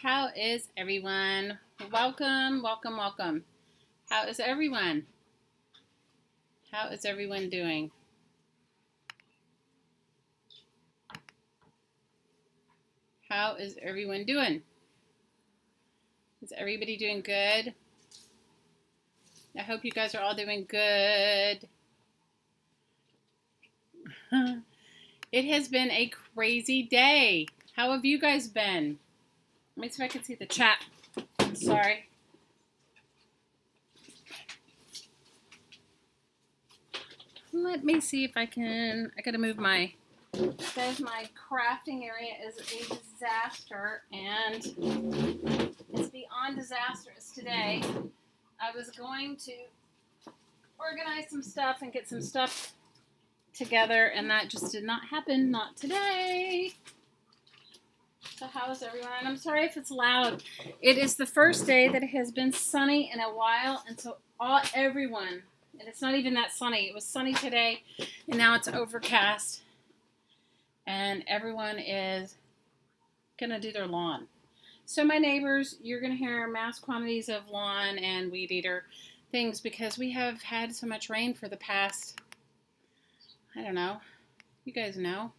How is everyone? Welcome, welcome, welcome. How is everyone? How is everyone doing? How is everyone doing? Is everybody doing good? I hope you guys are all doing good. It has been a crazy day. How have you guys been? Let me see if I can see the chat. Sorry. Let me see if I can. I gotta move my. Says my crafting area is a disaster, and it's beyond disastrous today. I was going to organize some stuff and get some stuff together, and that just did not happen. Not today. So how is everyone? I'm sorry if it's loud. It is the first day that it has been sunny in a while, and so everyone, and it's not even that sunny. It was sunny today, and now it's overcast, and everyone is going to do their lawn. So my neighbors, you're going to hear mass quantities of lawn and weed eater things because we have had so much rain for the past, I don't know, you guys know.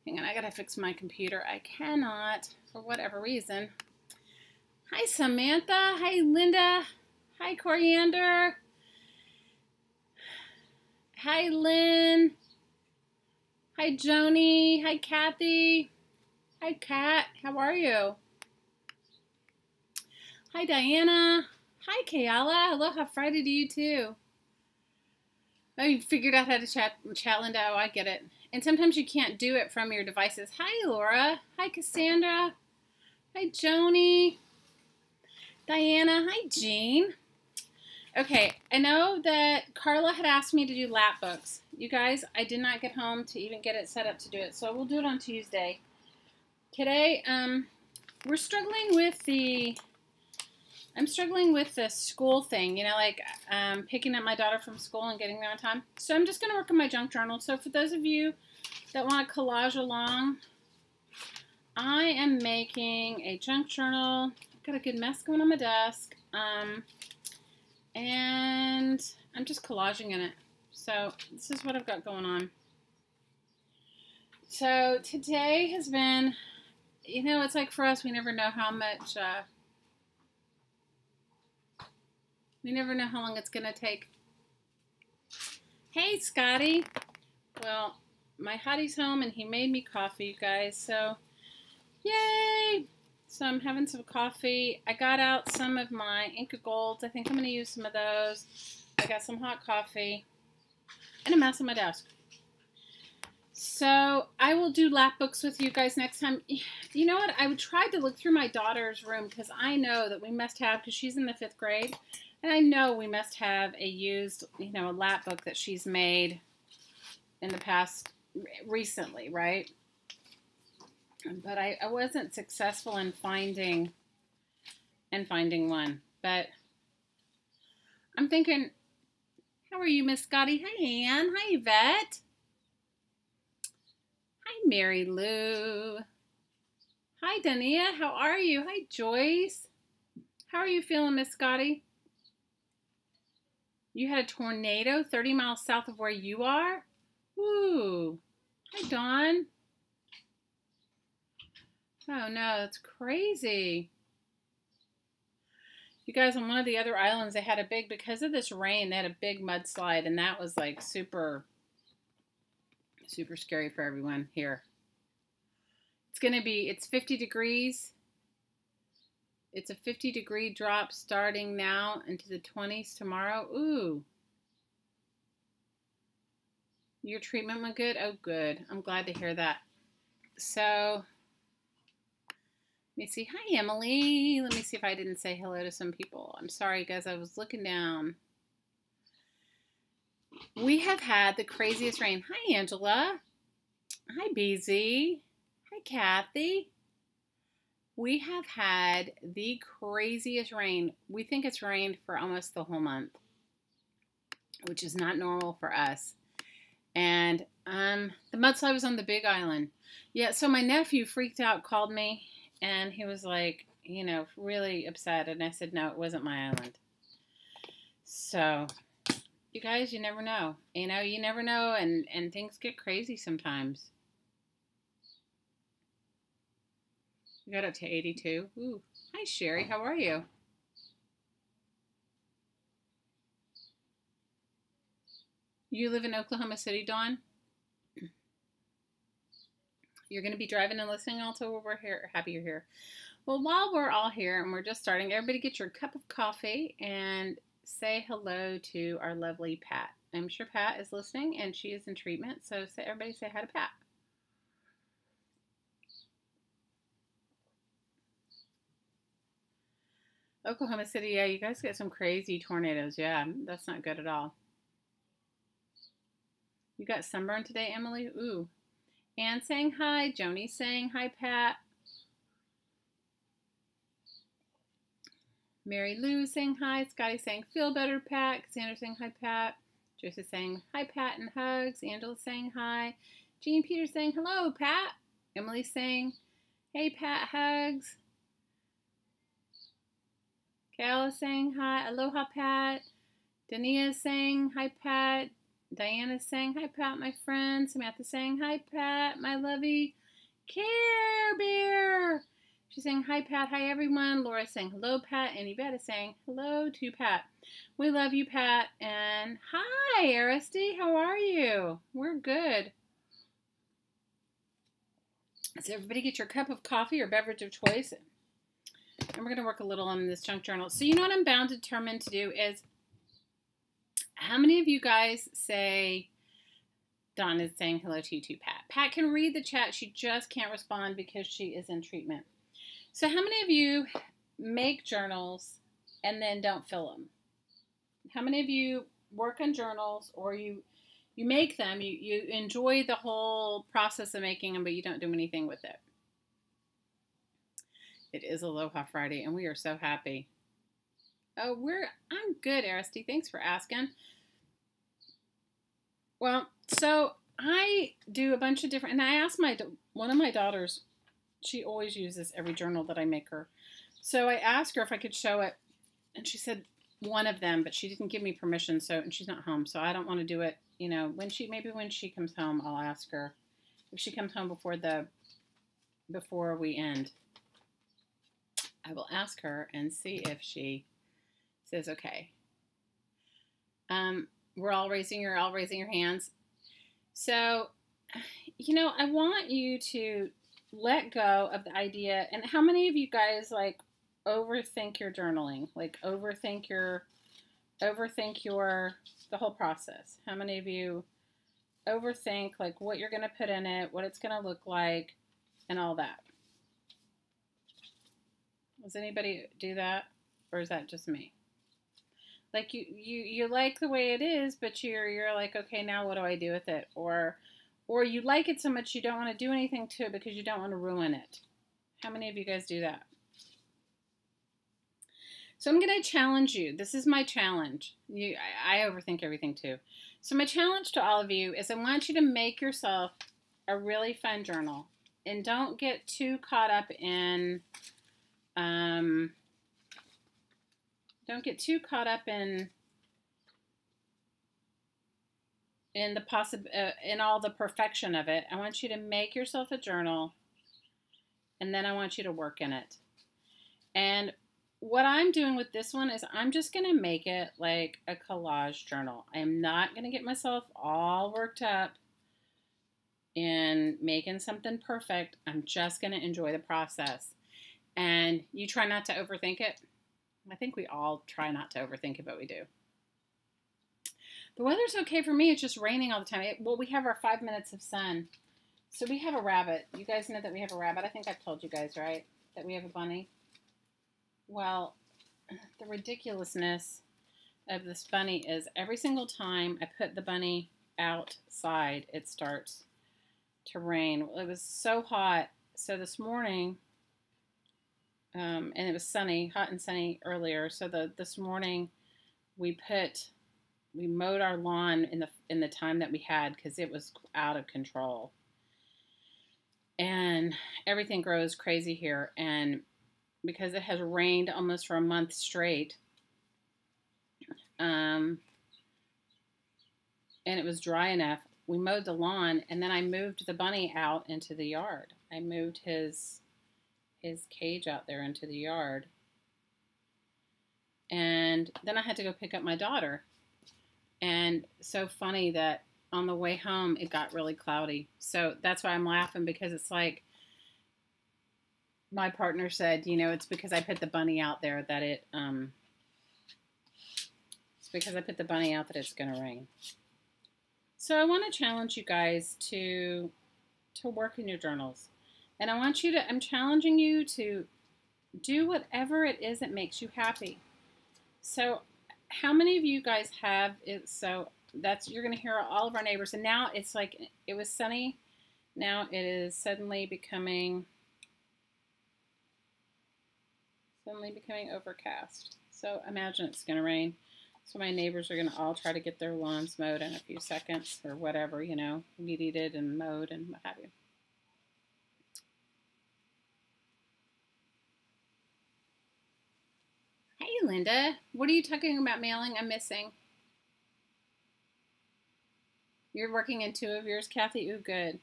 Hang on, I gotta fix my computer. I cannot, for whatever reason. Hi, Samantha. Hi, Linda. Hi, Coriander. Hi, Lynn. Hi, Joni. Hi, Kathy. Hi, Kat. How are you? Hi, Diana. Hi, Kayala. Aloha Friday to you, too. Oh, you figured out how to chat, Linda. Oh, I get it. And sometimes you can't do it from your devices. Hi, Laura. Hi, Cassandra. Hi, Joni. Diana. Hi, Jean. Okay, I know that Carla had asked me to do lap books. You guys, I did not get home to even get it set up to do it, so we'll do it on Tuesday. Today, we're struggling with I'm struggling with the school thing, you know, like picking up my daughter from school and getting there on time. So I'm just going to work on my junk journal. So for those of you that want to collage along, I am making a junk journal. I've got a good mess going on my desk. And I'm just collaging in it. So this is what I've got going on. So today has been, you know, it's like for us, we never know how much... we never know how long it's going to take. Hey, Scotty. Well, my hottie's home, and he made me coffee, you guys. So, yay. So I'm having some coffee. I got out some of my Inca Golds. I think I'm going to use some of those. I got some hot coffee and a mess on my desk. So I will do lap books with you guys next time. You know what? I would try to look through my daughter's room because I know that we must have, because she's in the 5th grade, and I know we must have a used, you know, a lap book that she's made in the past, recently, right? But I wasn't successful in finding one. But I'm thinking, how are you, Miss Scotty? Hi, Ann. Hi, Yvette. Hi, Mary Lou. Hi, Dania. How are you? Hi, Joyce. How are you feeling, Miss Scotty? You had a tornado 30 miles south of where you are? Ooh. Hi, Dawn. Oh, no, that's crazy. You guys, on one of the other islands, they had a big, because of this rain, they had a big mudslide, and that was like super scary for everyone here. It's 50 degrees. It's a 50-degree drop starting now into the 20s tomorrow. Ooh. Your treatment went good? Oh, good. I'm glad to hear that. So, let me see. Hi, Emily. Let me see if I didn't say hello to some people. I'm sorry, guys. I was looking down. We have had the craziest rain. Hi, Angela. Hi, BZ. Hi, Kathy. We have had the craziest rain. We think it's rained for almost the whole month, which is not normal for us. And the mudslide was on the Big Island. Yeah, so my nephew freaked out, called me, And he was like, really upset. And I said, no, it wasn't my island. So, you guys, you never know. You never know, and things get crazy sometimes. We got up to 82. Ooh. Hi, Sherry. How are you? You live in Oklahoma City, Dawn? You're going to be driving and listening also. We're here. Happy you're here. Well, while we're all here and we're just starting, everybody get your cup of coffee and say hello to our lovely Pat. I'm sure Pat is listening and she is in treatment. So everybody say hi to Pat. Oklahoma City, yeah, you guys get some crazy tornadoes. Yeah, that's not good at all. You got sunburn today, Emily? Ooh. Ann saying hi. Joni saying hi, Pat. Mary Lou saying hi. Scotty saying feel better, Pat. Cassandra saying hi, Pat. Joseph saying hi, Pat, and hugs. Angela saying hi. Jean Peters saying hello, Pat. Emily saying hey, Pat, hugs. Kayla saying hi. Aloha, Pat. Dania saying hi, Pat. Diana saying hi, Pat, my friend. Samantha saying hi, Pat, my lovey. Care Bear. She's saying hi, Pat. Hi, everyone. Laura saying hello, Pat. And Yvette is saying hello to Pat. We love you, Pat. And hi, Aristy. How are you? We're good. So everybody get your cup of coffee or beverage of choice. And we're going to work a little on this junk journal. So you know what I'm bound and determined to do is, how many of you guys say, Dawn is saying hello to you too, Pat. Pat can read the chat. She just can't respond because she is in treatment. So how many of you make journals and then don't fill them? How many of you work on journals, or you make them, you enjoy the whole process of making them, but you don't do anything with it? It is Aloha Friday, and we are so happy. Oh, I'm good, Aristy. Thanks for asking. Well, so I do a bunch of different, and I asked one of my daughters, she always uses every journal that I make her. So I asked her if I could show it, and she said one of them, but she didn't give me permission, and she's not home, so I don't want to do it, maybe when she comes home, I'll ask her if she comes home before we end. I will ask her and see if she says okay. We're all raising your hands. So, I want you to let go of the idea. And how many of you guys overthink your journaling? Overthink the whole process? How many of you overthink what you're going to put in it, what it's going to look like, and all that? Does anybody do that? Or is that just me? You like the way it is, but you're like, okay, now what do I do with it? Or you like it so much you don't want to do anything to it because you don't want to ruin it. How many of you guys do that? So I'm going to challenge you. This is my challenge. I overthink everything too. So my challenge to all of you is I want you to make yourself a really fun journal. And don't get too caught up in... don't get too caught up in all the perfection of it. I want you to make yourself a journal, and then I want you to work in it. And what I'm doing with this one is I'm just going to make it like a collage journal. I am not going to get myself all worked up in making something perfect. I'm just going to enjoy the process. And you try not to overthink it. I think we all try not to overthink it, but we do. The weather's okay for me. It's just raining all the time. We have our 5 minutes of sun. So we have a rabbit. You guys know that we have a rabbit. I think I've told you guys, right? That we have a bunny. Well, the ridiculousness of this bunny is every single time I put the bunny outside, it starts to rain. It was so hot. So this morning... and it was sunny, hot and sunny earlier. So this morning we mowed our lawn in the time that we had because it was out of control. and everything grows crazy here. And because it has rained almost for a month straight, and it was dry enough, we mowed the lawn, and then I moved the bunny out into the yard. I moved his cage out there into the yard. And then I had to go pick up my daughter. And so funny that on the way home, it got really cloudy. So that's why I'm laughing, because it's like my partner said, you know, it's because I put the bunny out there that it's because I put the bunny out that it's going to rain. So I want to challenge you guys to work in your journals. And I'm challenging you to do whatever it is that makes you happy. So how many of you guys have it? So you're going to hear all of our neighbors. And now it's like, it was sunny. Now it is suddenly becoming overcast. So imagine it's going to rain. So my neighbors are going to all try to get their lawns mowed in a few seconds or whatever, you know, weeded and mowed and what have you. Hey, Linda, what are you talking about mailing? I'm missing. You're working in 2 of yours, Kathy? Ooh, good.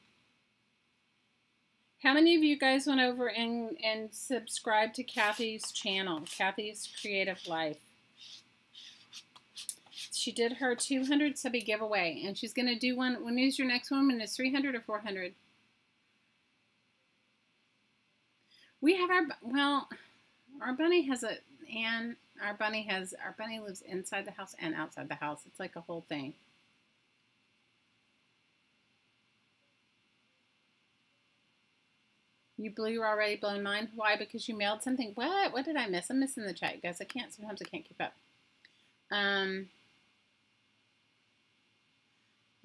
How many of you guys went over and subscribed to Kathy's channel, Kathy's Creative Life? She did her 200 subby giveaway, and she's going to do one. When is your next one? And it's 300 or 400? We have our bunny has our bunny lives inside the house and outside the house. It's like a whole thing. You blew your already blown mind. Why? Because you mailed something. What did I miss? I'm missing the chat, guys. Sometimes I can't keep up.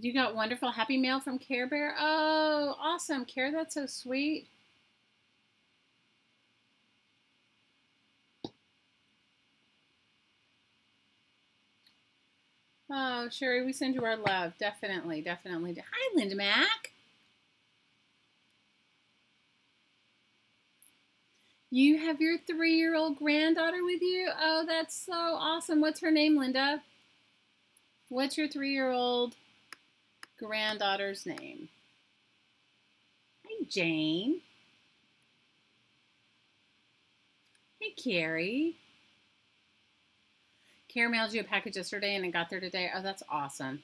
You got wonderful happy mail from Care Bear. Oh, awesome. Care, that's so sweet. Oh, Sherry, we send you our love. Definitely, definitely. Hi, Linda Mac. You have your 3-year-old granddaughter with you? Oh, that's so awesome. What's her name, Linda? What's your 3-year-old granddaughter's name? Hi, Jane. Hey, Carrie. Carrie mailed you a package yesterday and it got there today. Oh, that's awesome.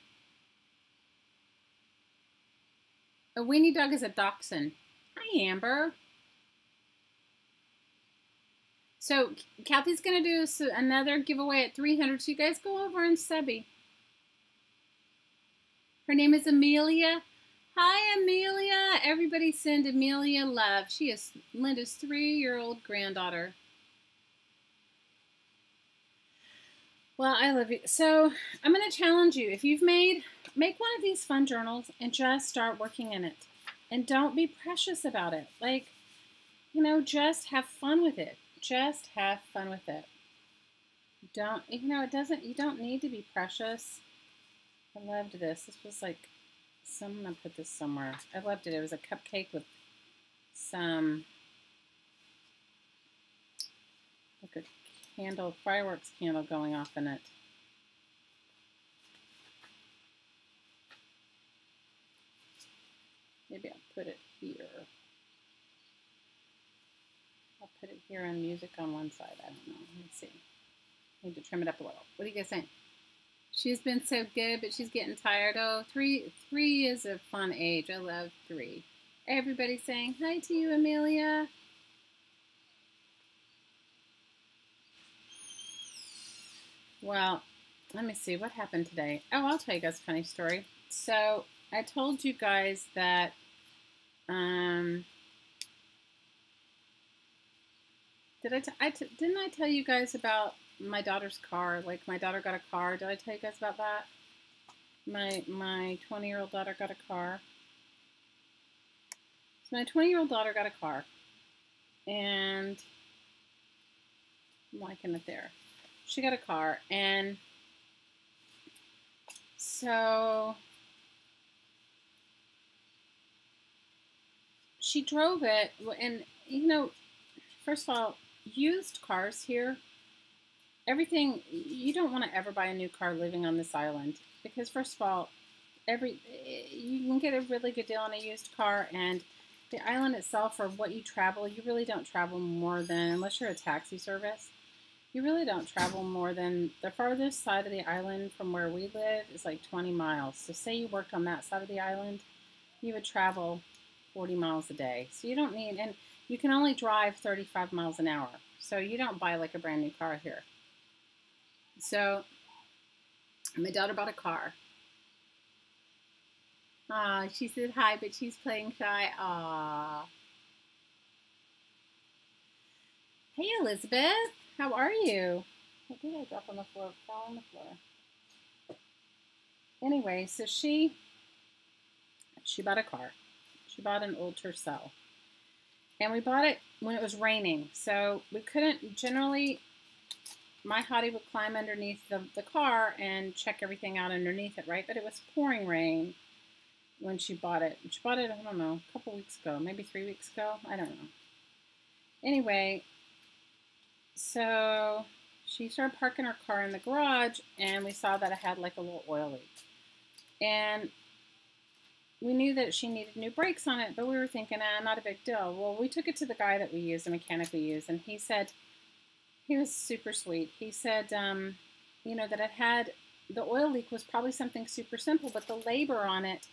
A weenie dog is a dachshund. Hi, Amber. So Kathy's going to do another giveaway at 300. So you guys go over and subby. Her name is Amelia. Hi, Amelia. Everybody send Amelia love. She is Linda's 3-year-old granddaughter. Well, I love you. So I'm going to challenge you. If you've make one of these fun journals and just start working in it. And don't be precious about it. Like, you know, just have fun with it. Just have fun with it. You don't need to be precious. I loved this. This was like, I'm going to put this somewhere. I loved it. It was a cupcake with some, like a candle, fireworks candle going off in it. Maybe I'll put it here. I'll put it here on music on one side. I don't know. Let me see. I need to trim it up a little. What are you guys saying? She's been so good, but she's getting tired. Oh, three is a fun age. I love 3. Everybody's saying hi to you, Amelia. Well, let me see what happened today. Oh, I'll tell you guys a funny story. So I told you guys that didn't I tell you guys about my daughter's car? Like, my daughter got a car. Did I tell you guys about that? My 20-year-old daughter got a car. So my 20-year-old daughter got a car, and I'm liking it there. She got a car, and so she drove it, and you know, first of all, used cars here, everything, you don't want to ever buy a new car living on this island because first of all, you can get a really good deal on a used car, and the island itself, for what you travel, you really don't travel more than, unless you're a taxi service, you really don't travel more than, the farthest side of the island from where we live is like 20 miles. So say you worked on that side of the island, you would travel 40 miles a day. So you don't need, and you can only drive 35 miles an hour. So you don't buy like a brand new car here. So my daughter bought a car. She said hi, but she's playing shy. Hey, Elizabeth. How are you? What did I drop on the floor? It fell on the floor. Anyway, so she bought a car. She bought an old Tercel. And we bought it when it was raining. So we couldn't, generally, my hottie would climb underneath the car and check everything out underneath it, right? But it was pouring rain when she bought it. She bought it, I don't know, a couple weeks ago, maybe 3 weeks ago. I don't know. Anyway, so she started parking her car in the garage, and we saw that it had like a little oil leak. And we knew that she needed new brakes on it, but we were thinking, not a big deal. Well, we took it to the guy that we use, the mechanic we use, and he said, he was super sweet. He said, you know, that it had, the oil leak was probably something super simple, but the labor on it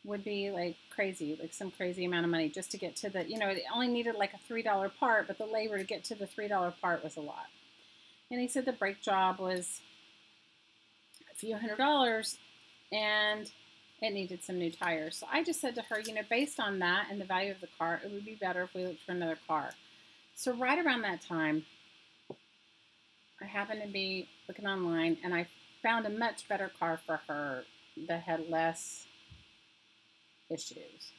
would be like crazy, like some crazy amount of money just to get to the, you know, it only needed like a $3 part, but the labor to get to the $3 part was a lot. And he said the brake job was a few $100s, and it needed some new tires. So I just said to her, you know, based on that and the value of the car, it would be better if we looked for another car. So right around that time, I happened to be looking online, and I found a much better car for her that had less issues.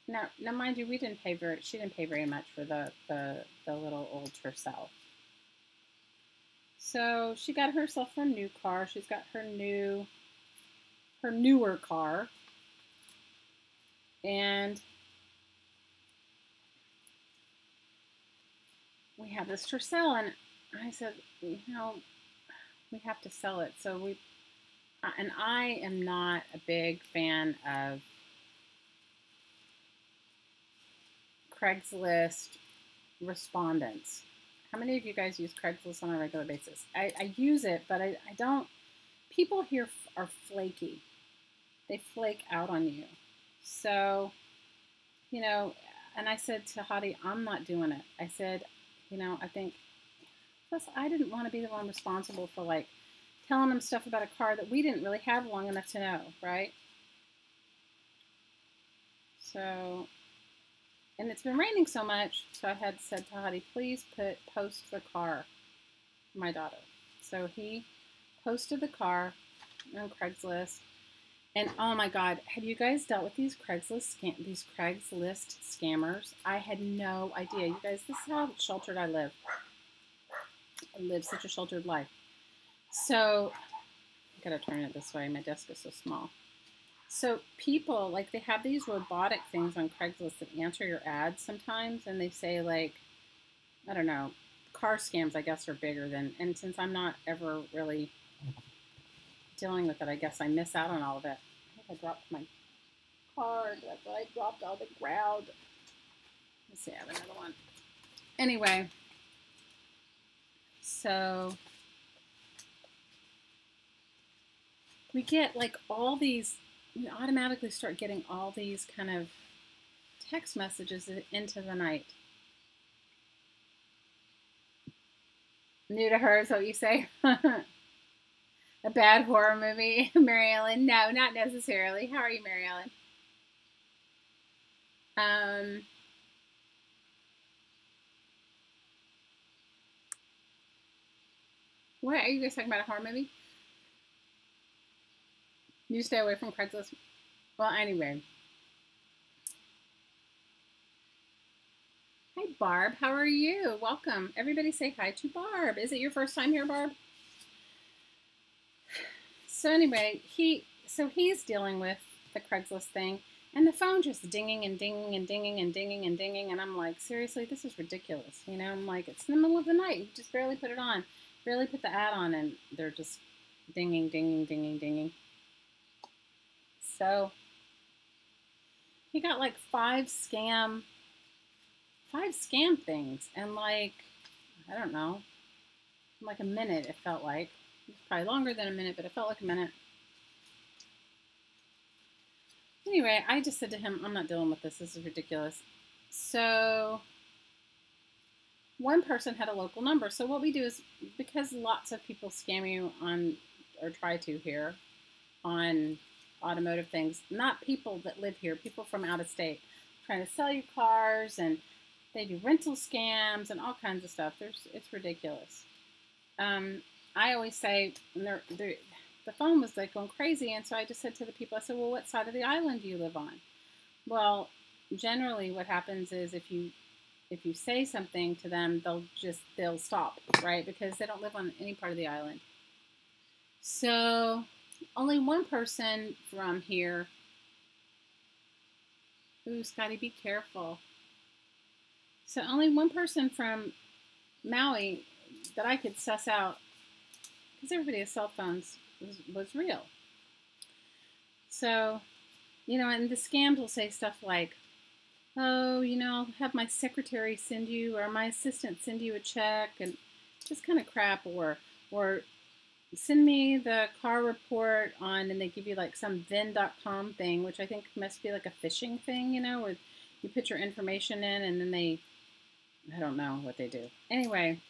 Now mind you, she didn't pay very much for the little old Tercel. So she got herself a new car. She's got her newer car, and we have this Tercel, and I said, you know, we have to sell it. So and I am not a big fan of Craigslist respondents. How many of you guys use Craigslist on a regular basis? I use it, but I don't. People here are flaky. They flake out on you. So, you know, and I said to Hottie, I'm not doing it. I said, you know, I think, plus I didn't want to be the one responsible for like telling them stuff about a car that we didn't really have long enough to know, right? So, and it's been raining so much, so I had said to Hottie, please post the car for my daughter. So he posted the car on Craigslist. And oh my God, have you guys dealt with these Craigslist scammers? I had no idea. You guys, this is how sheltered I live. I live such a sheltered life. So, I gotta turn it this way. My desk is so small. So people, like, they have these robotic things on Craigslist that answer your ads sometimes, and they say, like, I don't know, car scams, I guess, are bigger than, and since I'm not ever really dealing with it, I guess I miss out on all of it. I think I dropped my card, but I dropped all the ground. Let's see, I have another one. Anyway, so we get, like, all these, we automatically start getting all these kind of text messages into the night. New to her is what you say? A bad horror movie, Mary Ellen? No, not necessarily. How are you, Mary Ellen? What are you guys talking about? A horror movie? You stay away from Craigslist. Well, anyway. Hi, Barb. How are you? Welcome. Everybody say hi to Barb. Is it your first time here, Barb? So anyway, he's dealing with the Craigslist thing. And the phone just dinging and dinging and dinging and dinging and dinging. And I'm like, seriously, this is ridiculous. You know, I'm like, it's in the middle of the night. You just barely put it on, barely put the ad on, and they're just dinging, dinging, dinging, dinging. So he got like five scam things. And like, I don't know, like a minute, it felt like. It was probably longer than a minute, but it felt like a minute. Anyway, I just said to him, I'm not dealing with this. This is ridiculous. So one person had a local number. So what we do is, because lots of people scam you on, or try to here, on automotive things, not people that live here, people from out of state, trying to sell you cars, and they do rental scams and all kinds of stuff. It's ridiculous. I always say, the phone was like going crazy, and so I just said to the people, I said, well, what side of the island do you live on? Well, generally what happens is if you say something to them, they'll stop, right? Because they don't live on any part of the island. So only one person from here, ooh, Scotty, be careful. So only one person from Maui that I could suss out, because everybody has cell phones, was real. So, you know, and the scams will say stuff like, oh, you know, I'll have my secretary send you, or my assistant send you a check, and just kind of crap, or send me the car report on, and they give you like some vin.com thing, which I think must be like a phishing thing, you know, where you put your information in and then I don't know what they do. Anyway,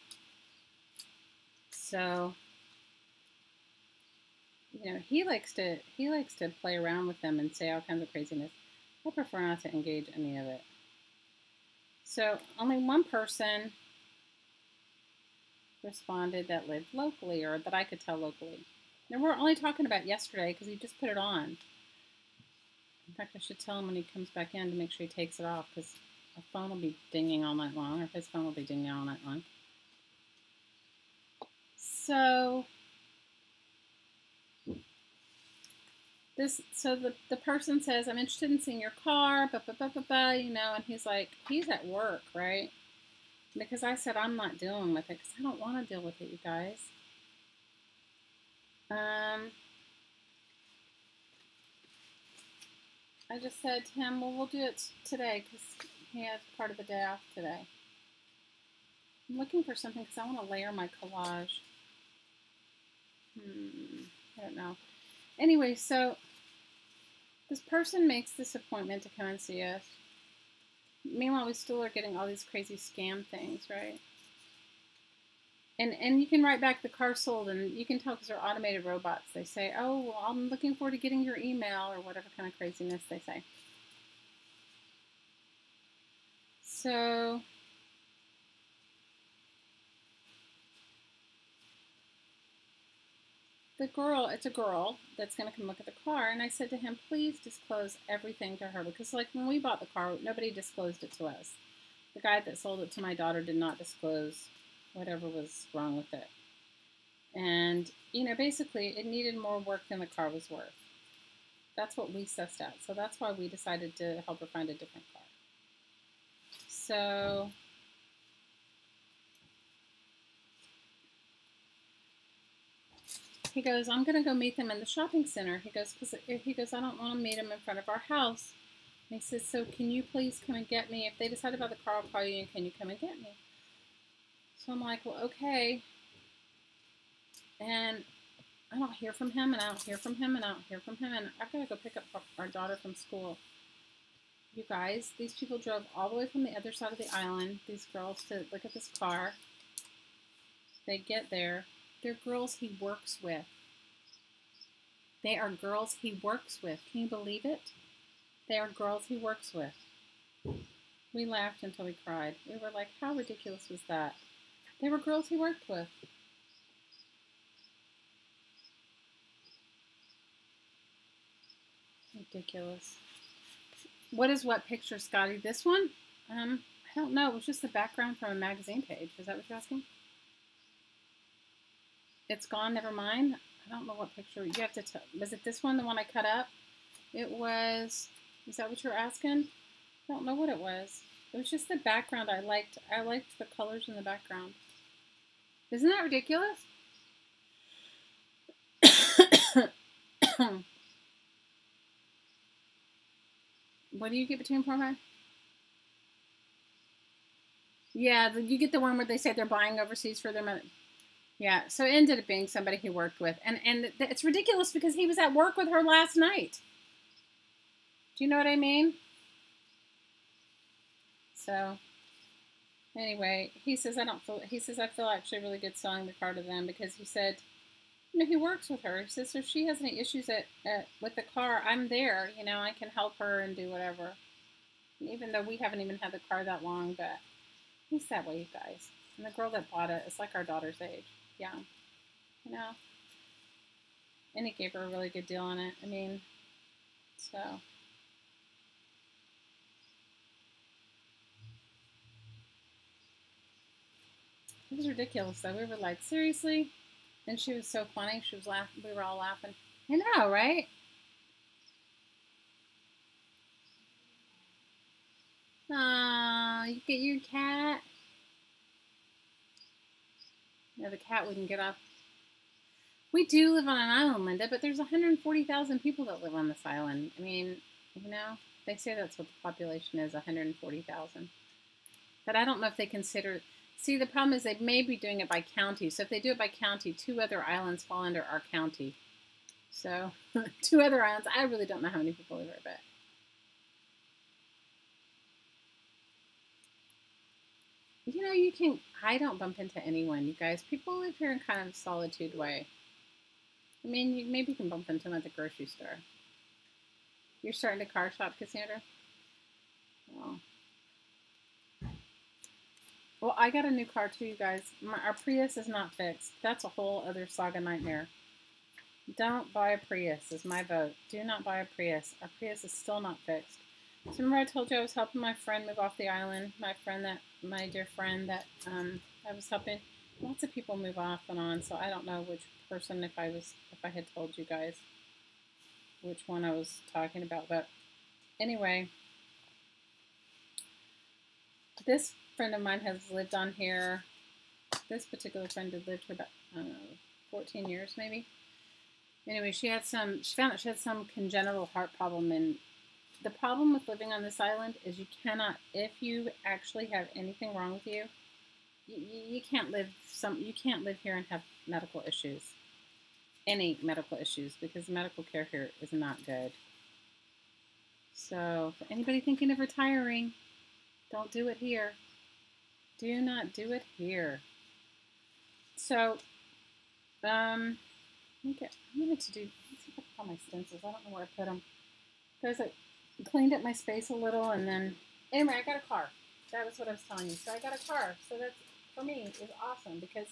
so, you know, he likes to play around with them and say all kinds of craziness. I prefer not to engage any of it. So only one person responded that lived locally, or that I could tell locally. And we're only talking about yesterday because he just put it on. In fact, I should tell him when he comes back in to make sure he takes it off, because our phone will be dinging all night long, or his phone will be dinging all night long. So the person says, I'm interested in seeing your car, you know, and he's like, he's at work, right? Because I said I'm not dealing with it, because I don't want to deal with it, you guys. I just said to him, well, we'll do it today, because he has part of the day off today. I'm looking for something because I want to layer my collage. I don't know. Anyway, so this person makes this appointment to come and see us. Meanwhile, we still are getting all these crazy scam things, right? And you can write back the car sold, and you can tell because they're automated robots. They say, oh, well, I'm looking forward to getting your email, or whatever kind of craziness they say. So it's a girl that's going to come look at the car. And I said to him, please disclose everything to her, because like when we bought the car, nobody disclosed it to us. The guy that sold it to my daughter did not disclose whatever was wrong with it. And, you know, basically it needed more work than the car was worth. That's what we sussed out. So that's why we decided to help her find a different car. So he goes, I'm going to go meet them in the shopping center. He goes, I don't want to meet them in front of our house. And he says, so can you please come and get me? If they decide about the car, I'll call you, and can you come and get me? So I'm like, well, okay. And I don't hear from him, and I don't hear from him, and I don't hear from him. And I've got to go pick up our daughter from school. You guys, these people drove all the way from the other side of the island, these girls, to look at this car. They get there. They're girls he works with. They are girls he works with. Can you believe it? They are girls he works with. We laughed until we cried. We were like, how ridiculous was that? They were girls he worked with. Ridiculous. What is what picture, Scotty? This one? I don't know. It was just the background from a magazine page. Is that what you're asking? It's gone, never mind. I don't know what picture. You have to tell. Was it this one, the one I cut up? It was Is that what you're asking? I don't know what it was. It was just the background I liked. I liked the colors in the background. Isn't that ridiculous? What do you get between 4 and 5? Yeah, you get the one where they say they're buying overseas for their money. Yeah, so it ended up being somebody he worked with. And it's ridiculous because he was at work with her last night. Do you know what I mean? So, anyway, he says, I feel actually really good selling the car to them because he said, you know, he works with her. He says, so if she has any issues with the car, I'm there. You know, I can help her and do whatever. Even though we haven't even had the car that long, but he's that way, you guys. And the girl that bought it is like our daughter's age. Yeah. You know? And he gave her a really good deal on it. I mean, so. It was ridiculous, though. We were like, seriously? And she was so funny. She was laughing. We were all laughing. I know, right? Aw, you get your cat? No, the cat wouldn't get off. We do live on an island, Linda, but there's 140,000 people that live on this island. I mean, you know, they say that's what the population is, 140,000. But I don't know if they consider... See, the problem is they may be doing it by county. So if they do it by county, 2 other islands fall under our county. So 2 other islands. I really don't know how many people live there, but... You know, you can... I don't bump into anyone, you guys. People live here in kind of a solitude way. I mean, maybe you can bump into them at the grocery store. You're starting a car shop, Cassandra? Oh. Well, I got a new car too, you guys. Our Prius is not fixed. That's a whole other saga nightmare. Don't buy a Prius is my vote. Do not buy a Prius. Our Prius is still not fixed. So remember I told you I was helping my friend move off the island? My dear friend that I was helping. Lots of people move off and on, so I don't know which person, if I had told you guys which one I was talking about. But anyway, this friend of mine has lived on here. This particular friend had lived for about 14 years maybe. Anyway, she found out she had some congenital heart problem, and the problem with living on this island is you cannot, if you actually have anything wrong with you, you can't live here and have medical issues. Any medical issues, because medical care here is not good. So for anybody thinking of retiring, don't do it here. Do not do it here. So, okay, I'm going to do, let's see if I can find my stencils. I don't know where I put them. Guys, I cleaned up my space a little, and then, anyway, I got a car. That was what I was telling you. So I got a car. So that's, for me, is awesome, because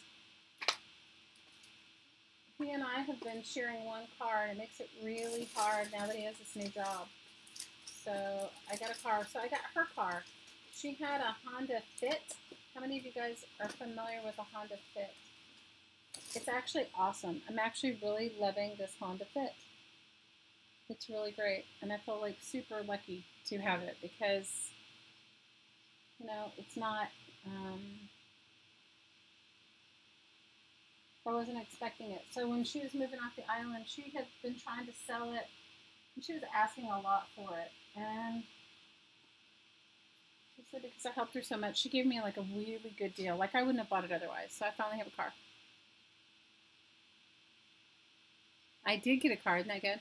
he and I have been sharing one car, and it makes it really hard now that he has this new job. So I got a car. So I got her car. She had a Honda Fit. How many of you guys are familiar with a Honda Fit? It's actually awesome. I'm actually really loving this Honda Fit. It's really great. And I feel like super lucky to have it because, you know, it's not, I wasn't expecting it. So when she was moving off the island, she had been trying to sell it, and she was asking a lot for it. And she said because I helped her so much, she gave me like a really good deal. Like I wouldn't have bought it otherwise. So I finally have a car. I did get a car. Isn't that good?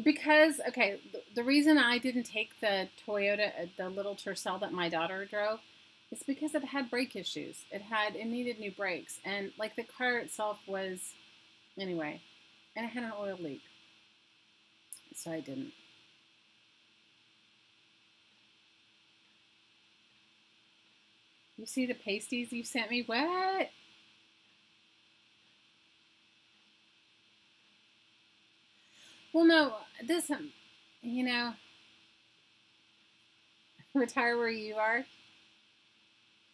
Because, okay, the reason I didn't take the Toyota, the little Tercel that my daughter drove, is because it had brake issues. It needed new brakes. And, like, the car itself was, anyway, and it had an oil leak. So I didn't. You see the pasties you sent me? What? Well, no, this, you know, retire where you are.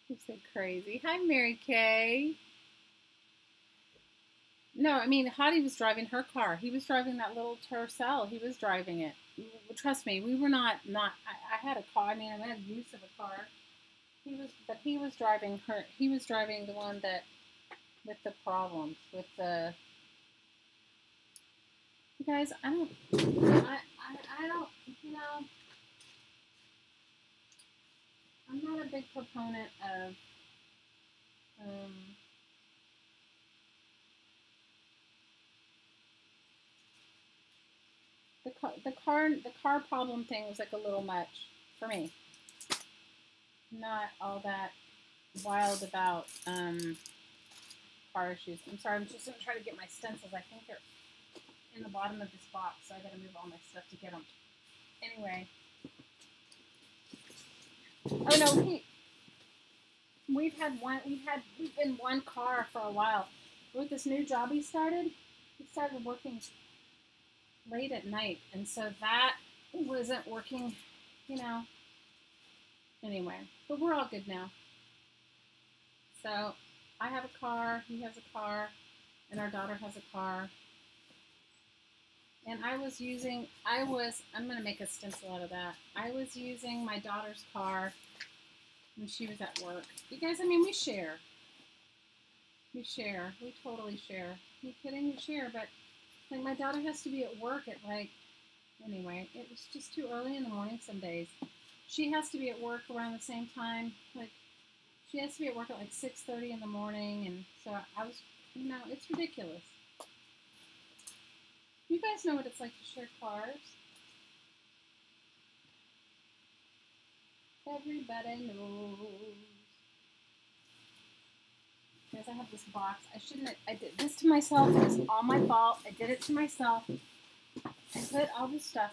You're so crazy. Hi, Mary Kay. No, I mean, Hottie was driving her car. He was driving that little Tercel. He was driving it. Trust me, we were not. I had a car. I mean, I had use of a car. He was driving her. He was driving the one that with the problems with the. You guys, I don't. I don't. You know, I'm not a big proponent of. The car problem thing was like a little much for me. Not all that wild about car issues. I'm sorry, I'm just gonna try to get my stencils. I think they're in the bottom of this box, so I gotta move all my stuff to get them. Anyway. Oh no, we've been one car for a while. With this new job he started working late at night, and so that wasn't working, you know. Anyway, but we're all good now. So I have a car, he has a car, and our daughter has a car. And I'm going to make a stencil out of that. I was using my daughter's car when she was at work. You guys, I mean, we share. We share. We totally share. Are you kidding? We share, but like my daughter has to be at work at anyway, it was just too early in the morning some days. She has to be at work around the same time. Like, she has to be at work at like 6:30 in the morning, and so I was, it's ridiculous. You guys know what it's like to share cars. Everybody knows. Because I have this box. I did this to myself. It was all my fault. I did it to myself. I put all this stuff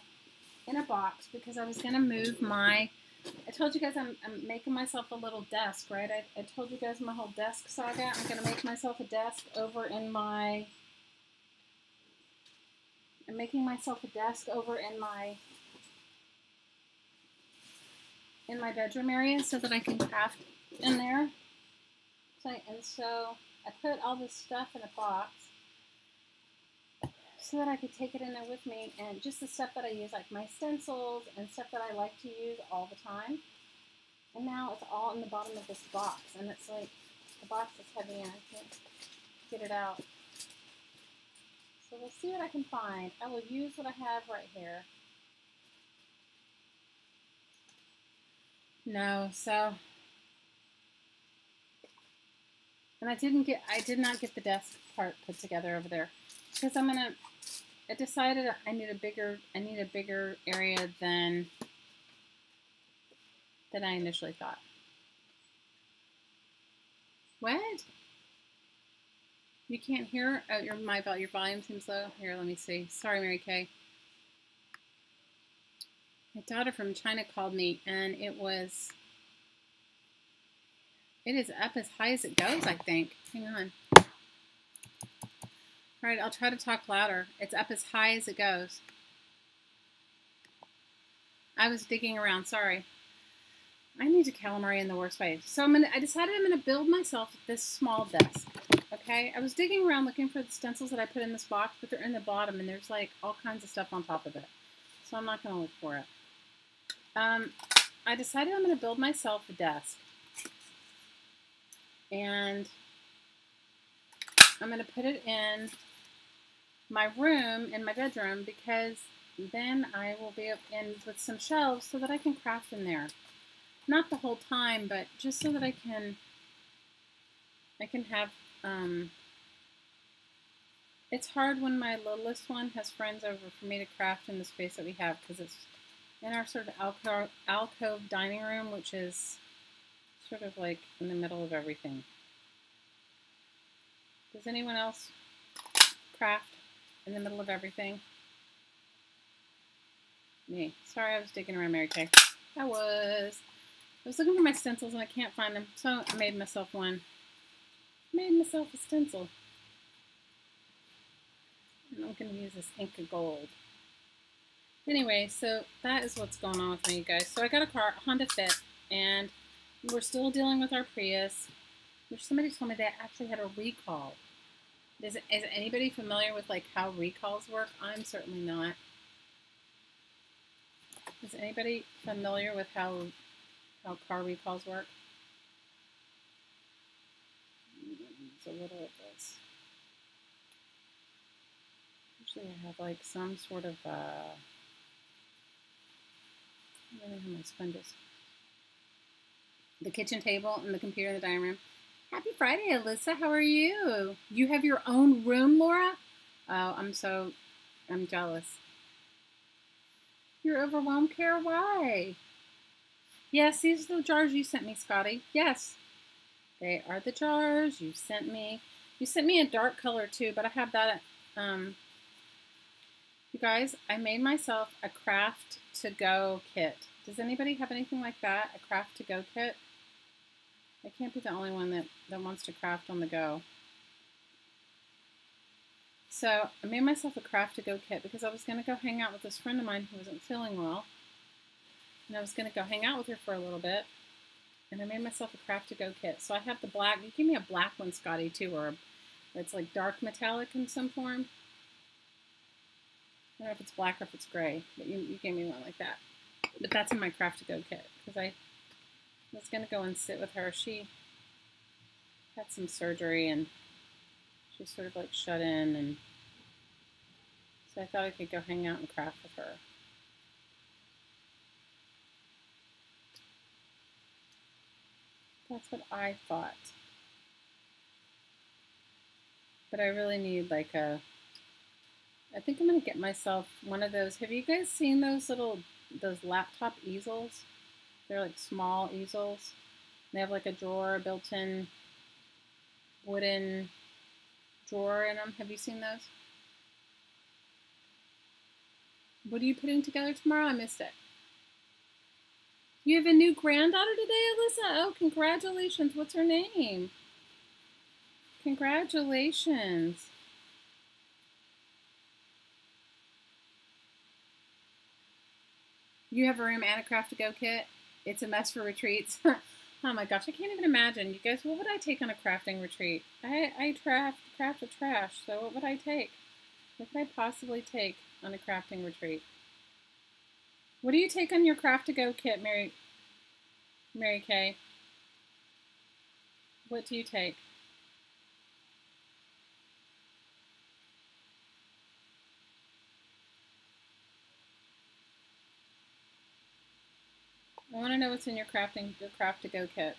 in a box because I was going to move I told you guys I'm making myself a little desk, right? I told you guys my whole desk saga. I'm going to make myself a desk over in my... I'm making myself a desk over in my bedroom area so that I can craft in there. So I put all this stuff in a box so that I could take it in there with me, and just the stuff that I use, like my stencils and stuff that I like to use all the time. And now it's all in the bottom of this box, and it's like, the box is heavy and I can't get it out. So we'll see what I can find. I will use what I have right here. No, so, and I did not get the desk part put together over there because I decided I need a bigger area than I initially thought. What? You can't hear? Oh, your volume seems low. Here, let me see. Sorry, Mary Kay. My daughter from China called me, and it is up as high as it goes, I think. Hang on. All right, I'll try to talk louder. It's up as high as it goes. I was digging around, sorry. I need to calamari in the worst way. So I decided I'm gonna build myself this small desk. Okay, I was digging around looking for the stencils that I put in this box, but they're in the bottom, and there's like all kinds of stuff on top of it. So I'm not gonna look for it. I decided I'm gonna build myself a desk, and I'm gonna put it in my room, in my bedroom, because then I will be in with some shelves so that I can craft in there. Not the whole time, but just so that I can have, it's hard when my littlest one has friends over for me to craft in the space that we have, because it's in our sort of alcove dining room, which is sort of like in the middle of everything. Does anyone else craft in the middle of everything? Me. Sorry, I was digging around, Mary Kay. I was looking for my stencils and I can't find them, so I made myself one. Made myself a stencil. And I'm going to use this ink of gold. Anyway, so that is what's going on with me, you guys. So I got a car, Honda Fit, and we're still dealing with our Prius, which somebody told me they actually had a recall. Is anybody familiar with like how recalls work? I'm certainly not. Is anybody familiar with how car recalls work? It's a little of this. Usually I have like some sort of I don't know how my sponges. The kitchen table and the computer in the dining room. Happy Friday, Alyssa. How are you? You have your own room, Laura? Oh, I'm jealous. You're overwhelmed, Kara. Why? Yes, these are the jars you sent me, Scotty. Yes, they are the jars you sent me. You sent me a dark color too, but I have that. You guys, I made myself a craft to go kit. Does anybody have anything like that? A craft to go kit? I can't be the only one that wants to craft on the go. So I made myself a craft to go kit because I was going to go hang out with this friend of mine who wasn't feeling well. And I was going to go hang out with her for a little bit. And I made myself a craft to go kit. So I have the black. You give me a black one, Scotty, too, or it's like dark metallic in some form. I don't know if it's black or if it's gray, but you gave me one like that. But that's in my craft to go kit because I was going to go and sit with her. She had some surgery and she's sort of like shut in, and so I thought I could go hang out and craft with her. That's what I thought. But I really need like I think I'm going to get myself one of those. Have you guys seen those laptop easels? They're like small easels. They have like a drawer, built-in wooden drawer in them. Have you seen those? What are you putting together tomorrow? I missed it. You have a new granddaughter today, Alyssa? Oh, congratulations. What's her name? Congratulations. You have a room and a craft to go kit. It's a mess for retreats. Oh my gosh, I can't even imagine. You guys, what would I take on a crafting retreat? I craft a trash, so what would I take? What could I possibly take on a crafting retreat? What do you take on your craft to go kit, Mary Kay? What do you take? I want to know what's in your craft to go kit.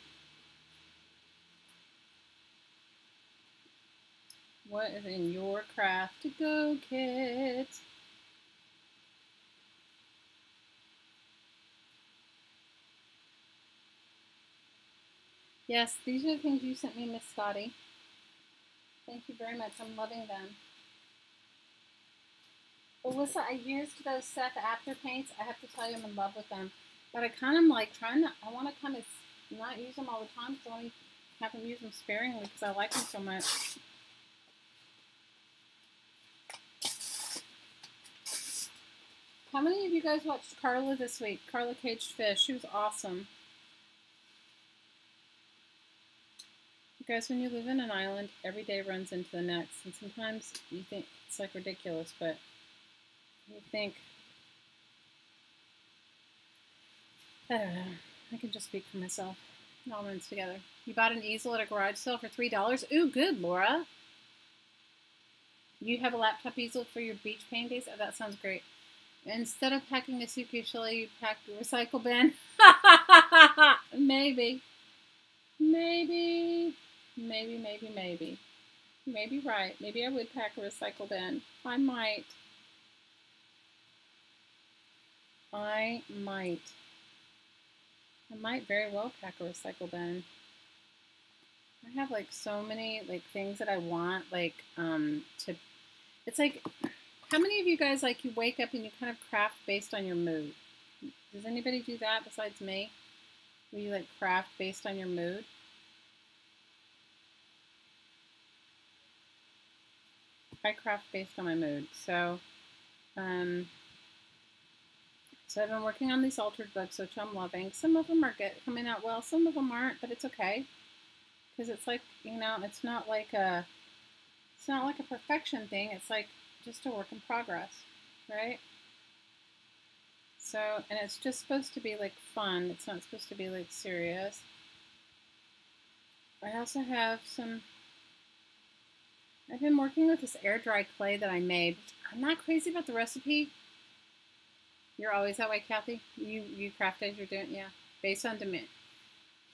What is in your craft to go kit? Yes, these are the things you sent me, Miss Scotty. Thank you very much. I'm loving them. Alyssa, I used those Seth After Paints. I have to tell you, I'm in love with them. But I kind of like I want to kind of not use them all the time, because I want to have them use them sparingly because I like them so much. How many of you guys watched Carla this week? Carla Caged Fish. She was awesome. You guys, when you live in an island, every day runs into the next. And sometimes you think it's like ridiculous, but you think, I don't know. I can just speak for myself. It all runs together. You bought an easel at a garage sale for $3. Ooh, good, Laura. You have a laptop easel for your beach paint days? Oh, that sounds great. Instead of packing a suitcase, shall you pack a recycle bin? Maybe. Maybe right. Maybe I would pack a recycle bin. I might. I might very well pack a recycle bin. I have like so many like things that I want it's like, how many of you guys like you wake up and you kind of craft based on your mood? Does anybody do that besides me? Where you like craft based on your mood? I craft based on my mood. So so I've been working on these altered books, which I'm loving. Some of them are coming out well, some of them aren't, but it's okay. Because it's like, it's not like a It's not like a perfection thing. It's like just a work in progress, right? So, and it's just supposed to be like fun. It's not supposed to be like serious. I also have I've been working with this air dry clay that I made. I'm not crazy about the recipe. You're always that way, Kathy? You craft as you're doing, yeah. Based on demand.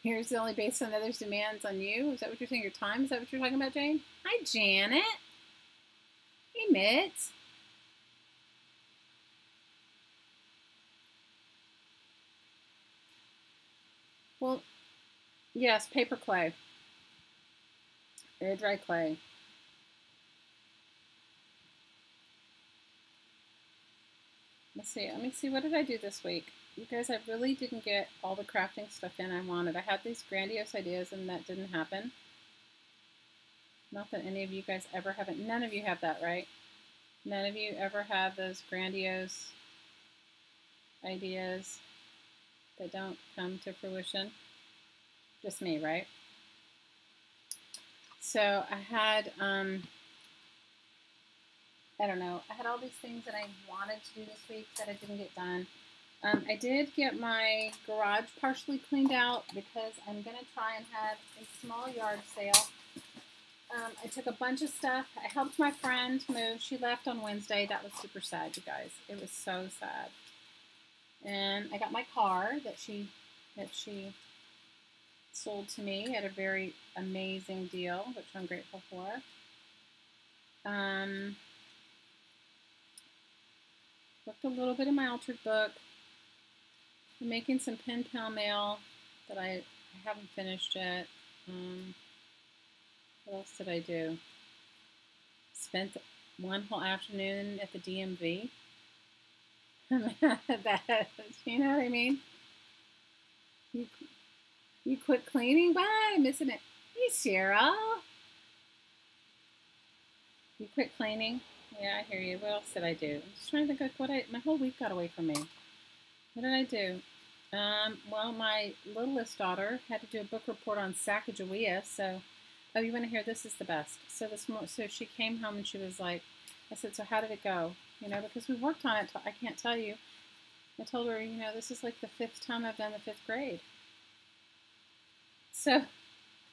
Here's the only based on others' demands on you. Is that what you're saying? Your time? Is that what you're talking about, Jane? Hi, Janet. Hey, Mitz. Well, yes, paper clay. Air dry clay. Let me see, what did I do this week? You guys, I really didn't get all the crafting stuff in I wanted. I had these grandiose ideas and that didn't happen. Not that any of you guys ever have it. None of you have that, right? None of you ever have those grandiose ideas that don't come to fruition. Just me, right? So I had, I don't know, I had all these things that I wanted to do this week that I didn't get done. I did get my garage partially cleaned out because I'm going to try and have a small yard sale. I took a bunch of stuff. I helped my friend move. She left on Wednesday. That was super sad, you guys. It was so sad. And I got my car that she sold to me at a very amazing deal, which I'm grateful for. Worked a little bit in my altered book. I'm making some pen pal mail that I haven't finished yet. What else did I do? Spent one whole afternoon at the DMV. That, you know what I mean? You quit cleaning? Bye, I'm missing it. Hey, Cheryl. You quit cleaning? Yeah, I hear you. What else did I do? I'm just trying to think like my whole week got away from me. What did I do? Well, my littlest daughter had to do a book report on Sacagawea, so, oh, you want to hear this is the best. So so she came home and she was like, I said, so how did it go? You know, because we worked on it, I can't tell you. I told her, you know, this is like the 5th time I've done the 5th grade. So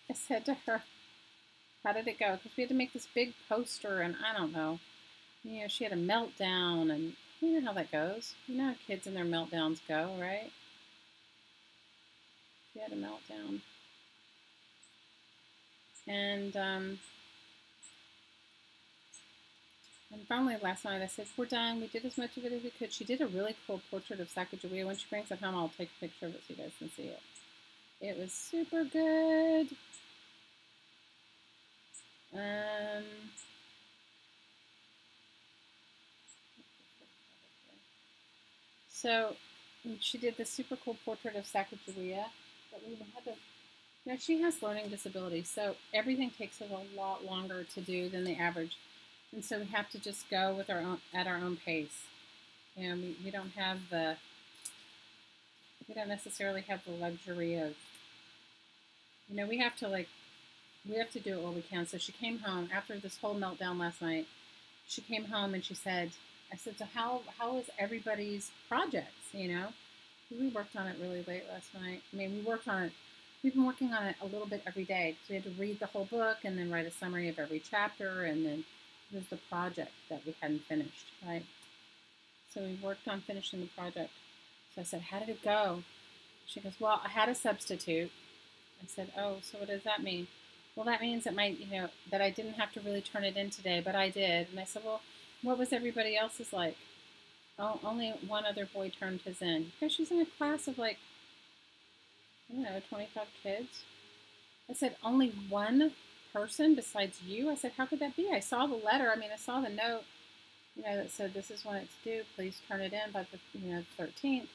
I said to her, how did it go? Because we had to make this big poster, and I don't know. You know, she had a meltdown, and you know how that goes. You know how kids and their meltdowns go, right? She had a meltdown. And finally last night I said, we're done. We did as much of it as we could. She did a really cool portrait of Sacagawea. When she brings it home, I'll take a picture of it so you guys can see it. It was super good. So she did this super cool portrait of Sacagawea, but we had to, you know, she has learning disabilities, so everything takes us a lot longer to do than the average, and so we have to just go with at our own pace. You know, we don't necessarily have the luxury of, you know, we have to do it while we can. So she came home after this whole meltdown last night. She came home and she said, I said, so how is everybody's projects, you know? We worked on it really late last night. I mean, we've been working on it a little bit every day. So we had to read the whole book and then write a summary of every chapter, and then it was the project that we hadn't finished, right? So we worked on finishing the project. So I said, how did it go? She goes, well, I had a substitute. I said, oh, so what does that mean? Well, that means that that I didn't have to really turn it in today, but I did. And I said, well, what was everybody else's like? Oh, only one other boy turned his in. Because she's in a class of like, I don't know, 25 kids. I said, only one person besides you? I said, how could that be? I saw the letter. I mean, I saw the note, you know, that said, this is when it's due. Please turn it in by the, 13th.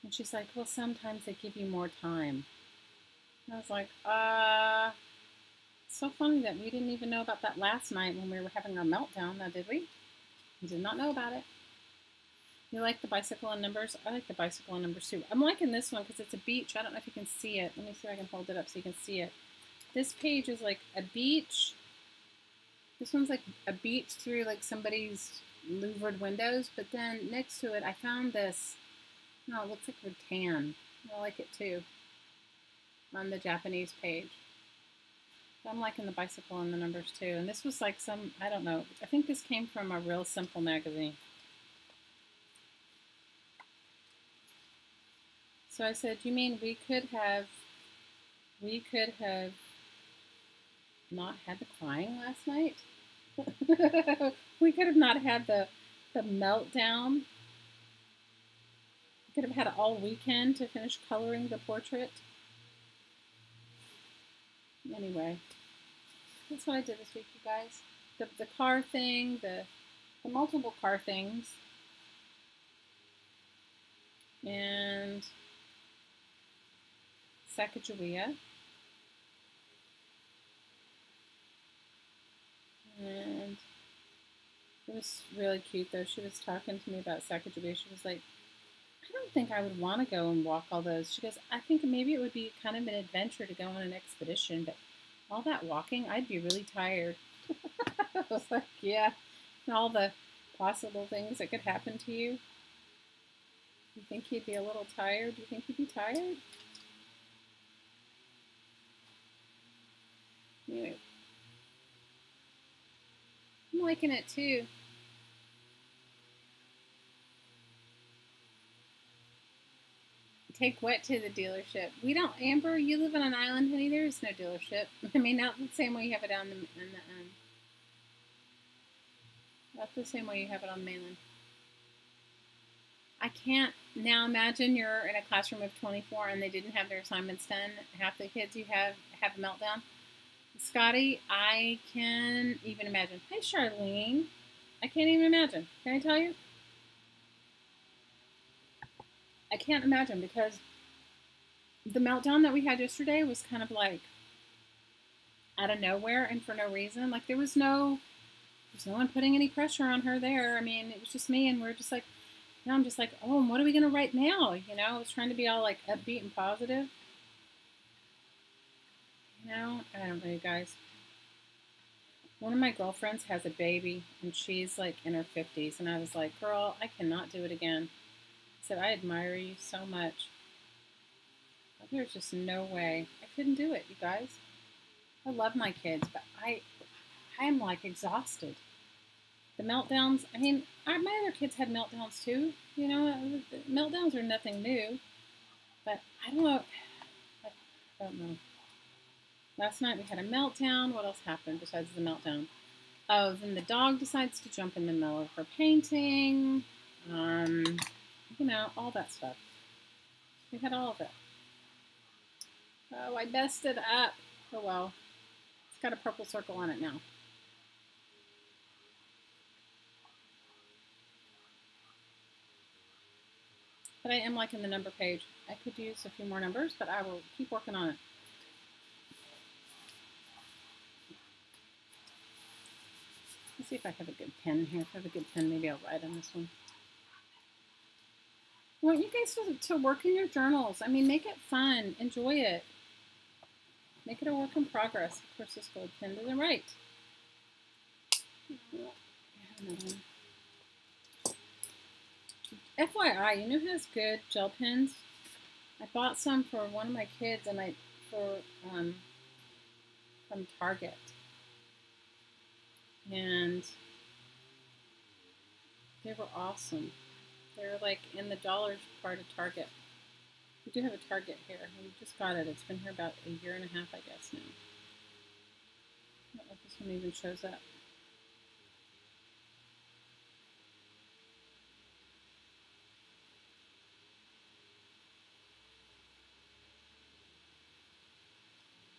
And she's like, well, sometimes they give you more time. And I was like, it's so funny that we didn't even know about that last night when we were having our meltdown. Now, did we? We did not know about it. You like the bicycle and numbers? I like the bicycle and numbers too. I'm liking this one because it's a beach. I don't know if you can see it. Let me see if I can hold it up so you can see it. This page is like a beach. This one's like a beach through like somebody's louvered windows, but then next to it I found this, no, it looks like rattan. I like it too on the Japanese page. I'm liking the bicycle and the numbers too. And this was like some, I don't know, I think this came from a Real Simple magazine. So I said, you mean we could have not had the crying last night? We could have not had the meltdown. We could have had all weekend to finish coloring the portrait. Anyway, that's what I did this week, you guys. The car thing, the multiple car things, and Sacagawea. And it was really cute, though. She was talking to me about Sacagawea. She was like, I don't think I would want to go and walk all those. She goes, I think maybe it would be kind of an adventure to go on an expedition, but all that walking, I'd be really tired. I was like, yeah. And all the possible things that could happen to you. You think you'd be a little tired? Do you think you'd be tired? Anyway. I'm liking it too. Take what to the dealership? We don't, Amber, you live on an island, honey, there is no dealership. I mean, not the same way you have it on not the same way you have it on the mainland. I can't now imagine you're in a classroom of 24 and they didn't have their assignments done. Half the kids you have a meltdown. Scotty, I can even imagine. Hi, Charlene. I can't even imagine. Can I tell you? I can't imagine because the meltdown that we had yesterday was kind of like out of nowhere and for no reason. Like there's no one putting any pressure on her there. I mean, it was just me and we're just like, now I'm just like, oh, and what are we going to write now? You know, I was trying to be all like upbeat and positive. You know, I don't know, you guys. One of my girlfriends has a baby and she's like in her 50s. And I was like, girl, I cannot do it again. I said, I admire you so much. But there's just no way. I couldn't do it, you guys. I love my kids, but I am like exhausted. The meltdowns, I mean, my other kids had meltdowns too. You know, meltdowns are nothing new. But I don't know. I don't know. Last night we had a meltdown. What else happened besides the meltdown? Oh, then the dog decides to jump in the middle of her painting. You know, all that stuff. We had all of it. Oh, I messed it up. Oh well. It's got a purple circle on it now. But I am liking the number page. I could use a few more numbers, but I will keep working on it. Let's see if I have a good pen here. If I have a good pen, maybe I'll write on this one. I want you guys to work in your journals. I mean, make it fun. Enjoy it. Make it a work in progress. Of course, this gold pen doesn't write. I have another one. FYI, you know who has good gel pens? I bought some for one of my kids and from Target. And they were awesome. They're like in the dollars part of Target. We do have a Target here. We just got it. It's been here about a year and a half, I guess, now. I don't know if this one even shows up.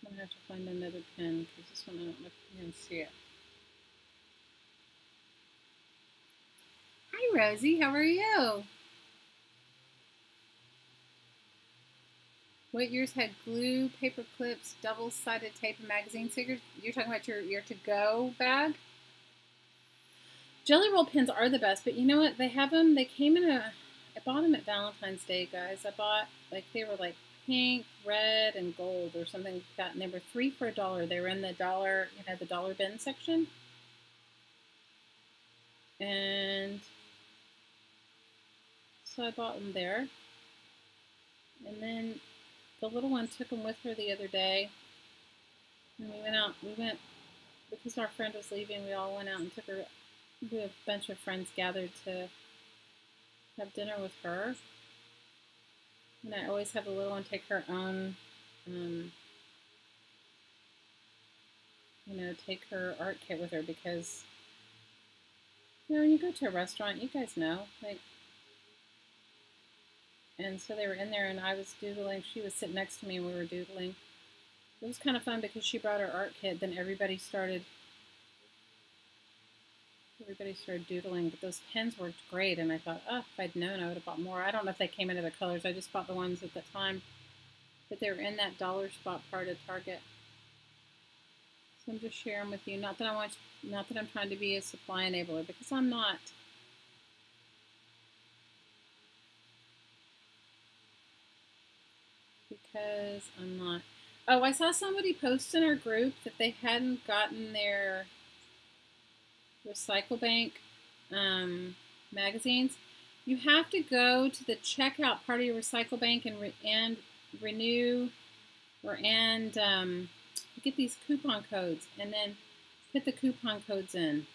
I'm going to have to find another pen because this one I don't know if you can see it. Hi, Rosie. How are you? What yours had glue, paper clips, double-sided tape, and magazine stickers? You're talking about your to-go bag? Jelly roll pens are the best, but you know what? They have them. They came in I bought them at Valentine's Day, guys. I bought, like, they were like pink, red, and gold or something like that. And they were 3 for $1. They were in the dollar, the dollar bin section. And so I bought them there. And then the little one took them with her the other day. And we went, because our friend was leaving, we all went out and took her, we had a bunch of friends gathered to have dinner with her. And I always have the little one take her own, take her art kit with her because, when you go to a restaurant, you guys know, and so they were in there and I was doodling. She was sitting next to me and we were doodling. It was kind of fun because she brought her art kit. Then everybody started doodling. But those pens worked great. And I thought, if I'd known, I would have bought more. I don't know if they came in other colors. I just bought the ones at the time. But they were in that dollar spot part of Target. So I'm just sharing with you. Not that I'm trying to be a supply enabler, because I'm not. Oh, I saw somebody post in our group that they hadn't gotten their Recycle Bank magazines. You have to go to the checkout part of your Recycle Bank and renew get these coupon codes and then put the coupon codes in.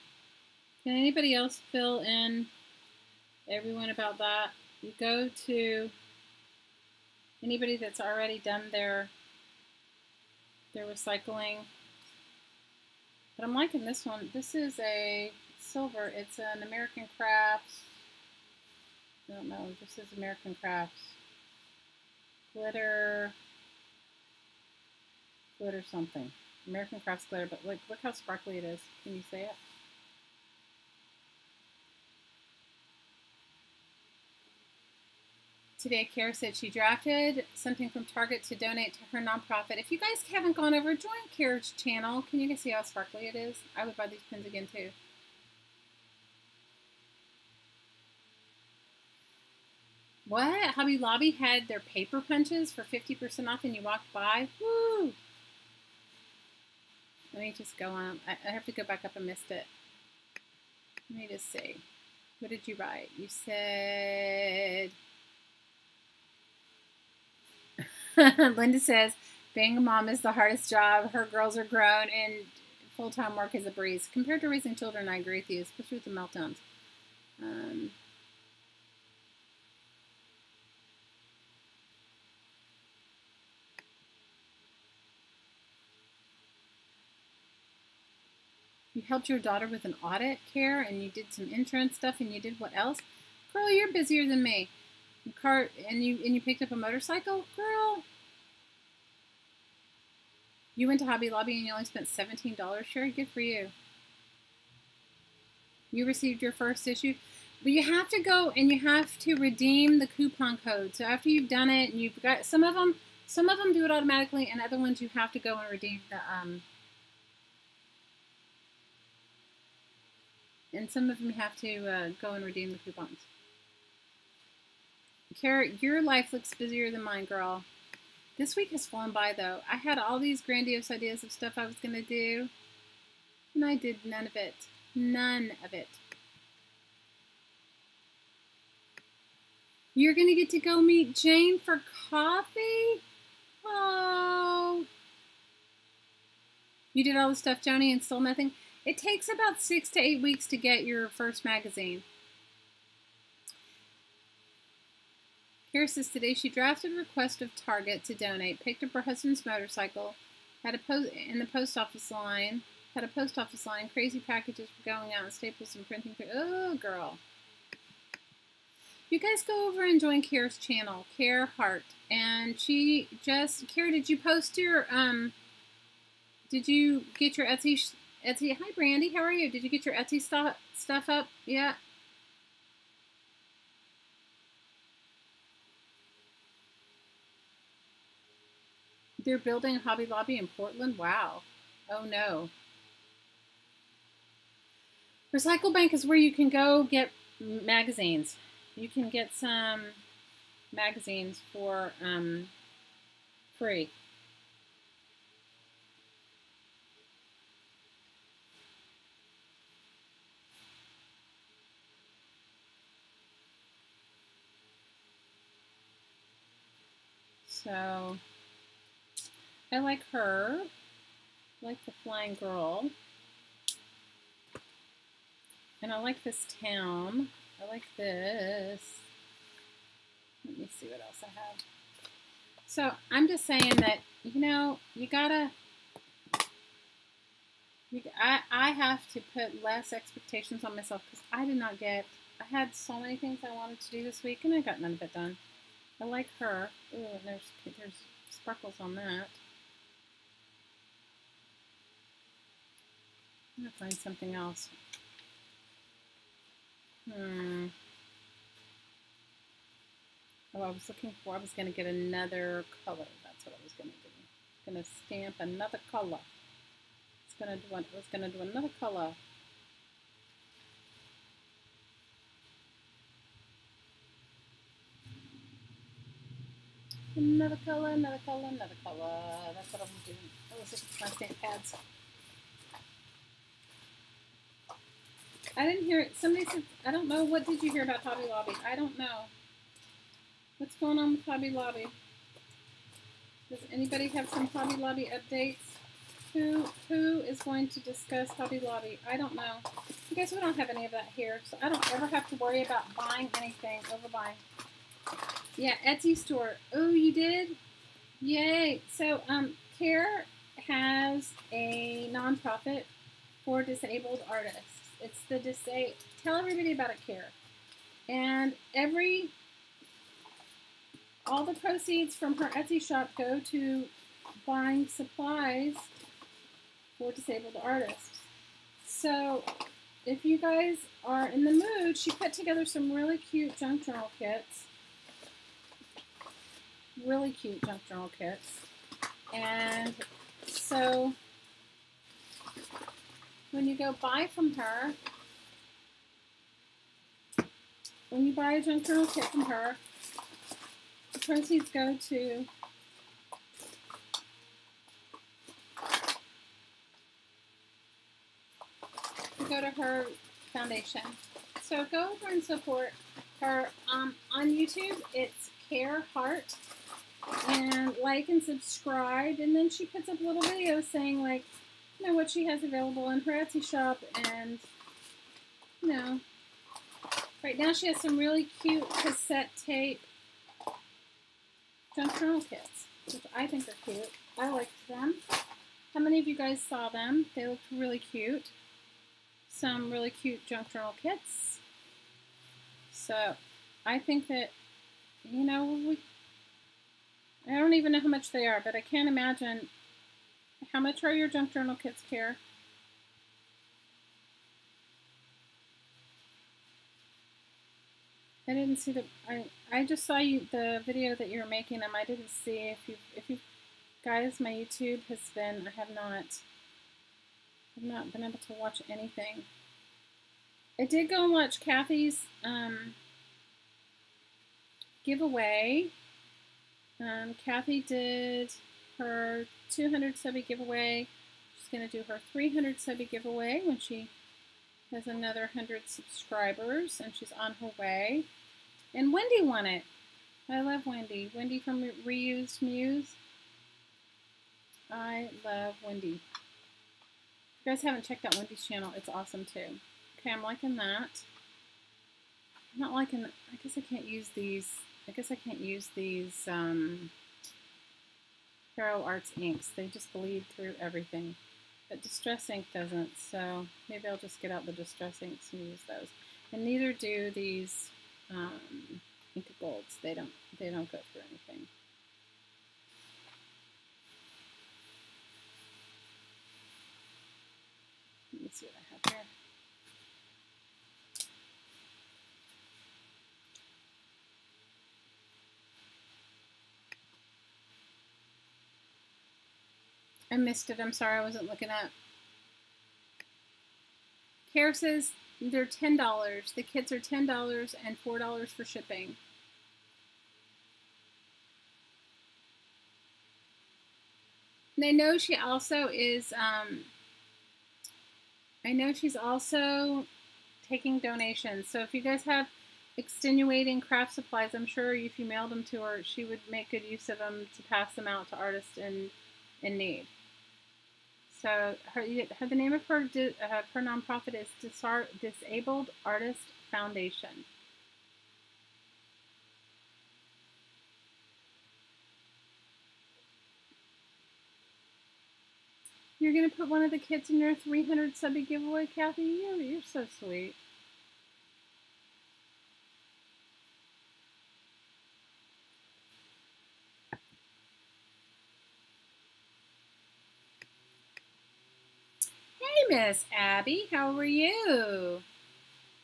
Can anybody else fill in everyone about that? You go to anybody that's already done their recycling. But I'm liking this one. This is a silver. It's an American Crafts. I don't know. This is American Crafts. Glitter something. American Crafts glitter. But look how sparkly it is. Can you see it? Today, Kara said she drafted something from Target to donate to her nonprofit. If you guys haven't gone over, join Kara's channel. Can you guys see how sparkly it is? I would buy these pens again, too. What? Hobby Lobby had their paper punches for 50% off and you walked by? Woo! Let me just go on. I have to go back up. I missed it. Let me just see. What did you write? You said... Linda says, being a mom is the hardest job. Her girls are grown and full-time work is a breeze. Compared to raising children, I agree with you, especially with the meltdowns. You helped your daughter with an audit, Care, and you did some insurance stuff, and you did what else? Girl, you're busier than me. And you picked up a motorcycle? Girl. You went to Hobby Lobby and you only spent $17? Sure, good for you. You received your first issue. But you have to go and you have to redeem the coupon code. So after you've done it, and you've got some of them do it automatically, and other ones you have to go and redeem the and some of them you have to go and redeem the coupons. Kara, your life looks busier than mine, girl. This week has flown by, though. I had all these grandiose ideas of stuff I was going to do, and I did none of it. None of it. You're going to get to go meet Jane for coffee? Oh. You did all the stuff, Joni, and still nothing? It takes about 6 to 8 weeks to get your first magazine. Kara says today she drafted a request of Target to donate, picked up her husband's motorcycle, had a post office line, crazy packages for going out and staples and printing. Oh, girl. You guys go over and join Kara's channel, Kara Hart. And Kara, did you post your, did you get your Etsy? Hi, Brandy, how are you? Did you get your Etsy stuff up yet? They're building a Hobby Lobby in Portland? Wow. Oh, no. Recycle Bank is where you can go get magazines. You can get some magazines for free. So I like her. I like the flying girl. And I like this town. I like this. Let me see what else I have. So I'm just saying that, you know, you gotta, I have to put less expectations on myself because I did not get, I had so many things I wanted to do this week and I got none of it done. I like her. Ooh, and there's sparkles on that. I'm gonna find something else. Oh, I was looking for, I was going to get another color. That's what I was going to do. I'm going to stamp another color. I was going to do another color. Another color, another color, another color. That's what I'm doing. I was looking for my stamp pads. I didn't hear it. Somebody said, I don't know. What did you hear about Hobby Lobby? I don't know. What's going on with Hobby Lobby? Does anybody have some Hobby Lobby updates? Who is going to discuss Hobby Lobby? I don't know. I guess we don't have any of that here, so I don't ever have to worry about buying anything, overbuying. Yeah, Etsy store. Oh, you did? Yay. So, CARE has a nonprofit for disabled artists. It's the tell everybody about it, CARE. And all the proceeds from her Etsy shop go to buying supplies for disabled artists. So if you guys are in the mood, she put together some really cute junk journal kits. Really cute junk journal kits. And so when you go buy from her, when you buy a junk journal kit from her, the proceeds go to her foundation. So go over and support her. On YouTube, it's Care Heart, and like and subscribe. And then she puts up little videos saying, like, you know, what she has available in her Etsy shop. And, you know, right now she has some really cute cassette tape junk journal kits, which I think are cute. I liked them. How many of you guys saw them? They looked really cute. Some really cute junk journal kits. So I think that, you know, I don't even know how much they are, but I can't imagine. How much are your junk journal kits, Care? I didn't see I just saw the video that you were making them. I didn't see if you guys, my YouTube has been, I have not been able to watch anything. I did go and watch Kathy's giveaway. Kathy did her 200 subby giveaway. She's going to do her 300 subby giveaway when she has another 100 subscribers, and she's on her way. And Wendy won it. I love Wendy. Wendy from Reused Muse. I love Wendy. If you guys haven't checked out Wendy's channel, it's awesome too. Okay, I'm liking that. I'm not liking, I guess I can't use these. I guess I can't use these Hero Arts inks. They just bleed through everything. But Distress Ink doesn't, so maybe I'll just get out the Distress Inks and use those. And neither do these Ink Golds. They don't go through anything. Let me see what I have here. I missed it. I'm sorry, I wasn't looking up. Care says they're $10. The kits are $10 and $4 for shipping. And I know she also is, I know she's also taking donations. So if you guys have extenuating craft supplies, I'm sure if you mailed them to her, she would make good use of them to pass them out to artists in need. So the name of her nonprofit is Disabled Artist Foundation. You're gonna put one of the kids in your 300 subby giveaway, Kathy? You're so sweet. Hey, Miss Abby, how are you?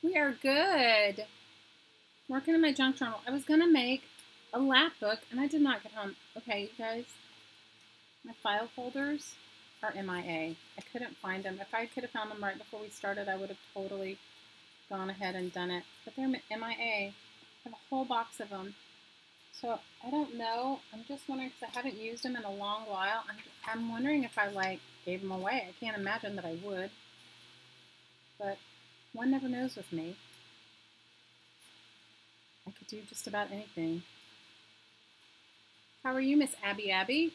We are good. Working on my junk journal. I was gonna make a lap book, and I did not get home. Okay, you guys, my file folders are MIA. I couldn't find them. If I could have found them right before we started, I would have totally gone ahead and done it. But they're MIA. I have a whole box of them. So I don't know. I'm just wondering because I haven't used them in a long while. I'm wondering if I gave them away. I can't imagine that I would. But one never knows with me. I could do just about anything. How are you, Miss Abby Abby?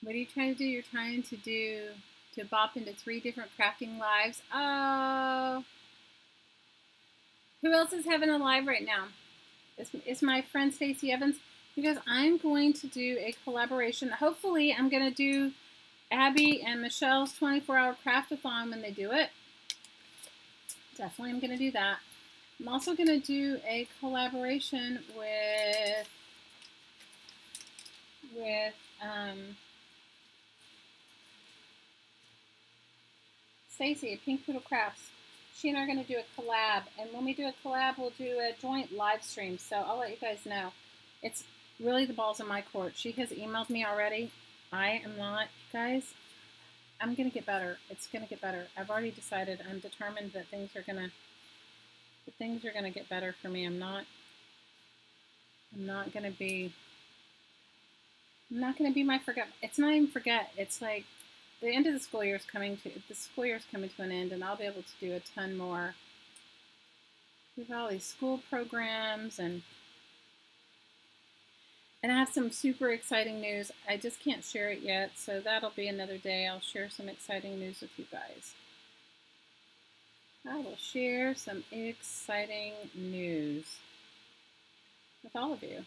What are you trying to do? You're trying to bop into 3 different crafting lives. Oh. Who else is having a live right now? It's my friend Stacey Evans. Because I'm going to do a collaboration. Hopefully, I'm going to do Abby and Michelle's 24-hour craft-a-thon when they do it. Definitely I'm going to do that. I'm also going to do a collaboration with Stacy at Pink Poodle Crafts. She and I are going to do a collab, and when we do a collab, we'll do a joint live stream. So I'll let you guys know. It's really the ball's in my court. She has emailed me already. I am not, guys. I'm going to get better. It's going to get better. I've already decided. I'm determined that things are going to get better for me. I'm not going to be my forget. It's not even forget. It's like the end of the school year is coming to an end, and I'll be able to do a ton more. We've got all these school programs, and I have some super exciting news. I just can't share it yet, so that'll be another day. I'll share some exciting news with you guys. I will share some exciting news with all of you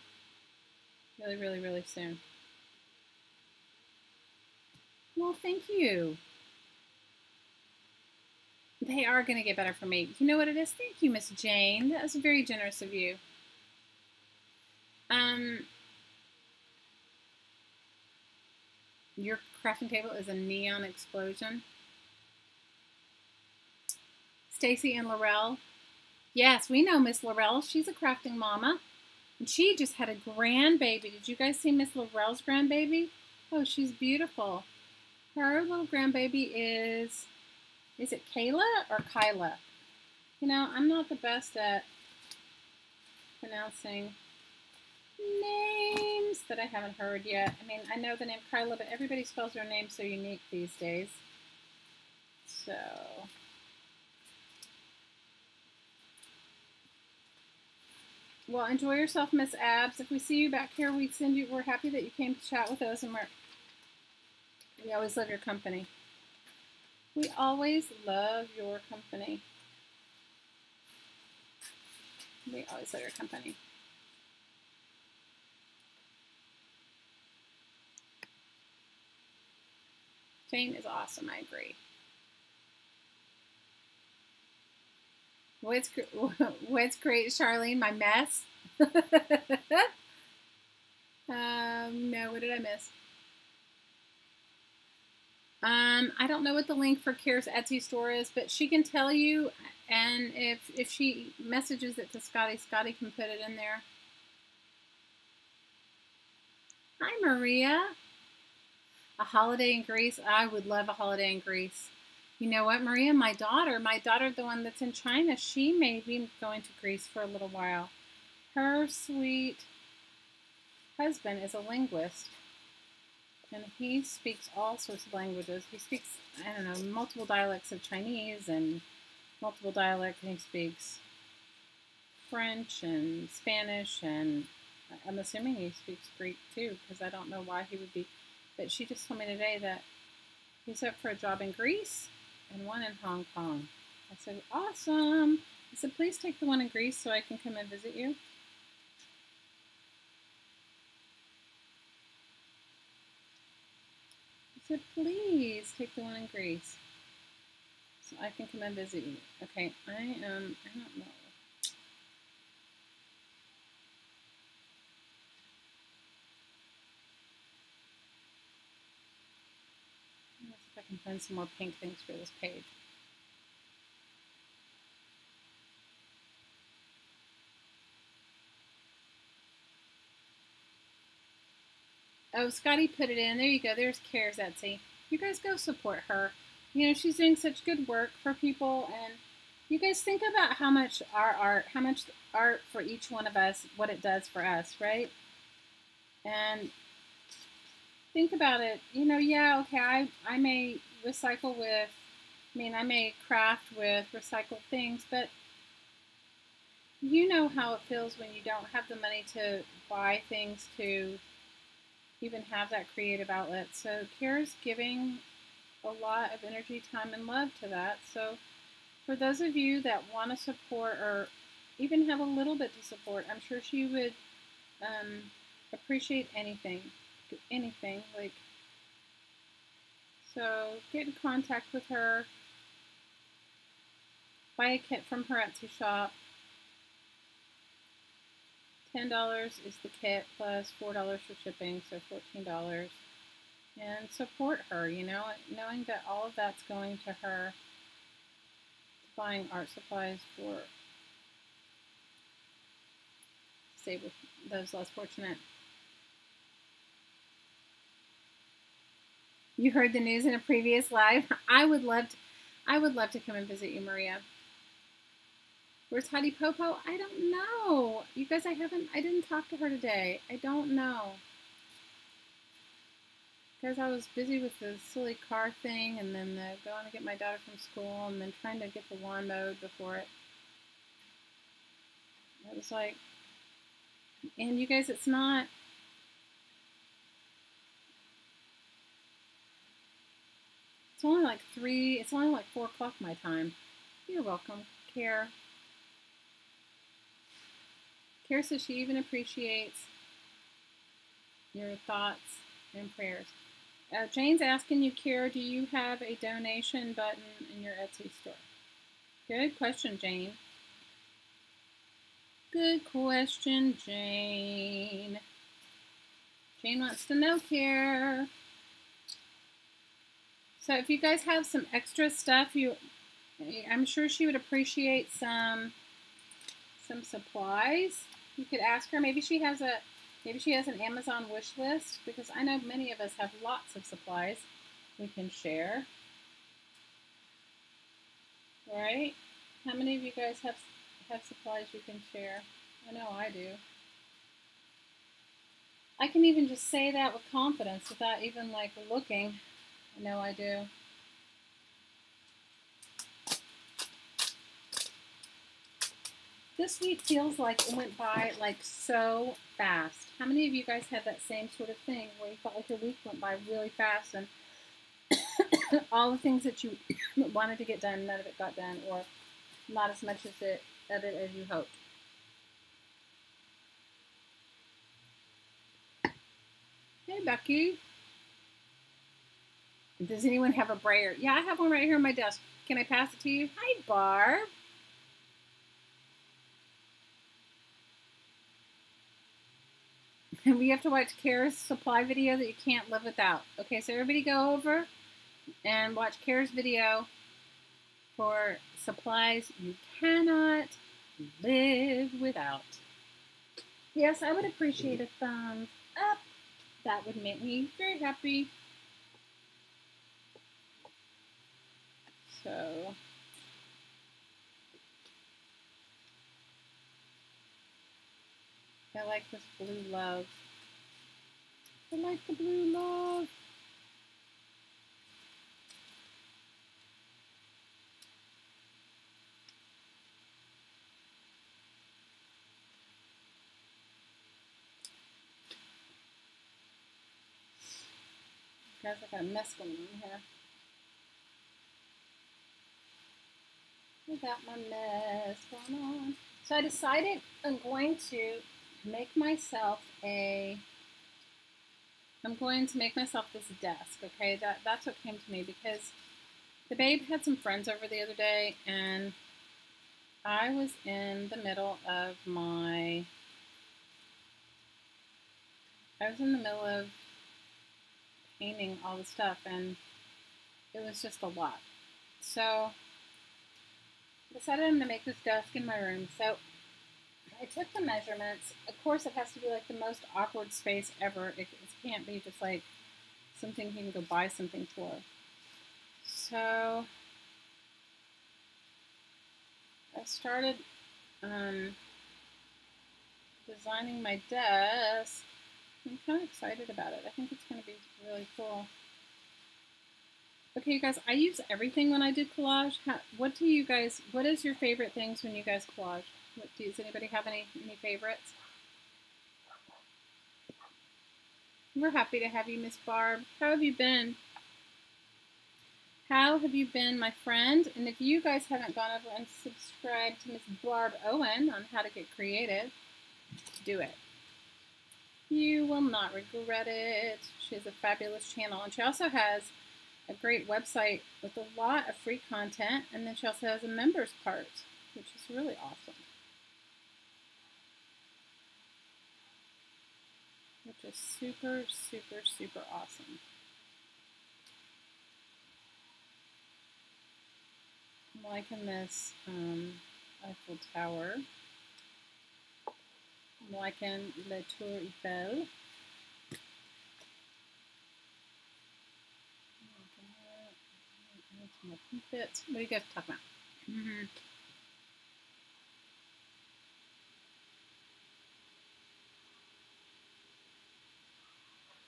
really, really, really soon. Well, thank you. They are going to get better for me. You know what it is? Thank you, Miss Jane. That was very generous of you. Your crafting table is a neon explosion. Stacy and Laurel. Yes, we know Miss Laurel. She's a crafting mama. And she just had a grandbaby. Did you guys see Miss Laurel's grandbaby? Oh, she's beautiful. Her little grandbaby is it Kayla or Kyla? You know, I'm not the best at pronouncing names that I haven't heard yet. I mean, I know the name Kyla, but everybody spells their name so unique these days. So, well, enjoy yourself, Miss Abs. If we see you back here, we're happy that you came to chat with us, and we always love your company. We always love your company. We always love your company. Jane is awesome. I agree. What's great, Charlene? My mess? No, what did I miss? I don't know what the link for Kara's Etsy store is, but she can tell you, and if she messages it to Scotty, Scotty can put it in there. Hi, Maria. A holiday in Greece. I would love a holiday in Greece. You know what, Maria? My daughter, the one that's in China, she may be going to Greece for a little while. Her sweet husband is a linguist, and he speaks all sorts of languages. He speaks, I don't know, multiple dialects of Chinese and multiple dialects. He speaks French and Spanish, and I'm assuming he speaks Greek too, because I don't know why he would be. But she just told me today that he's up for a job in Greece and one in Hong Kong. I said, awesome. I said, please take the one in Greece so I can come and visit you. I said, please take the one in Greece so I can come and visit you. Okay, I don't know. Let's see if I can find some more pink things for this page. Oh, Scotty put it in. There you go. There's Kara's Etsy. You guys go support her. You know, she's doing such good work for people, and you guys think about how much art for each one of us, what it does for us, right? And think about it. You know, yeah, okay, I may recycle with, I may craft with recycled things, but you know how it feels when you don't have the money to buy things to even have that creative outlet. So Kara's giving a lot of energy, time, and love to that. So for those of you that want to support or even have a little bit to support, I'm sure she would appreciate anything. Like, so get in contact with her, buy a kit from her Etsy shop. $10 is the kit plus $4 for shipping, so $14. And support her, you know, knowing that all of that's going to her, buying art supplies for, save with those less fortunate. You heard the news in a previous live. I would love to come and visit you, Maria. Where's Heidi Popo? I don't know. You guys, I didn't talk to her today. I don't know. Because I was busy with the silly car thing, and then going to get my daughter from school, and then trying to get the lawn mowed before it. It was like, and you guys, it's not, it's only like 4 o'clock my time. You're welcome, Kara. Kara says she even appreciates your thoughts and prayers. Jane's asking you, Kara, do you have a donation button in your Etsy store? Good question, Jane. Good question, Jane. Jane wants to know, Kara. So if you guys have some extra stuff, I'm sure she would appreciate some supplies. You could ask her. Maybe she has an Amazon wish list, because I know many of us have lots of supplies we can share. Right? How many of you guys have supplies you can share? I know I do. I can even just say that with confidence without even like looking. I know I do. This week feels like it went by like so fast. How many of you guys had that same sort of thing where you felt like your week went by really fast, and all the things that you wanted to get done, none of it got done, or not as much of it as you hoped? Hey, Becky. Does anyone have a brayer? Yeah, I have one right here on my desk. Can I pass it to you? Hi, Barb. And we have to watch Kara's supply video that you can't live without. Okay, so everybody go over and watch Kara's video for supplies you cannot live without. Yes, I would appreciate a thumbs up. That would make me very happy. So, I like this blue love. I like the blue love. Guys, I got a mess going on here. I got my mess going on. So I decided I'm going to make myself this desk, okay? That's what came to me because the babe had some friends over the other day, and I was in the middle of painting all the stuff, and it was just a lot. So I decided I'm going to make this desk in my room. So I took the measurements. Of course, it has to be like the most awkward space ever. It can't be just like something you can go buy something for. So I started designing my desk. I'm kind of excited about it. I think it's going to be really cool. Okay, you guys, I use everything when I do collage. What is your favorite things when you guys collage? Does anybody have any favorites? We're happy to have you, Miss Barb. How have you been? How have you been, my friend? And if you guys haven't gone over and subscribed to Miss Barb Owen on How to Get Creative, do it. You will not regret it. She has a fabulous channel, and she also has a great website with a lot of free content, and then she also has a members part, which is really awesome. Which is super, super, super awesome. I'm liking this Eiffel Tower. I'm liking La Tour Eiffel. What do you guys talk about?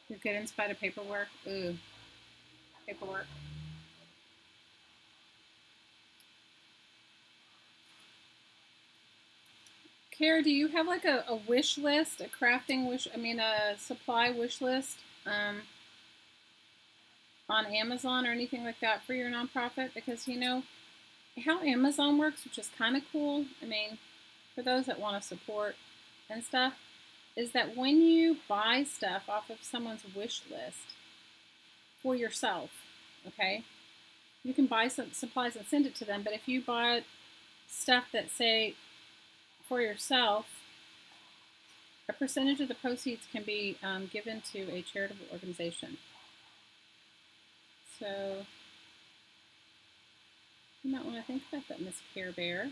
You're good in spite of paperwork? Ooh, paperwork. Kara, do you have like a wish list, a supply wish list on Amazon or anything like that for your nonprofit? Because you know how Amazon works, which is kind of cool. I mean, for those that want to support and stuff, is that when you buy stuff off of someone's wish list for yourself, okay, you can buy some supplies and send it to them. But if you buy stuff that say for yourself, a percentage of the proceeds can be given to a charitable organization. So you might want to think about that, Miss Care Bear.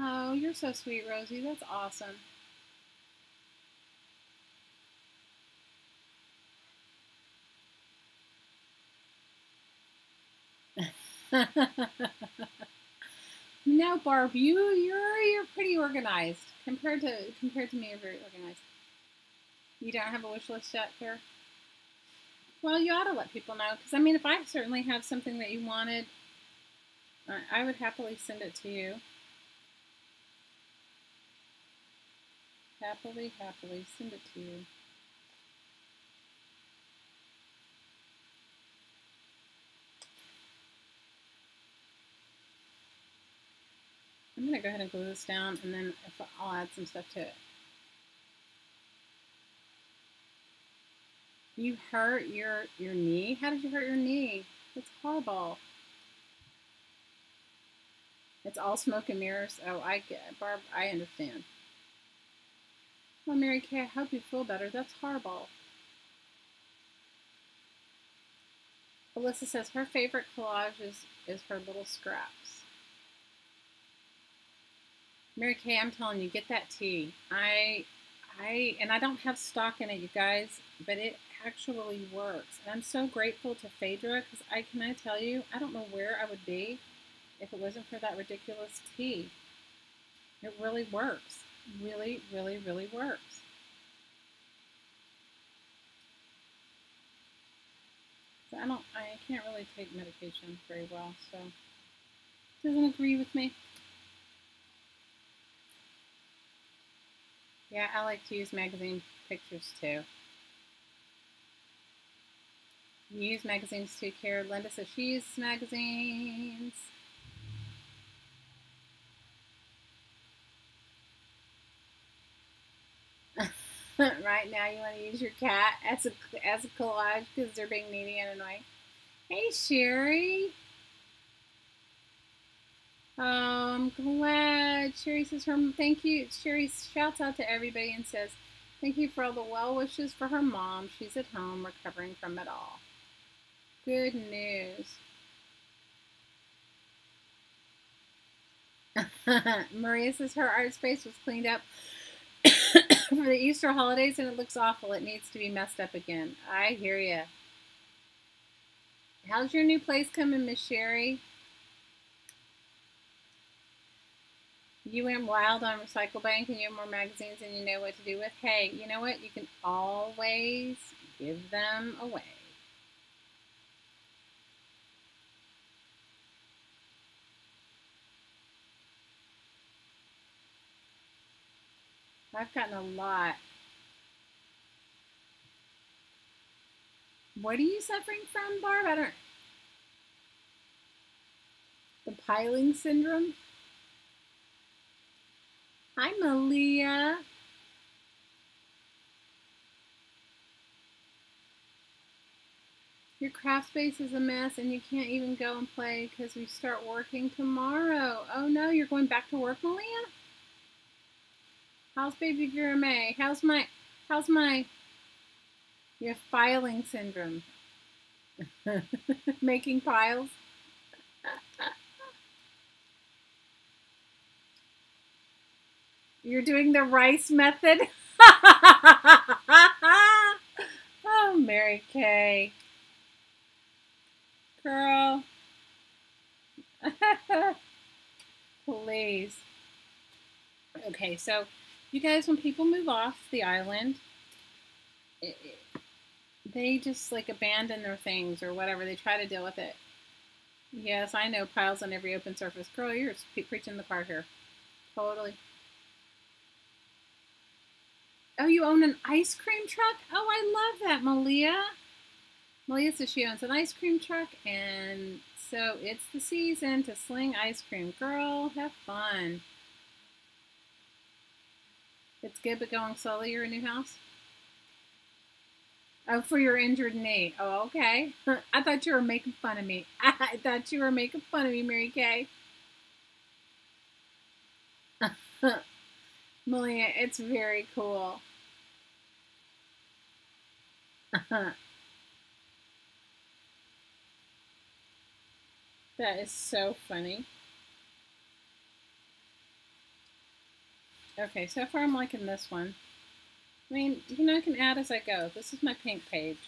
Oh, you're so sweet, Rosie. That's awesome. No, Barb, you're pretty organized compared to me. You're very organized. You don't have a wish list yet, Kara? Well, you ought to let people know, because I mean, if I certainly have something that you wanted, I would happily send it to you. Happily send it to you. I'm going to go ahead and glue this down, and then I'll add some stuff to it. You hurt your knee? How did you hurt your knee? That's horrible. It's all smoke and mirrors. Oh, I get it. Barb, I understand. Well, Mary Kay, I hope you feel better. That's horrible. Alyssa says her favorite collage is her little scraps. Mary Kay, I'm telling you, get that tea. And I don't have stock in it, you guys, but it actually works. And I'm so grateful to Phaedra because can I tell you, I don't know where I would be if it wasn't for that ridiculous tea. It really works. Really, really, really works. So I can't really take medication very well, so doesn't agree with me. Yeah, I like to use magazine pictures too. You use magazines too, Kara. Linda says she uses magazines. Right now you want to use your cat as a collage because they're being needy and annoying. Hey, Sherry. Oh, I'm glad. Sherry says thank you. Sherry shouts out to everybody and says thank you for all the well wishes for her mom. She's at home recovering from it all. Good news. Maria says her art space was cleaned up for the Easter holidays and it looks awful. It needs to be messed up again. I hear you. How's your new place coming, Miss Sherry? You went wild on Recycle Bank and you have more magazines than you know what to do with. Hey, you know what? You can always give them away. I've gotten a lot. What are you suffering from, Barb? I don't. The piling syndrome? Hi, Malia. Your craft space is a mess and you can't even go and play because we start working tomorrow. Oh no, you're going back to work, Malia? How's baby Vera May? How's my, you have filing syndrome. Making piles. You're doing the rice method? Oh, Mary Kay. Girl. Please. Okay, so you guys, when people move off the island, they just like abandon their things or whatever. They try to deal with it. Yes, I know, piles on every open surface. Girl, you're preaching the part here. Totally. Oh, you own an ice cream truck? Oh, I love that, Malia. Malia says she owns an ice cream truck, and so it's the season to sling ice cream. Girl, have fun. It's good, but going slowly. You're a new house? Oh, for your injured knee. Oh, okay. I thought you were making fun of me. I thought you were making fun of me, Mary Kay. Malia, it's very cool. That is so funny. Okay, so far I'm liking this one. I mean, you know, I can add as I go. This is my pink page.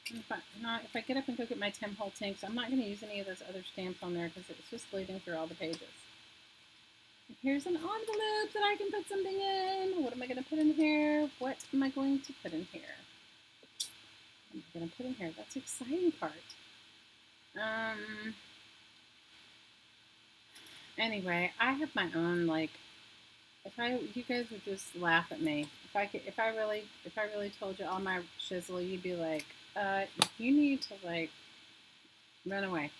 If I get up and go get my Tim Holtz inks, I'm not going to use any of those other stamps on there because it's just bleeding through all the pages. Here's an envelope that I can put something in. What am I going to put in here? What am I going to put in here? What am I going to put in here? That's the exciting part. Anyway, I have my own, like, you guys would just laugh at me. If I really told you all my shizzle, you'd be like, you need to, like, run away.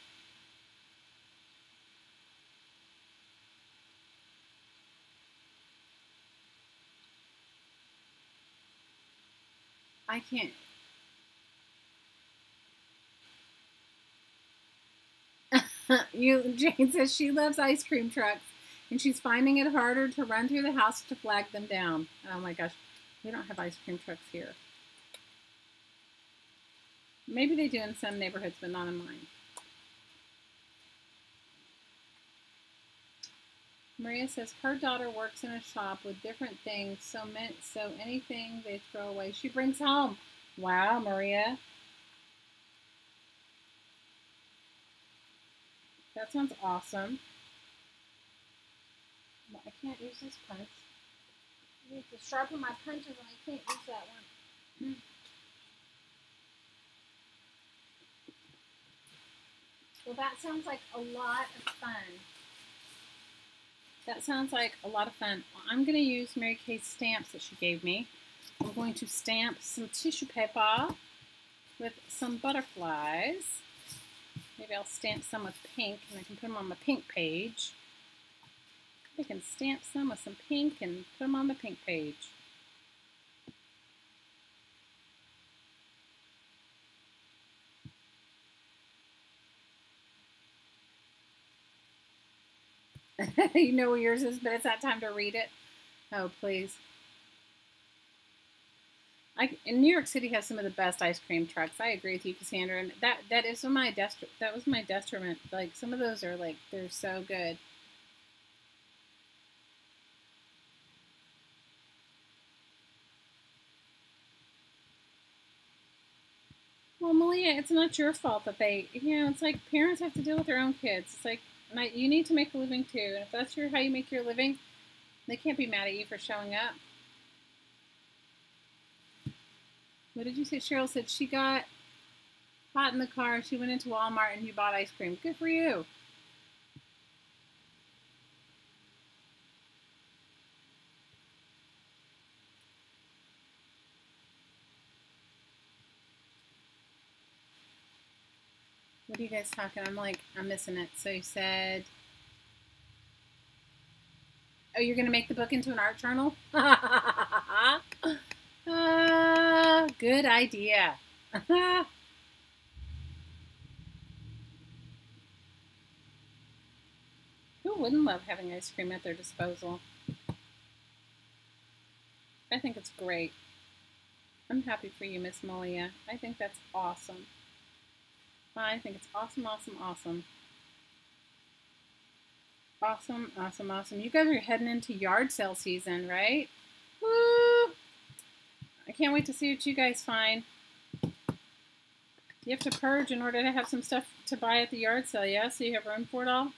I can't. Jane says she loves ice cream trucks, and she's finding it harder to run through the house to flag them down. Oh my gosh, we don't have ice cream trucks here. Maybe they do in some neighborhoods, but not in mine. Maria says her daughter works in a shop with different things, so anything they throw away, she brings home. Wow, Maria. That sounds awesome. Well, I can't use this punch. I need to sharpen my punches, and I can't use that one. Well, that sounds like a lot of fun. That sounds like a lot of fun. I'm going to use Mary Kay's stamps that she gave me. I'm going to stamp some tissue paper with some butterflies. Maybe I'll stamp some with pink, and I can put them on my pink page. I can stamp some with some pink and put them on the pink page. You know where yours is, but it's not time to read it. Oh, please. In New York City has some of the best ice cream trucks. I agree with you, Cassandra. And that was my detriment. Like, some of those are like, they're so good. Well, Malia, it's not your fault that they, it's like parents have to deal with their own kids. It's like, you need to make a living too. And if that's how you make your living, they can't be mad at you for showing up. What did you say? Cheryl said she got hot in the car. She went into Walmart and you bought ice cream. Good for you. What are you guys talking? I'm missing it. So you said, oh, you're going to make the book into an art journal? Good idea. Who wouldn't love having ice cream at their disposal? I think it's great. I'm happy for you, Miss Malia. I think that's awesome. I think it's awesome, awesome, awesome. Awesome, awesome, awesome. You guys are heading into yard sale season, right? Woo! I can't wait to see what you guys find. You have to purge in order to have some stuff to buy at the yard sale, yeah? So you have room for it all?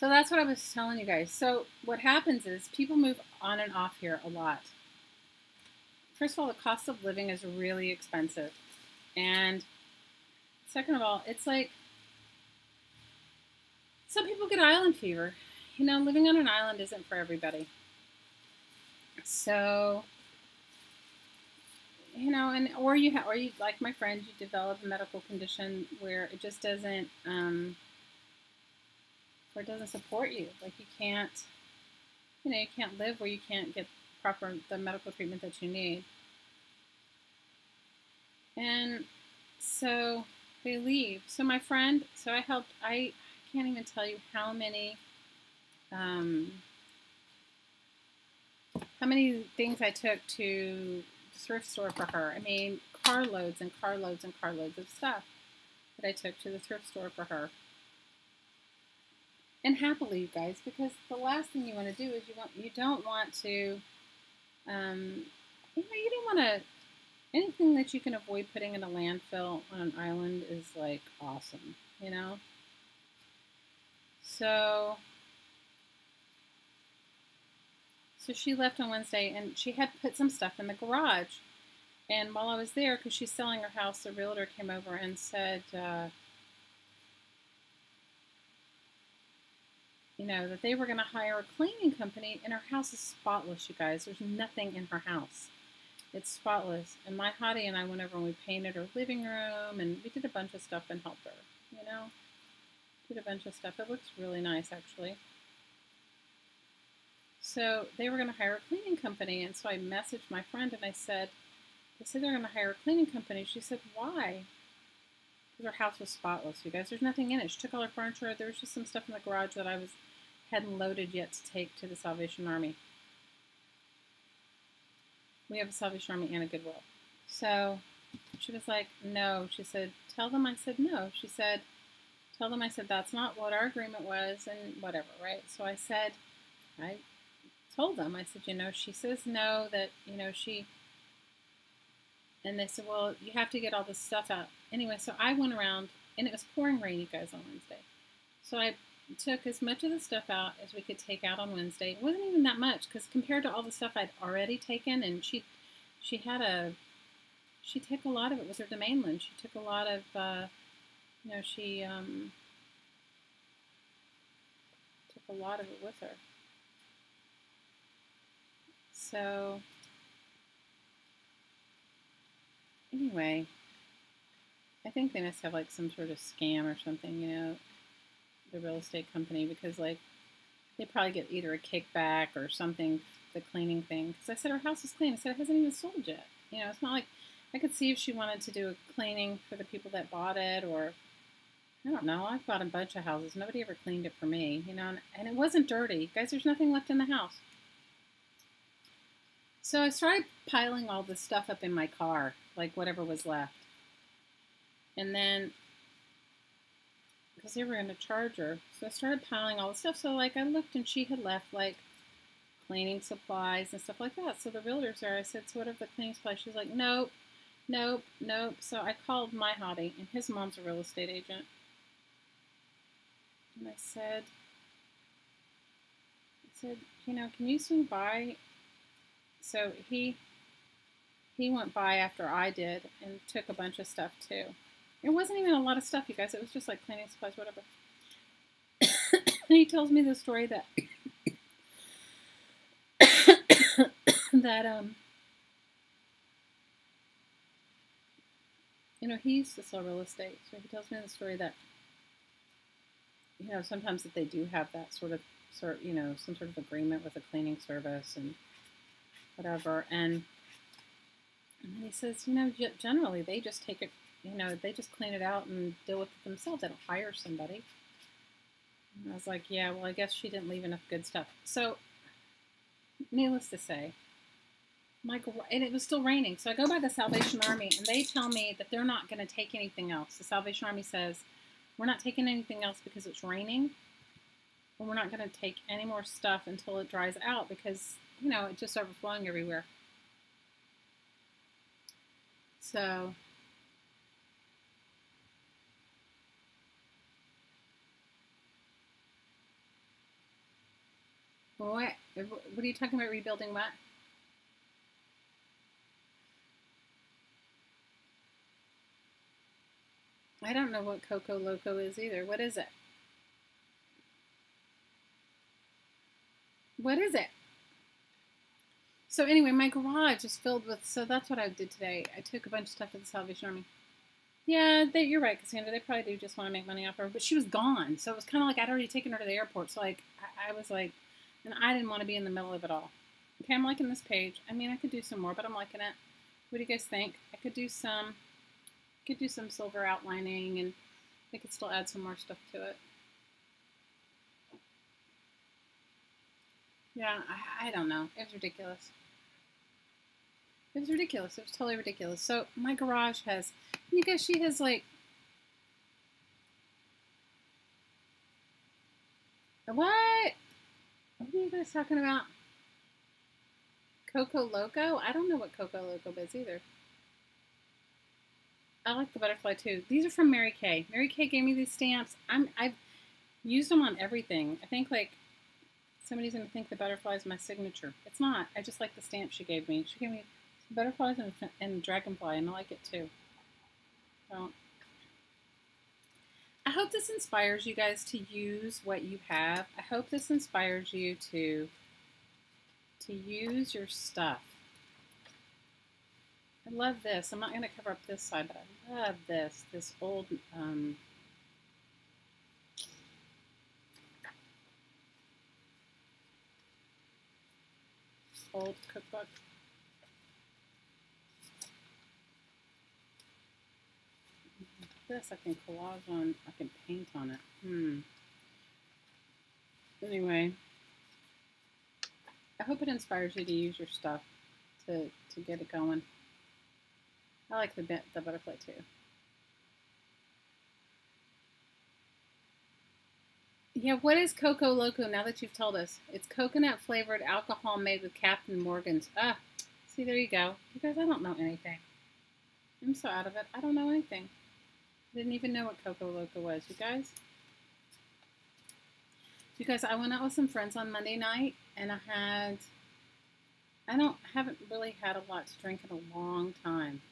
So that's what I was telling you guys. So what happens is people move on and off here a lot. First of all, the cost of living is really expensive. And second of all, it's like some people get island fever. Living on an island isn't for everybody. So, or you like my friend, you develop a medical condition where it just doesn't, where it doesn't support you. Like you can't live where you can't get the medical treatment that you need. And so they leave. So my friend, I can't even tell you how many things I took to the thrift store for her. I mean, carloads and carloads and carloads of stuff that I took to the thrift store for her. And happily, you guys, because the last thing you want to do is you don't want to, you don't want to, anything that you can avoid putting in a landfill on an island is like awesome, So she left on Wednesday, and she had put some stuff in the garage. And while I was there, because she's selling her house, the realtor came over and said, that they were going to hire a cleaning company, and her house is spotless, you guys. There's nothing in her house. It's spotless. And my hottie and I went over and we painted her living room, and we did a bunch of stuff and helped her, Did a bunch of stuff. It looks really nice, actually. So they were going to hire a cleaning company, and so I messaged my friend and I said, they said they're going to hire a cleaning company. She said, why? Her house was spotless, you guys. There's nothing in it. She took all her furniture. There was just some stuff in the garage that I hadn't loaded yet to take to the Salvation Army. We have a Salvation Army and a Goodwill. So she was like, no. She said, tell them. I said, no. She said, tell them. I said, that's not what our agreement was and whatever, right? So I said, I told them. I said, you know, she says no, that, you know, she... And they said, well, you have to get all this stuff out. Anyway, so I went around, and it was pouring rain, you guys, on Wednesday. So I took as much of the stuff out as we could take out on Wednesday. It wasn't even that much, because compared to all the stuff I'd already taken, and she took a lot of it with her to mainland. She took a lot of, you know, she took a lot of it with her. So anyway, I think they must have like some sort of scam or something, you know, the real estate company, because like they probably get either a kickback or something, the cleaning thing. Because I said her house is clean. I said it hasn't even sold yet. You know, it's not like I could see if she wanted to do a cleaning for the people that bought it, or I don't know. I've bought a bunch of houses. Nobody ever cleaned it for me, you know, and it wasn't dirty. Guys, there's nothing left in the house. So I started piling all this stuff up in my car, like whatever was left. And then, because they were going to charge her, so I started piling all the stuff. So like I looked, and she had left like cleaning supplies and stuff like that. So the realtor's there. I said, so what are the cleaning supplies? She's like, nope, nope, nope. So I called my hottie, and his mom's a real estate agent. And I said, you know, can you swing by? So he went by after I did and took a bunch of stuff too. It wasn't even a lot of stuff, you guys. It was just like cleaning supplies, whatever. And he tells me the story that you know, he used to sell real estate. So he tells me the story that, you know, sometimes that they do have that you know, some sort of agreement with a cleaning service and whatever. And then he says, you know, generally they just take it, you know, they just clean it out and deal with it themselves. They don't hire somebody. And I was like, yeah, well, I guess she didn't leave enough good stuff. So, needless to say, and it was still raining. So I go by the Salvation Army, and they tell me that they're not going to take anything else. The Salvation Army says, we're not taking anything else because it's raining. And we're not going to take any more stuff until it dries out, because, you know, it's just overflowing everywhere. So what are you talking about, rebuilding what? I don't know what Coco Loco is either. What is it? What is it? So anyway, my garage is filled with, so that's what I did today. I took a bunch of stuff to the Salvation Army. Yeah, you're right, Cassandra. They probably do just want to make money off her. But she was gone. So it was kind of like I'd already taken her to the airport. So like I was like, and I didn't want to be in the middle of it all. Okay, I'm liking this page. I mean, I could do some more, but I'm liking it. What do you guys think? I could do some silver outlining, and I could still add some more stuff to it. Yeah, I don't know. It was ridiculous. It was ridiculous. It was totally ridiculous. So my garage has, you guys, she has like, what? What are you guys talking about? Coco Loco? I don't know what Coco Loco is either. I like the butterfly too. These are from Mary Kay. Mary Kay gave me these stamps. I've used them on everything. I think like somebody's going to think the butterfly is my signature. It's not. I just like the stamp she gave me. She gave me butterflies and dragonfly, and I like it too. So I hope this inspires you guys to use what you have. I hope this inspires you to use your stuff. I love this. I'm not going to cover up this side, but I love this old cookbook. this I can collage on, I can paint on it. Anyway, I hope it inspires you to use your stuff to get it going. I like the butterfly too. Yeah, what is Coco Loco now that you've told us? It's coconut flavored alcohol made with Captain Morgan's. Ah, see, there you go. You guys, I don't know anything. I'm so out of it. I don't know anything. Didn't even know what Coco Loco was. You guys, I went out with some friends on Monday night, and I haven't really had a lot to drink in a long time.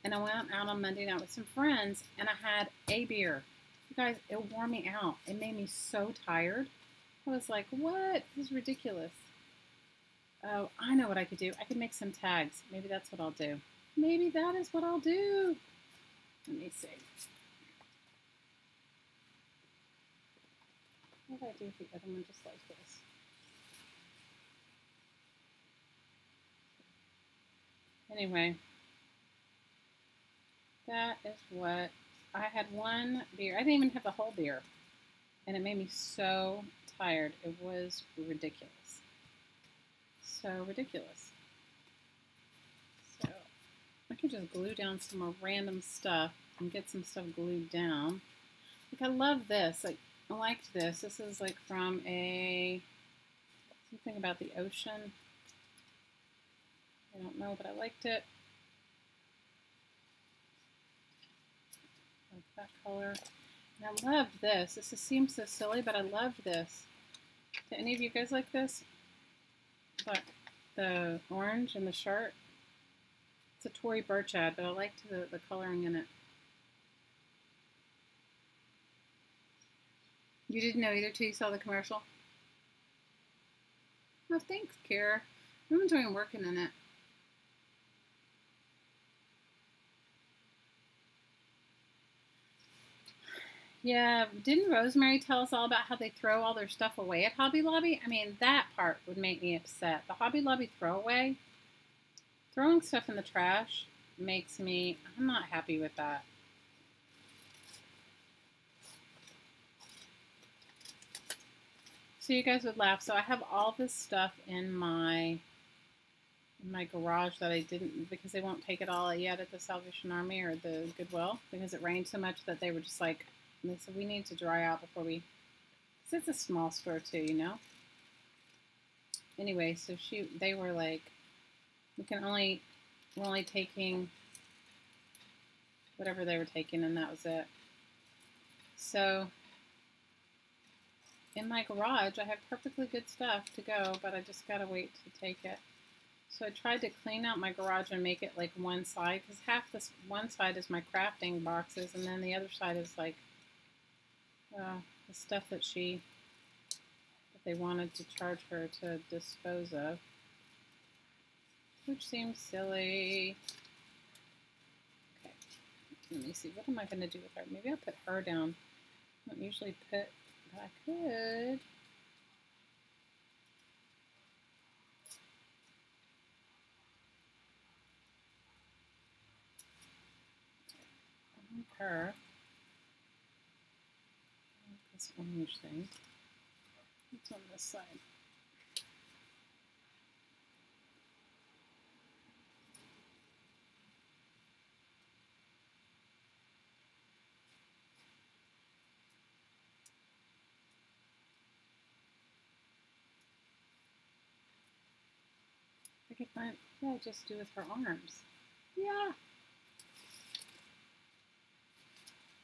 And I went out on Monday night with some friends, and I had a beer. You guys, it wore me out. It made me so tired. I was like, what? This is ridiculous. Oh, I know what I could do. I could make some tags. Maybe that's what I'll do. Maybe that is what I'll do. Let me see. What did I do with the other one just like this? Anyway, that is what I had. One beer. I didn't even have the whole beer. And it made me so tired. It was ridiculous. So ridiculous. So I could just glue down some more random stuff and get some stuff glued down. Like, I love this. Like, I liked this. This is like from something about the ocean. I don't know, but I liked it. Like that color. And I loved this. This seems so silly, but I loved this. Do any of you guys like this? But the orange and the shirt. It's a Tory Burch ad, but I liked the coloring in it. You didn't know either till you saw the commercial? Oh, thanks, Kara. I'm enjoying working in it. Yeah, didn't Rosemary tell us all about how they throw all their stuff away at Hobby Lobby? I mean, that part would make me upset. The Hobby Lobby throwaway, throwing stuff in the trash makes me, I'm not happy with that. So you guys would laugh. So I have all this stuff in my garage that I didn't, because they won't take it all yet at the Salvation Army or the Goodwill, because it rained so much that they were just like, they said we need to dry out before we, because it's a small store too, you know. Anyway, so they were like, we're only taking whatever they were taking, and that was it. So in my garage, I have perfectly good stuff to go, but I just gotta wait to take it. So I tried to clean out my garage and make it like one side, because half this one side is my crafting boxes, and then the other side is like the stuff that they wanted to charge her to dispose of, which seems silly. Okay, let me see. What am I going to do with her? Maybe I'll put her down. I don't usually put, but I could. Her. This orange thing. It's on this side. I could find, what did I just do with her arms? Yeah.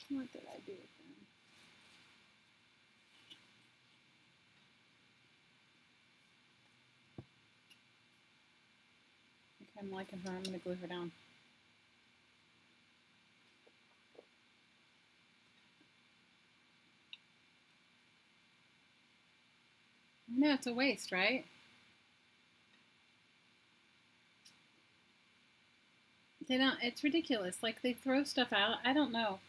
What did I do with them? Okay, I'm liking her. I'm going to glue her down. No, it's a waste, right? They don't, it's ridiculous. Like, they throw stuff out. I don't know.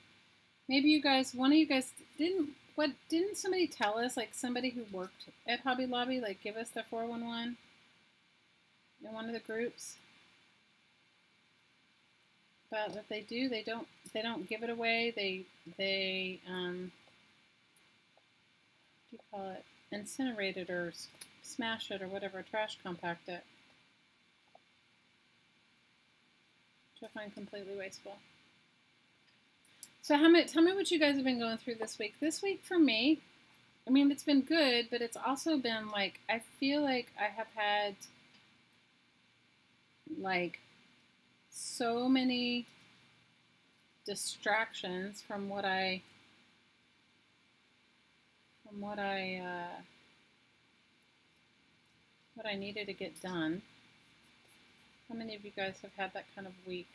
Maybe you guys, one of you guys didn't somebody tell us, like somebody who worked at Hobby Lobby, like give us their 411 in one of the groups? But if they do, they don't give it away. They what do you call it? Incinerate it or smash it or whatever, trash compact it, which I find completely wasteful. So tell me what you guys have been going through this week. This week for me, I mean, it's been good, but it's also been like, I feel like I have had like so many distractions from what I needed to get done. How many of you guys have had that kind of week?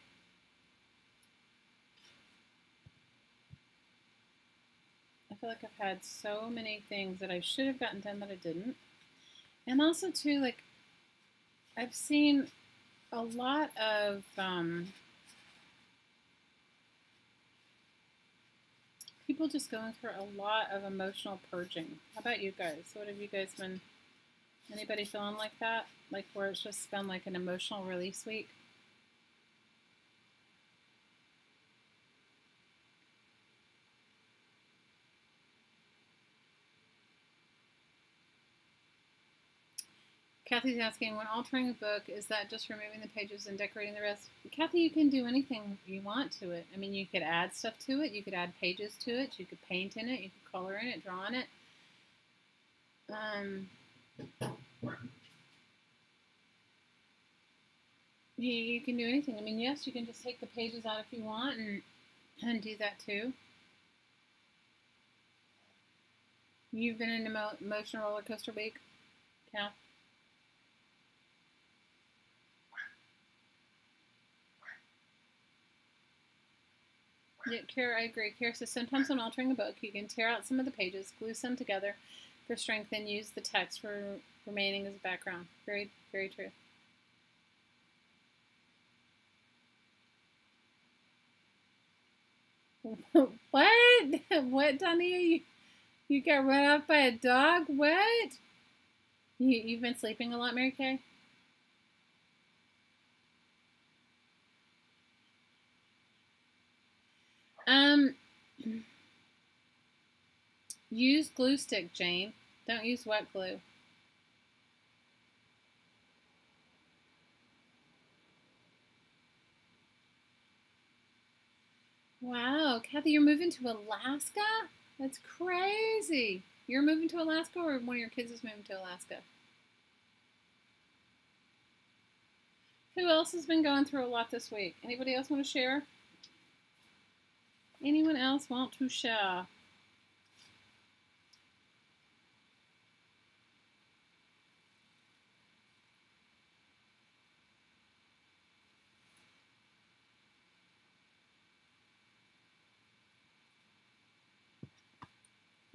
I feel like I've had so many things that I should have gotten done that I didn't. And also, too, like, I've seen a lot of people just going through a lot of emotional purging. How about you guys? What have you guys been, anybody feeling like that? Like where it's just been like an emotional release week? Kathy's asking, when altering a book, is that just removing the pages and decorating the rest? Kathy, you can do anything you want to it. I mean, you could add stuff to it. You could add pages to it. You could paint in it. You could color in it, draw in it. You can do anything. I mean, yes, you can just take the pages out if you want and do that too. You've been in an emotional roller coaster week, Cal? Yeah, Kara, I agree. Kara says, sometimes when altering a book, you can tear out some of the pages, glue some together for strength, and use the text for remaining as a background. Very, very true. What? What, Donnie? You got run off by a dog? What? You've been sleeping a lot, Mary Kay? Use glue stick, Jane. Don't use wet glue. Wow, Kathy, you're moving to Alaska? That's crazy. You're moving to Alaska, or one of your kids is moving to Alaska? Who else has been going through a lot this week? Anybody else want to share? Anyone else want to share?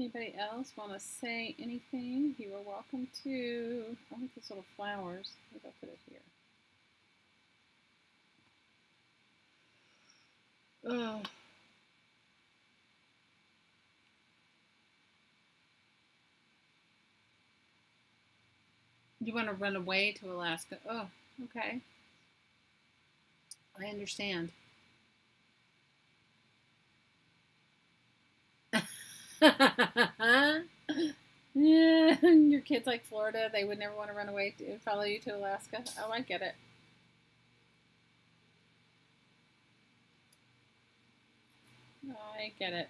Anybody else want to say anything? You are welcome to. I like these little flowers. Maybe I'll put it here. Oh. You want to run away to Alaska? Oh, okay. I understand. Yeah, your kids like Florida. They would never want to run away to follow you to Alaska. Oh, I get it. I get it.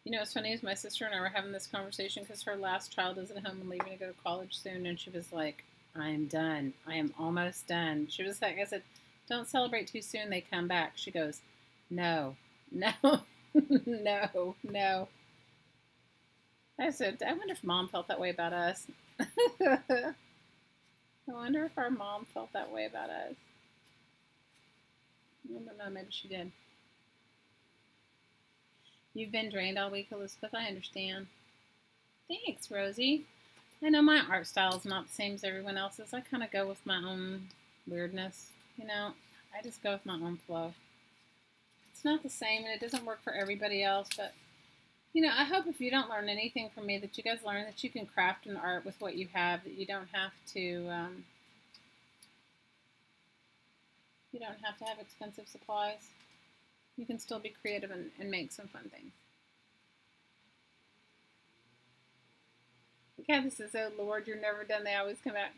You know, what's funny is my sister and I were having this conversation because her last child is at home and leaving to go to college soon, and she was like, I am done. I am almost done. She was like, I said, don't celebrate too soon. They come back. She goes, no, no, no, no. I said, I wonder if Mom felt that way about us. I wonder if our mom felt that way about us. I don't know, maybe she did. You've been drained all week, Elizabeth. I understand. Thanks, Rosie. I know my art style is not the same as everyone else's. I kind of go with my own weirdness. You know, I just go with my own flow. It's not the same, and it doesn't work for everybody else, but, you know, I hope if you don't learn anything from me that you guys learn that you can craft an art with what you have, that you don't have to, You don't have to have expensive supplies. You can still be creative and make some fun things. Kathy says, oh Lord, you're never done. They always come back.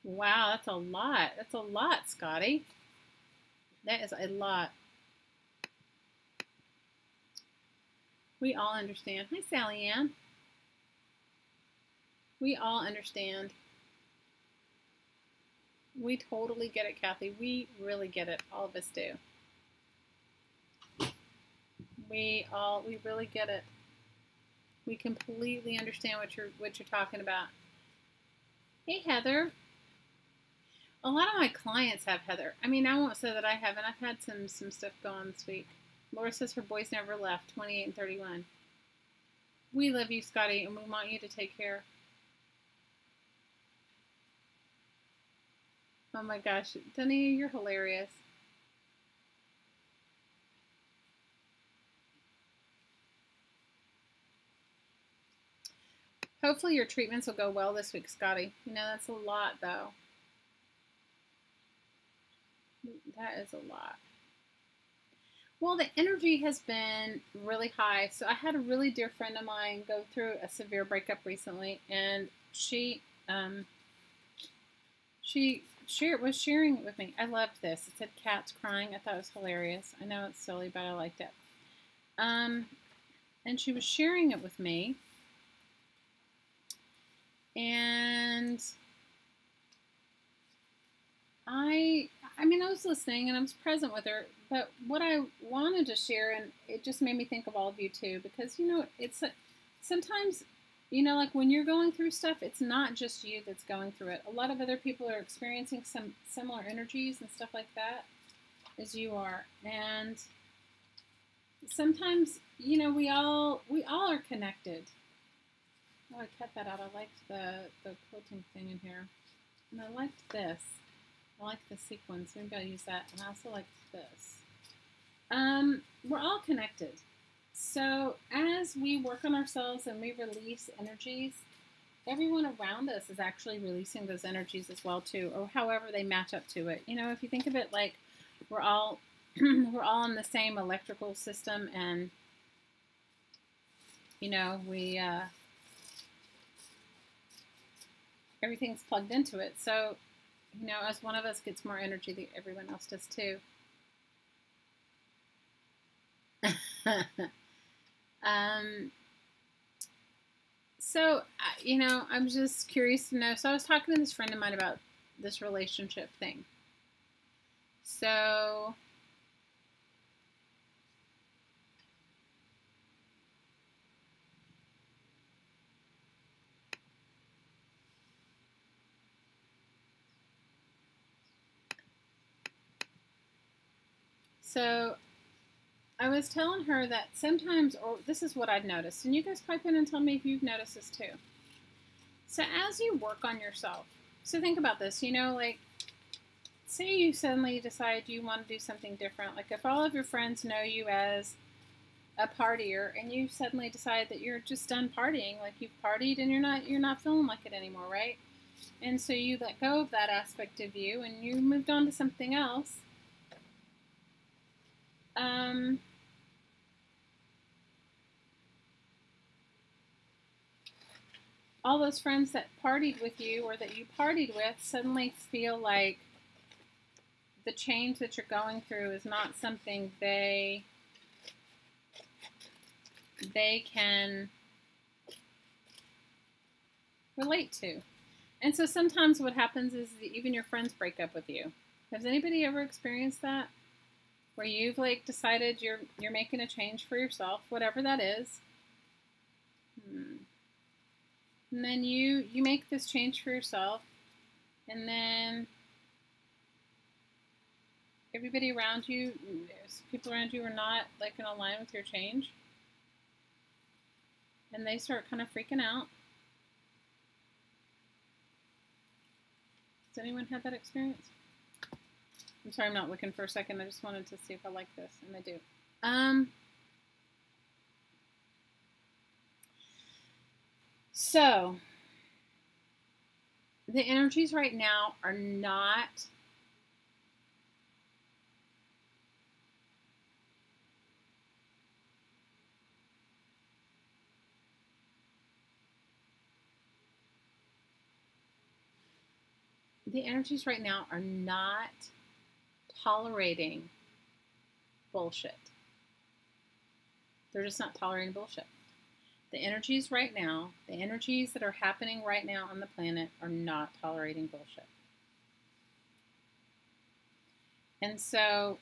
Wow, that's a lot. That's a lot, Scotty. That is a lot. We all understand. Hi, Sally Ann. We all understand. We totally get it, Kathy. We really get it. All of us do. We really get it. We completely understand what you're talking about. Hey, Heather. A lot of my clients have Heather. I mean, I won't say that I haven't. I've had some stuff go on this week. Laura says her boys never left, 28 and 31. We love you, Scotty, and we want you to take care. Oh my gosh, Denny, you're hilarious. Hopefully your treatments will go well this week, Scotty. You know, that's a lot, though. That is a lot. Well, the energy has been really high. So I had a really dear friend of mine go through a severe breakup recently, and she was sharing it with me. I loved this. It said cats crying. I thought it was hilarious. I know it's silly, but I liked it. And she was sharing it with me. And I was listening and I was present with her, but what I wanted to share, and it just made me think of all of you too, because, you know, it's sometimes, you know, like when you're going through stuff, it's not just you that's going through it. A lot of other people are experiencing some similar energies and stuff like that as you are. And sometimes, you know, we all are connected. Oh, I cut that out. I liked the quilting thing in here. And I liked this. I like the sequins. Maybe I'll use that. And I also like this. We're all connected. So as we work on ourselves and we release energies, everyone around us is actually releasing those energies as well too, or however they match up to it. You know, if you think of it like we're all we're all in the same electrical system, and you know, we everything's plugged into it. So, you know, as one of us gets more energy, everyone else does too. So, you know, I'm just curious to know. So I was talking to this friend of mine about this relationship thing. So I was telling her that sometimes, or this is what I've noticed, and you guys pipe in and tell me if you've noticed this too. So as you work on yourself, so think about this, you know, like, say you suddenly decide you want to do something different. Like if all of your friends know you as a partier and you suddenly decide that you're just done partying, like you've partied and you're not feeling like it anymore, right? And so you let go of that aspect of you and you moved on to something else. All those friends that partied with you or that you partied with suddenly feel like the change that you're going through is not something they can relate to. And so sometimes what happens is even your friends break up with you. Has anybody ever experienced that? Where you've like decided you're making a change for yourself, whatever that is. And then you make this change for yourself, and then everybody around you, people around you are not like in line with your change. And they start kind of freaking out. Does anyone have that experience? I'm sorry, I'm not looking for a second. I just wanted to see if I like this, and I do. So The energies right now are not tolerating bullshit. They're just not tolerating bullshit. The energies right now, the energies that are happening right now on the planet are not tolerating bullshit. And so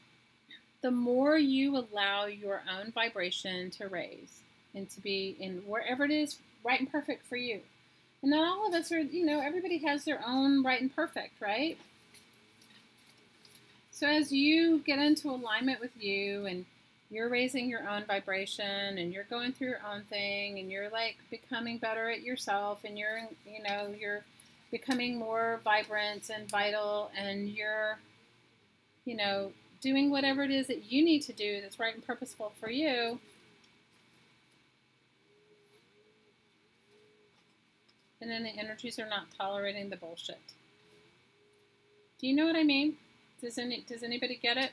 the more you allow your own vibration to raise and to be in wherever it is right and perfect for you. And not all of us are, everybody has their own right and perfect, right? So as you get into alignment with you and you're raising your own vibration and you're going through your own thing and you're like becoming better at yourself and you're becoming more vibrant and vital and you're, doing whatever it is that you need to do that's right and purposeful for you. And then the energies are not tolerating the bullshit. Do you know what I mean? Does anybody get it?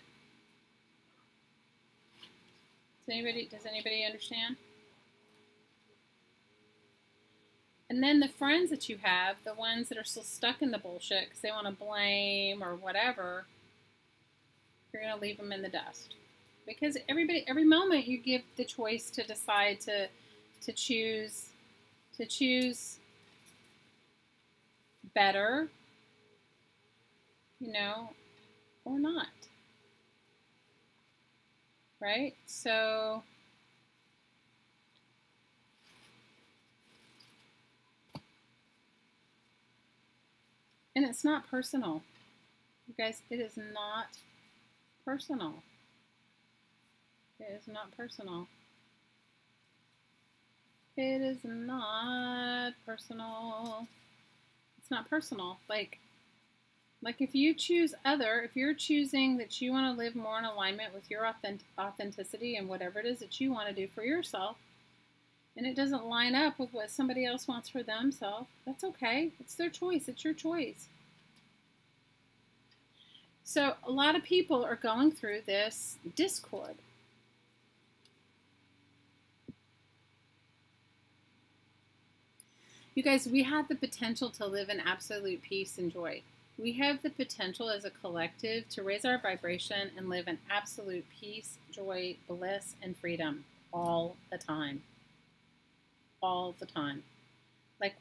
Does anybody understand? And then the friends that you have, the ones that are still stuck in the bullshit because they want to blame or whatever, you're going to leave them in the dust. Because every moment you give the choice to decide to choose better, or not. Right? So and it's not personal. You guys, it is not personal. It is not personal. It is not personal. It's not personal. Like if you choose if you're choosing that you want to live more in alignment with your authenticity and whatever it is that you want to do for yourself, and it doesn't line up with what somebody else wants for themselves, that's okay. It's their choice. It's your choice. So a lot of people are going through this discord. You guys, we have the potential to live in absolute peace and joy. We have the potential as a collective to raise our vibration and live in absolute peace, joy, bliss, and freedom all the time. All the time. Like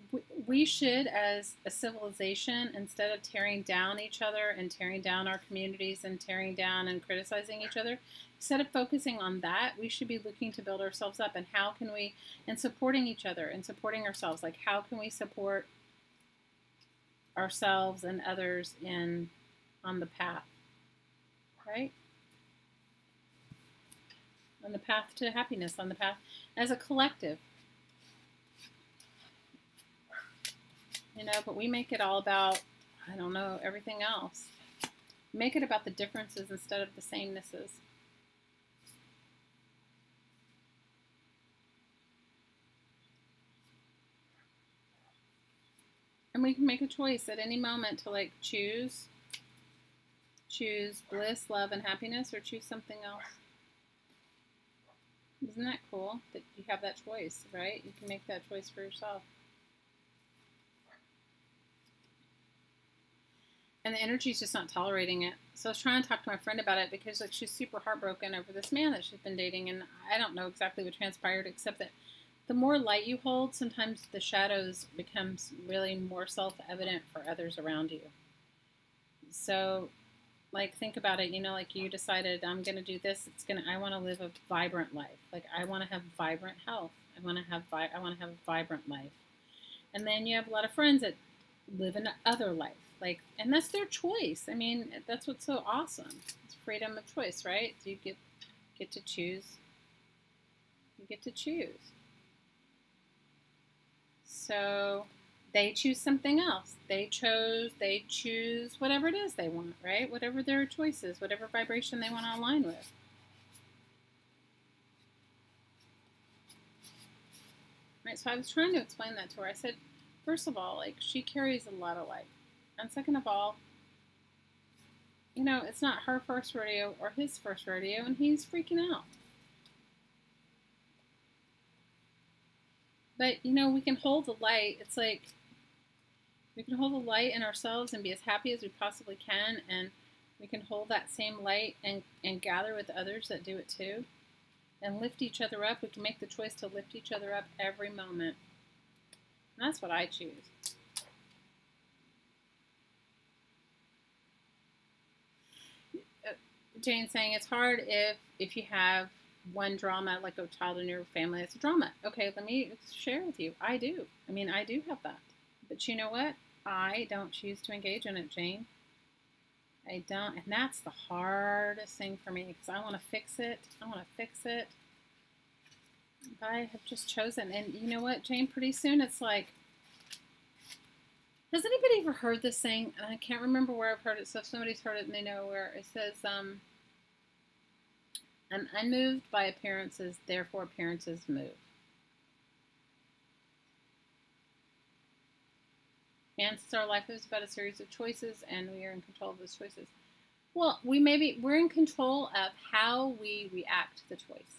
we should, as a civilization, instead of tearing down each other and tearing down our communities and tearing down and criticizing each other, instead of focusing on that, we should be looking to build ourselves up. And how can we, and supporting each other and supporting ourselves, like how can we support ourselves and others on the path, right? On the path to happiness, on the path as a collective. But we make it all about, I don't know, everything else. Make it about the differences instead of the samenesses. And we can make a choice at any moment to choose bliss, love, and happiness, or choose something else. Isn't that cool that you have that choice, right? You can make that choice for yourself. And the energy's just not tolerating it. So I was trying to talk to my friend about it because she's super heartbroken over this man that she's been dating, and I don't know exactly what transpired except that the more light you hold, sometimes the shadows becomes really more self-evident for others around you. So think about it, you decided I'm going to do this. I want to live a vibrant life. I want to have vibrant health. I want to have a vibrant life. And then you have a lot of friends that live an other life. And that's their choice. I mean, that's what's so awesome. It's freedom of choice, right? So you get to choose. You get to choose. So they choose something else. They choose whatever it is they want, right? Whatever their choice is, whatever vibration they want to align with. Right, so I was trying to explain that to her. I said, first of all, like, she carries a lot of light. And second of all, it's not her first rodeo or his first rodeo, and he's freaking out. But, we can hold the light. It's like we can hold the light in ourselves and be as happy as we possibly can, and we can hold that same light and gather with others that do it too, and lift each other up. We can make the choice to lift each other up every moment. And that's what I choose. Jane's saying it's hard if you have one drama, like a child in your family that's a drama. Okay, let me share with you. I do. I do have that. But you know what? I don't choose to engage in it, Jane. I don't. And that's the hardest thing for me, because I want to fix it. But I have just chosen. And you know what, Jane? Pretty soon it's like, has anybody ever heard this saying? And I can't remember where I've heard it, so if somebody's heard it and they know where, it says, I'm unmoved by appearances, therefore appearances move. And since our life is about a series of choices, and we are in control of those choices. Well, we're in control of how we react to the choice.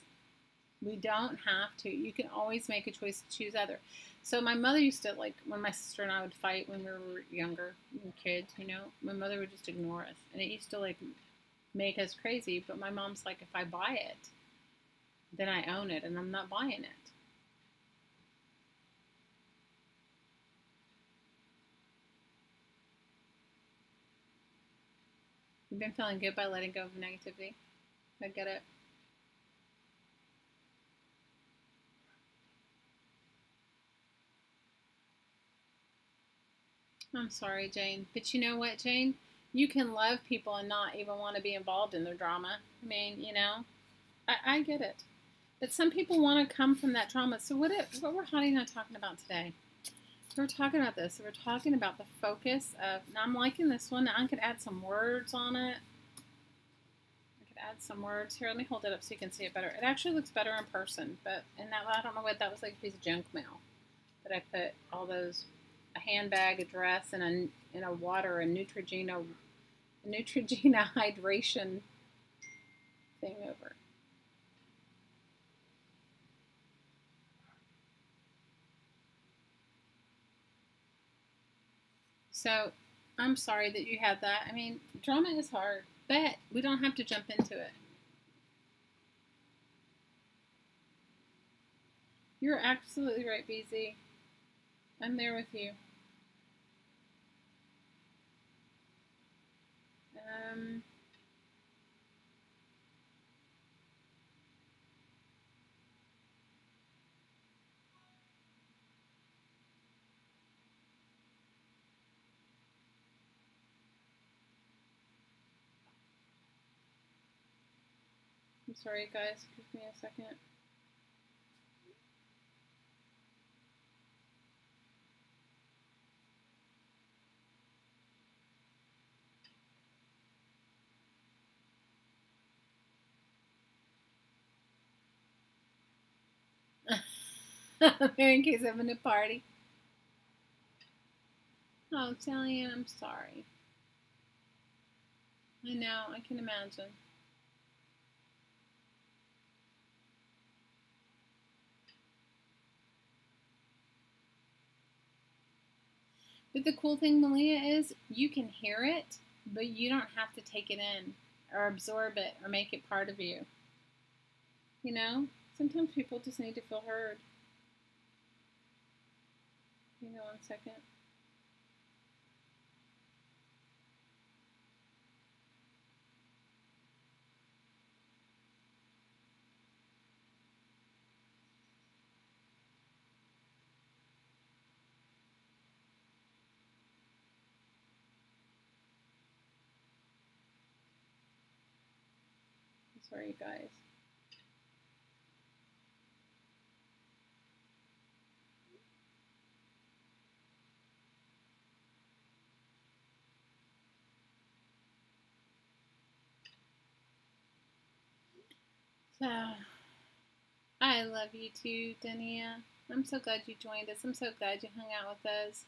We don't have to. You can always make a choice to choose other. So my mother used to, like, when my sister and I would fight when we were younger, kids, my mother would just ignore us. And it used to, like, make us crazy. But my mom's like, if I buy it, then I own it, and I'm not buying it. You've been feeling good by letting go of negativity. I get it. I'm sorry, Jane. But you know what, Jane? You can love people and not even want to be involved in their drama. I get it. But some people want to come from that trauma. So what we're Holly and I talking about today? We're talking about this. We're talking about the focus of, now I'm liking this one. I could add some words on it. Add some words here. Let me hold it up so you can see it better. It actually looks better in person, but I don't know what that was, like a piece of junk mail that I put all those, a handbag, a dress, and a water, a Neutrogena hydration thing over. So I'm sorry that you had that. Drama is hard, but we don't have to jump into it. You're absolutely right, BZ. I'm there with you. I'm sorry, guys. Give me a second. In case I'm in a party. Oh, Sally Ann, I'm sorry. I know, I can imagine. But the cool thing, Malia, is you can hear it, but you don't have to take it in or absorb it or make it part of you. Sometimes people just need to feel heard. Hang on 1 second. I'm sorry, guys. So, I love you too, Dania. I'm so glad you joined us. I'm so glad you hung out with us.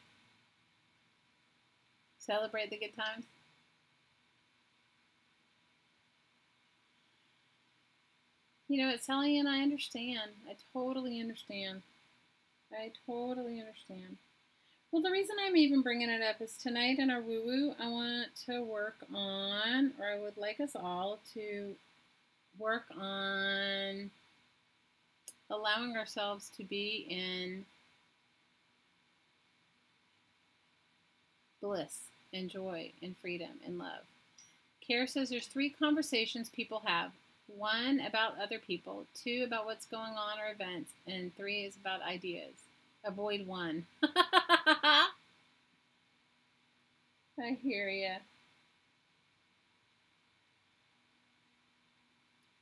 Celebrate the good times. You know, it's Sally, and I understand. I totally understand. I totally understand. Well, the reason I'm even bringing it up is tonight in our woo-woo, I want to work on, or I would like us all to work on allowing ourselves to be in bliss and joy and freedom and love. Kara says there's 3 conversations people have. 1 about other people, 2 about what's going on or events, and 3 is about ideas. Avoid 1. I hear ya.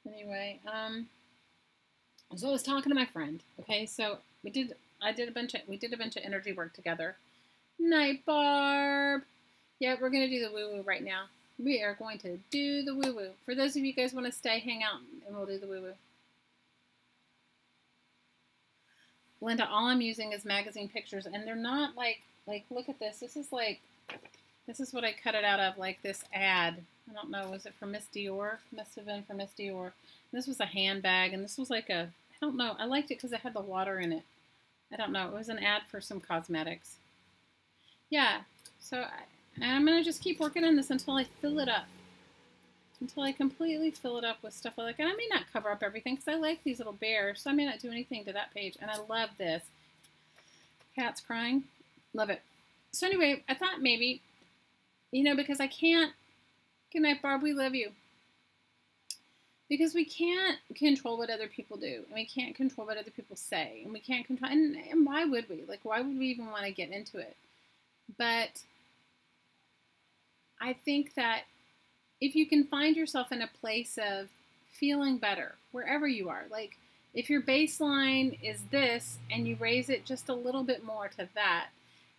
Anyway, so I was talking to my friend. Okay, so we did a bunch of energy work together. Night, Barb. Yeah, we're gonna do the woo woo right now. We are going to do the woo woo. For those of you guys want to stay, hang out, and we'll do the woo woo. Linda, all I'm using is magazine pictures, and they're not like look at this. This is what I cut it out of, like this ad. I don't know, was it for Miss Dior? Must have been for Miss Dior. This was a handbag, and this was like a, I don't know. I liked it because it had the water in it. I don't know. It was an ad for some cosmetics. Yeah, so I'm going to just keep working on this until I fill it up. Until I completely fill it up with stuff I like. And I may not cover up everything because I like these little bears, so I may not do anything to that page. And I love this. Cat's crying. Love it. So anyway, I thought maybe, you know, because I can't, good night, Barb, we love you. Because we can't control what other people do. And we can't control what other people say. And we can't control, and why would we? Like, why would we even want to get into it? But I think that if you can find yourself in a place of feeling better, wherever you are, like if your baseline is this and you raise it just a little bit more to that,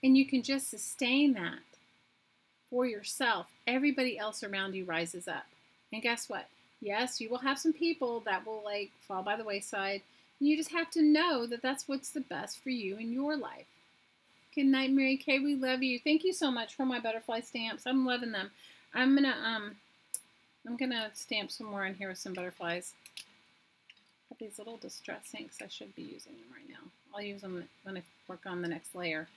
and you can just sustain that for yourself, everybody else around you rises up. And guess what? Yes, you will have some people that will like fall by the wayside. And you just have to know that that's what's the best for you in your life. Good night, Mary Kay. We love you. Thank you so much for my butterfly stamps. I'm loving them. I'm gonna stamp some more in here with some butterflies. Got these little distress inks. I should be using them right now. I'll use them when I work on the next layer.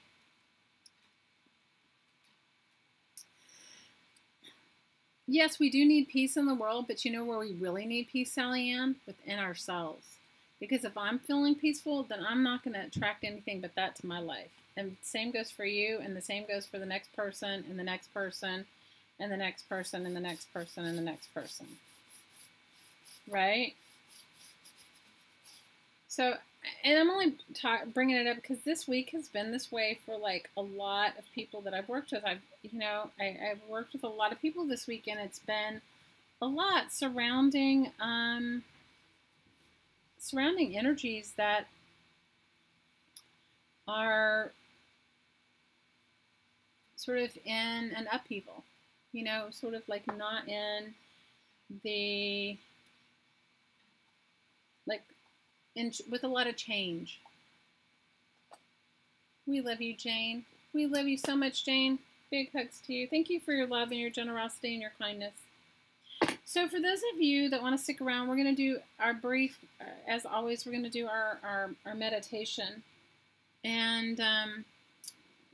Yes, we do need peace in the world, but you know where we really need peace, Sally Ann? Within ourselves. Because if I'm feeling peaceful, then I'm not going to attract anything but that to my life. And the same goes for you, and the same goes for the next person, and the next person, and the next person, and the next person, and the next person. Right? So, and I'm only bringing it up because this week has been this way for like a lot of people that I've worked with. I've worked with a lot of people this week, and it's been a lot surrounding energies that are sort of in an upheaval, you know, sort of like not in the, like, with a lot of change. We love you, Jane. We love you so much, Jane. Big hugs to you. Thank you for your love and your generosity and your kindness. So for those of you that want to stick around, we're going to do our brief, as always, we're going to do our meditation. And I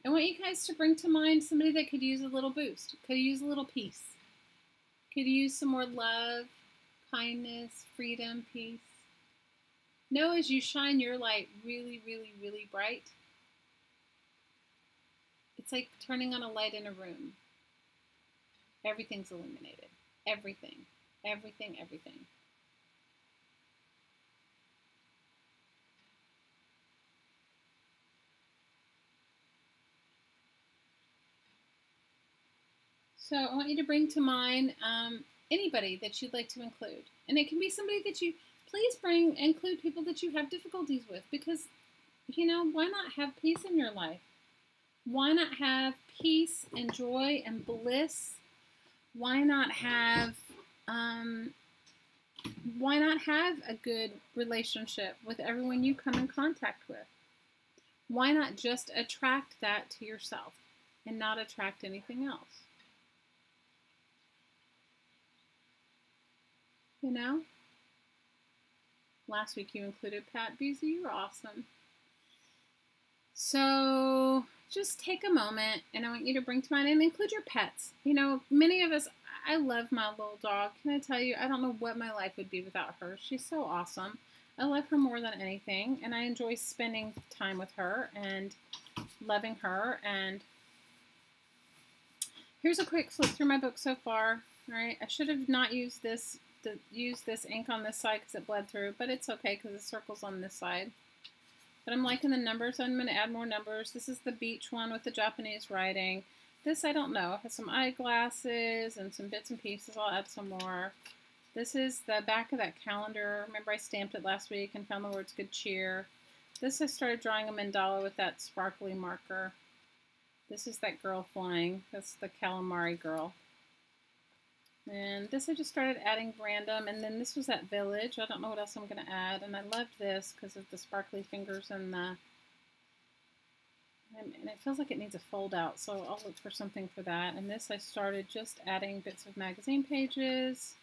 want you guys to bring to mind somebody that could use a little boost, could use a little peace, could use some more love, kindness, freedom, peace. Know as you shine your light really, really, really bright, it's like turning on a light in a room. Everything's illuminated. Everything, everything, everything. So I want you to bring to mind anybody that you'd like to include. And it can be somebody that you, please include people that you have difficulties with, because, you know, why not have peace in your life? Why not have peace and joy and bliss? Why not have a good relationship with everyone you come in contact with? Why not just attract that to yourself and not attract anything else? You know? Last week you included Pat Beasley. You're awesome. So just take a moment, and I want you to bring to mind and include your pets. You know, many of us, I love my little dog. Can I tell you, I don't know what my life would be without her. She's so awesome. I love her more than anything, and I enjoy spending time with her and loving her. And here's a quick flip through my book so far. All right, I should have not used this ink on this side because it bled through, but it's okay because the circle's on this side. But I'm liking the numbers, so I'm going to add more numbers. This is the beach one with the Japanese writing. This I don't know. It has some eyeglasses and some bits and pieces. I'll add some more. This is the back of that calendar. Remember I stamped it last week and found the words good cheer. This I started drawing a mandala with that sparkly marker. This is that girl flying. That's the calamari girl. And this I just started adding random. And then this was that village. I don't know what else I'm going to add. And I loved this because of the sparkly fingers and the... And it feels like it needs a fold out, so I'll look for something for that. And this I started just adding bits of magazine pages.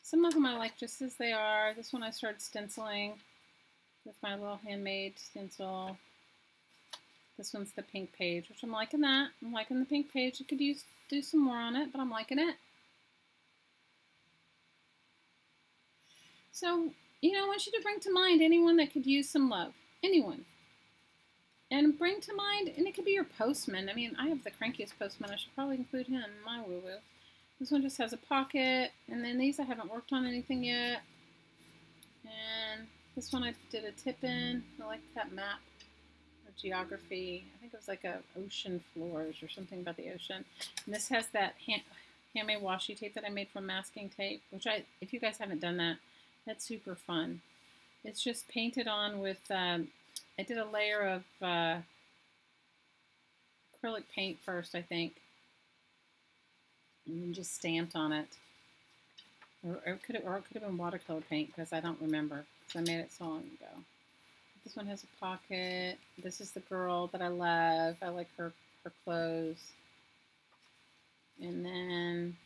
Some of them I like just as they are. This one I started stenciling with my little handmade stencil. This one's the pink page, which I'm liking that. I'm liking the pink page. You could do some more on it, but I'm liking it. So, you know, I want you to bring to mind anyone that could use some love. Anyone. And bring to mind, and it could be your postman. I mean, I have the crankiest postman. I should probably include him in my woo-woo. This one just has a pocket. And then these I haven't worked on anything yet. And this one I did a tip in. I like that map of geography. I think it was like a ocean floors or something about the ocean. And this has that handmade washi tape that I made from masking tape, which if you guys haven't done that, that's super fun. It's just painted on with... I did a layer of acrylic paint first, I think, and then just stamped on it. Or it could have been watercolor paint because I don't remember because I made it so long ago. This one has a pocket. This is the girl that I love. I like her clothes. And then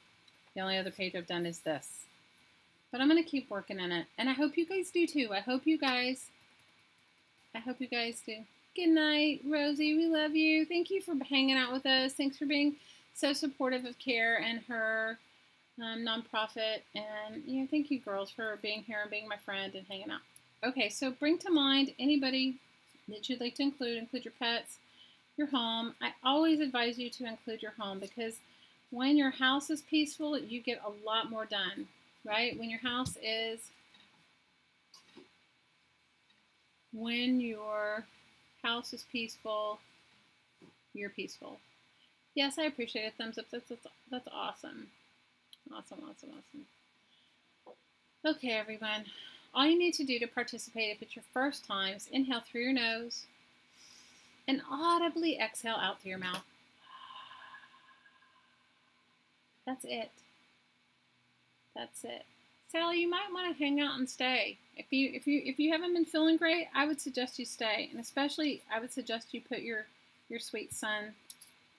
the only other page I've done is this. But I'm going to keep working on it. And I hope you guys do too. I hope you guys do. Good night, Rosie. We love you. Thank you for hanging out with us. Thanks for being so supportive of Care and her nonprofit. And, you know, thank you, girls, for being here and being my friend and hanging out. Okay, so bring to mind anybody that you'd like to include your pets, your home. I always advise you to include your home because when your house is peaceful, you get a lot more done, right? When your house is peaceful, you're peaceful. Yes, I appreciate a thumbs up. That's awesome. Awesome. Okay, everyone. All you need to do to participate, if it's your first time, is inhale through your nose and audibly exhale out through your mouth. That's it. That's it. Sally, you might want to hang out and stay. If you haven't been feeling great, I would suggest you stay, and especially I would suggest you put your sweet son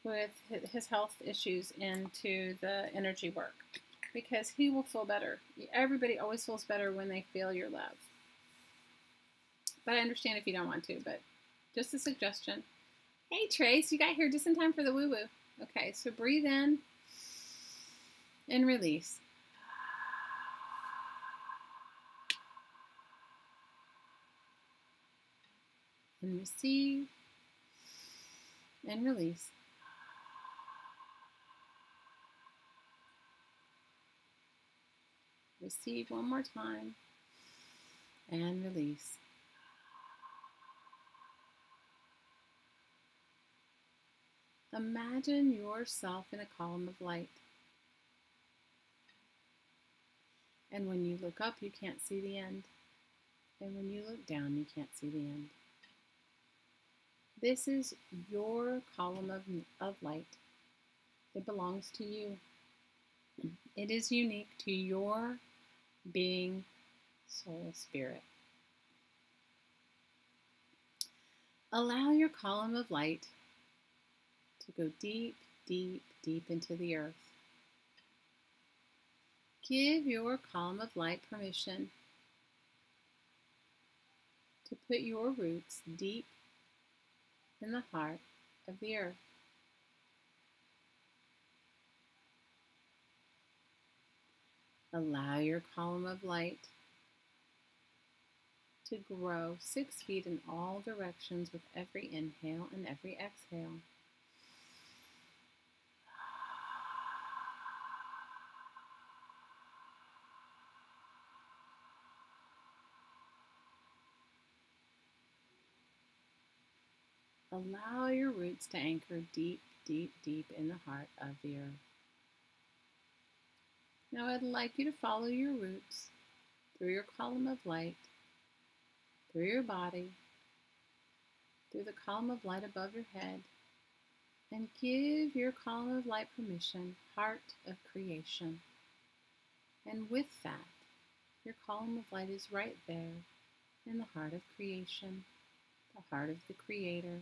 with his health issues into the energy work because he will feel better. Everybody always feels better when they feel your love. But I understand if you don't want to, but just a suggestion. Hey Trace, you got here just in time for the woo-woo. Okay, so breathe in and release. And receive and release. Receive one more time and release. Imagine yourself in a column of light. And when you look up, you can't see the end. And when you look down, you can't see the end. This is your column of light. It belongs to you. It is unique to your being, soul, spirit. Allow your column of light to go deep, deep, deep into the earth. Give your column of light permission to put your roots deep in the heart of the earth. Allow your column of light to grow 6 feet in all directions with every inhale and every exhale. Allow your roots to anchor deep, deep, deep in the heart of the earth. Now I'd like you to follow your roots through your column of light, through your body, through the column of light above your head, and give your column of light permission, heart of creation. And with that, your column of light is right there in the heart of creation, the heart of the Creator,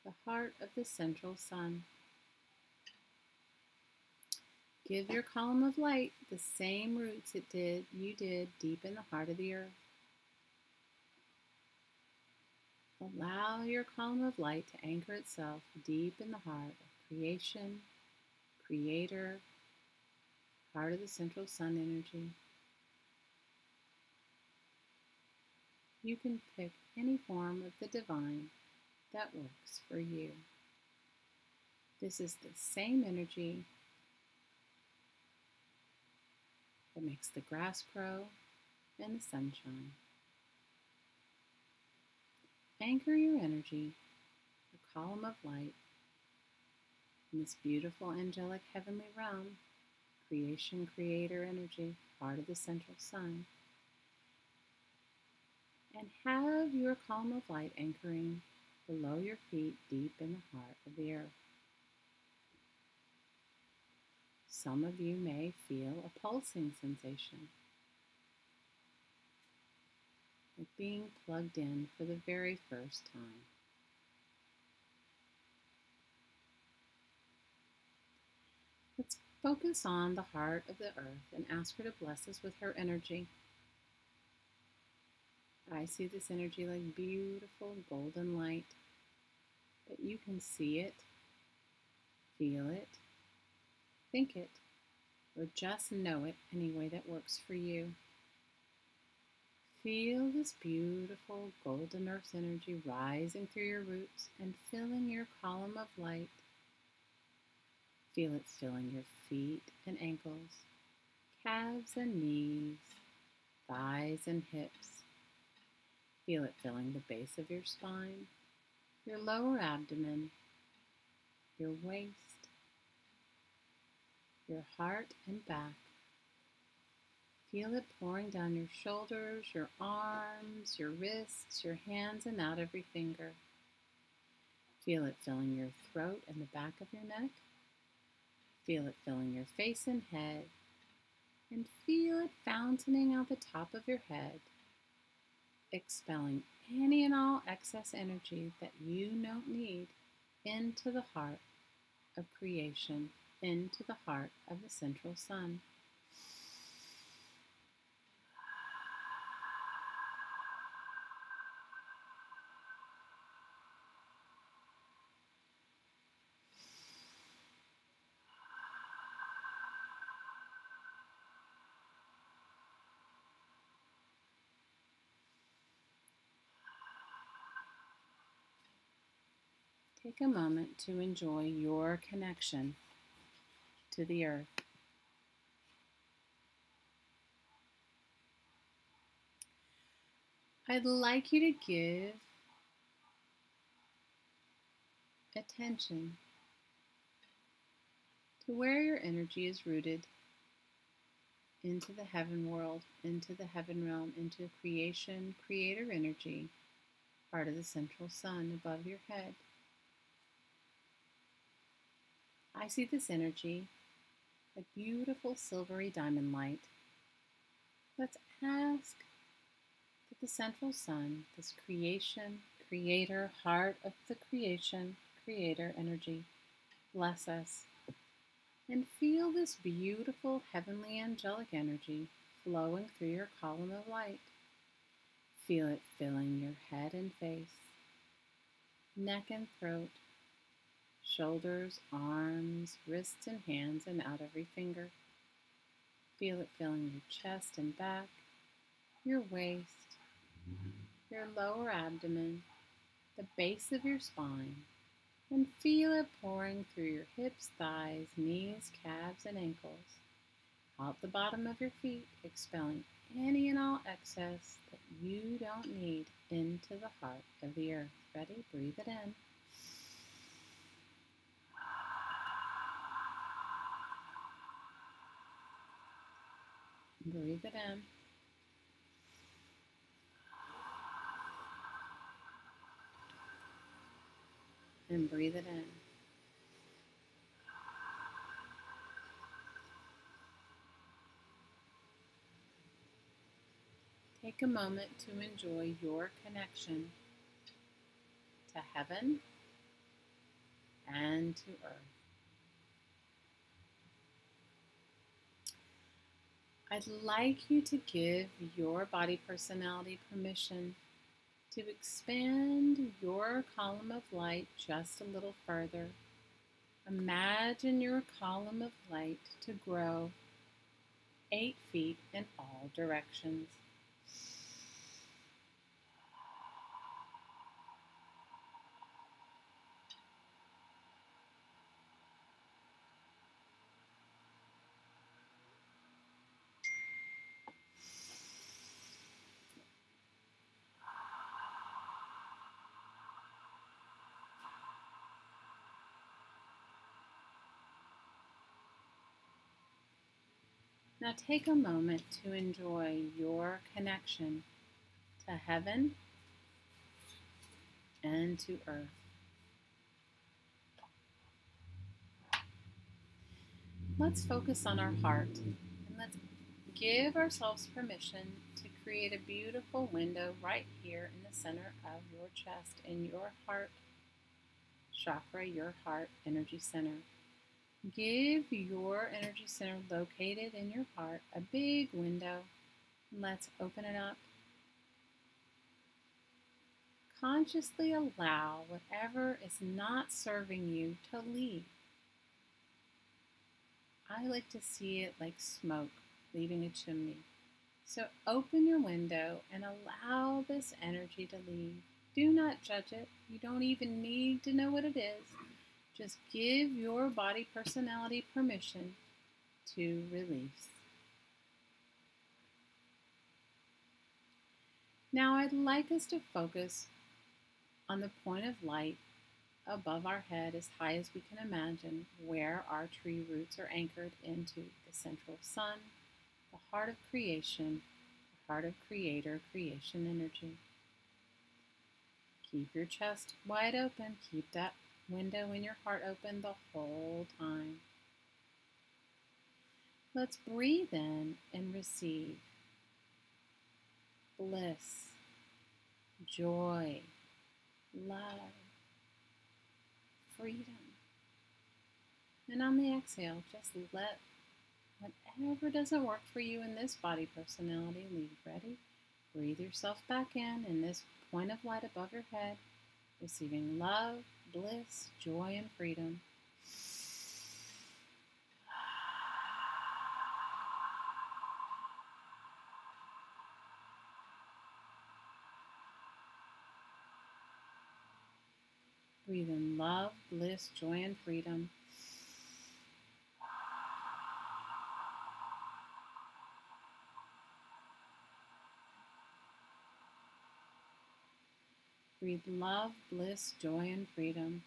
the heart of the central sun. Give your column of light the same roots you did deep in the heart of the earth. Allow your column of light to anchor itself deep in the heart of creation, Creator, heart of the central sun energy. You can pick any form of the divine that works for you. This is the same energy that makes the grass grow and the sunshine. Anchor your energy, the column of light, in this beautiful angelic heavenly realm, creation, creator energy, heart of the central sun, and have your column of light anchoring below your feet deep in the heart of the earth. Some of you may feel a pulsing sensation, like being plugged in for the very first time. Let's focus on the heart of the earth and ask her to bless us with her energy. I see this energy like beautiful golden light, but you can see it, feel it, think it, or just know it any way that works for you. Feel this beautiful golden earth energy rising through your roots and filling your column of light. Feel it filling your feet and ankles, calves and knees, thighs and hips. Feel it filling the base of your spine, your lower abdomen, your waist, your heart and back. Feel it pouring down your shoulders, your arms, your wrists, your hands, and out every finger. Feel it filling your throat and the back of your neck. Feel it filling your face and head. And feel it fountaining out the top of your head, expelling any and all excess energy that you don't need into the heart of creation, into the heart of the central sun. Take a moment to enjoy your connection to the earth. I'd like you to give attention to where your energy is rooted into the heaven world, into the heaven realm, into creation, creator energy, part of the central sun above your head. I see this energy, a beautiful silvery diamond light. Let's ask that the central sun, this creation, Creator, heart of the creation, Creator energy, bless us. And feel this beautiful heavenly angelic energy flowing through your column of light. Feel it filling your head and face, neck and throat, shoulders, arms, wrists and hands, and out every finger. Feel it filling your chest and back, your waist, your lower abdomen, the base of your spine, and feel it pouring through your hips, thighs, knees, calves, and ankles, out the bottom of your feet, expelling any and all excess that you don't need into the heart of the earth. Ready? Breathe it in. Breathe it in. And breathe it in. Take a moment to enjoy your connection to heaven and to earth. I'd like you to give your body personality permission to expand your column of light just a little further. Imagine your column of light to grow 8 feet in all directions. Now take a moment to enjoy your connection to heaven and to earth. Let's focus on our heart and let's give ourselves permission to create a beautiful window right here in the center of your chest, in your heart chakra, your heart energy center. Give your energy center located in your heart a big window. Let's open it up. Consciously allow whatever is not serving you to leave. I like to see it like smoke leaving a chimney. So open your window and allow this energy to leave. Do not judge it. You don't even need to know what it is. Just give your body personality permission to release. Now I'd like us to focus on the point of light above our head as high as we can imagine, where our tree roots are anchored into the central sun, the heart of creation, the heart of creator, creation energy. Keep your chest wide open. Keep that window in your heart open the whole time. Let's breathe in and receive bliss, joy, love, freedom. And on the exhale, just let whatever doesn't work for you in this body personality leave. Ready? Breathe yourself back in this point of light above your head, receiving love, bliss, joy, and freedom. Breathe in love, bliss, joy, and freedom. Breathe love, bliss, joy, and freedom.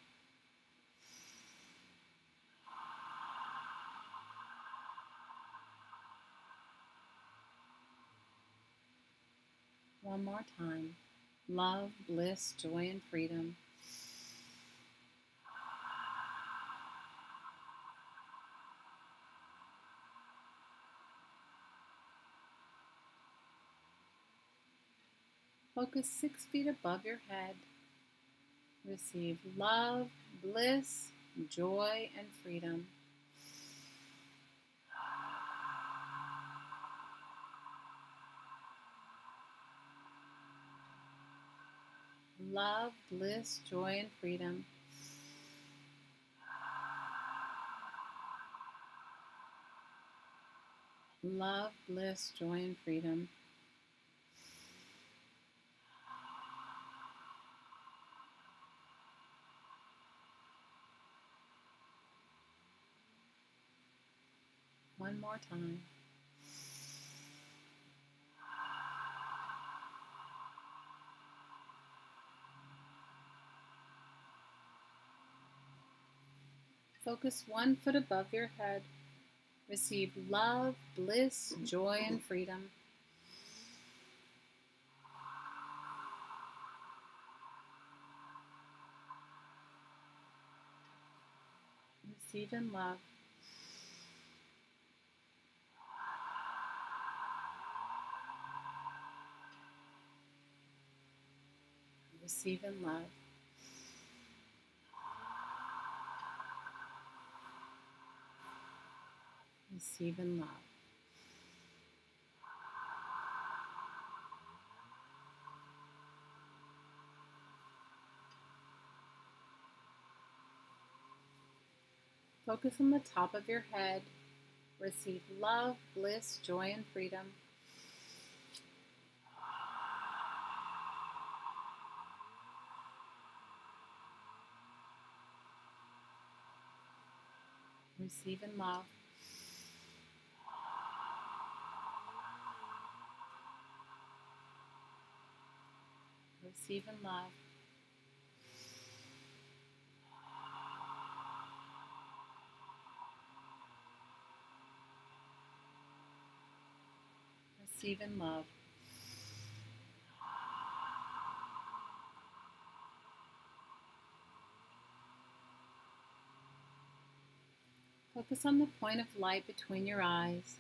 One more time. Love, bliss, joy, and freedom. Focus 6 feet above your head Receive love, bliss, joy, and freedom. Love, bliss, joy, and freedom. Love, bliss, joy, and freedom. One more time. Focus 1 foot above your head. Receive love, bliss, joy, and freedom. Receive in love. Receive in love. Receive in love. Focus on the top of your head. Receive love, bliss, joy, and freedom. Receive in love. Receive in love. Receive in love. Focus on the point of light between your eyes.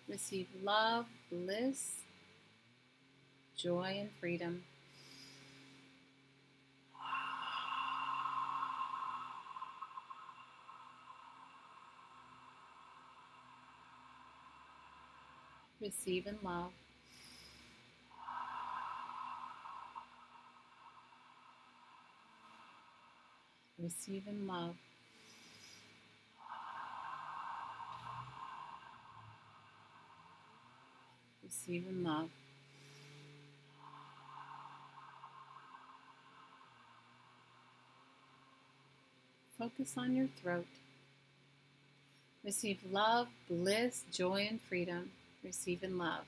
Receive love, bliss, joy, and freedom. Receive in love. Receive in love. Receive in love. Focus on your throat. Receive love, bliss, joy, and freedom. Receive in love.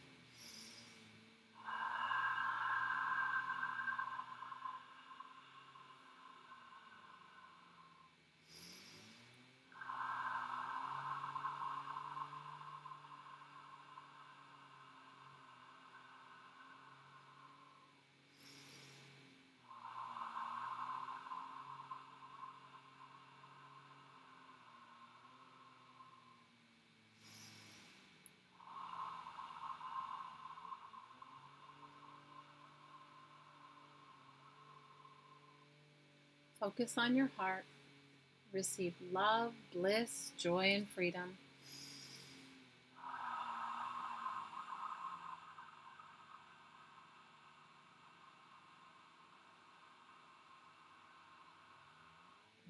Focus on your heart. Receive love, bliss, joy, and freedom.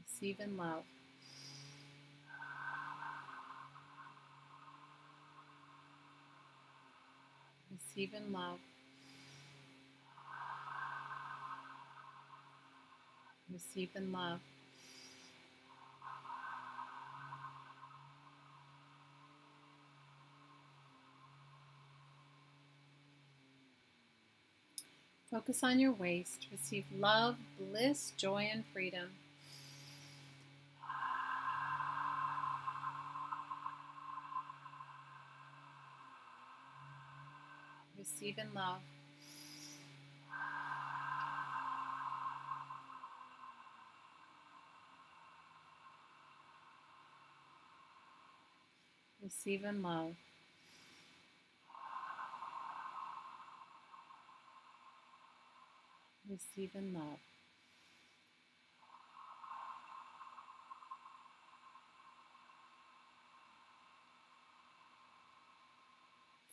Receive in love. Receive in love. Receive in love. Focus on your waist. Receive love, bliss, joy, and freedom. Receive in love. Receive in love. Receive in love.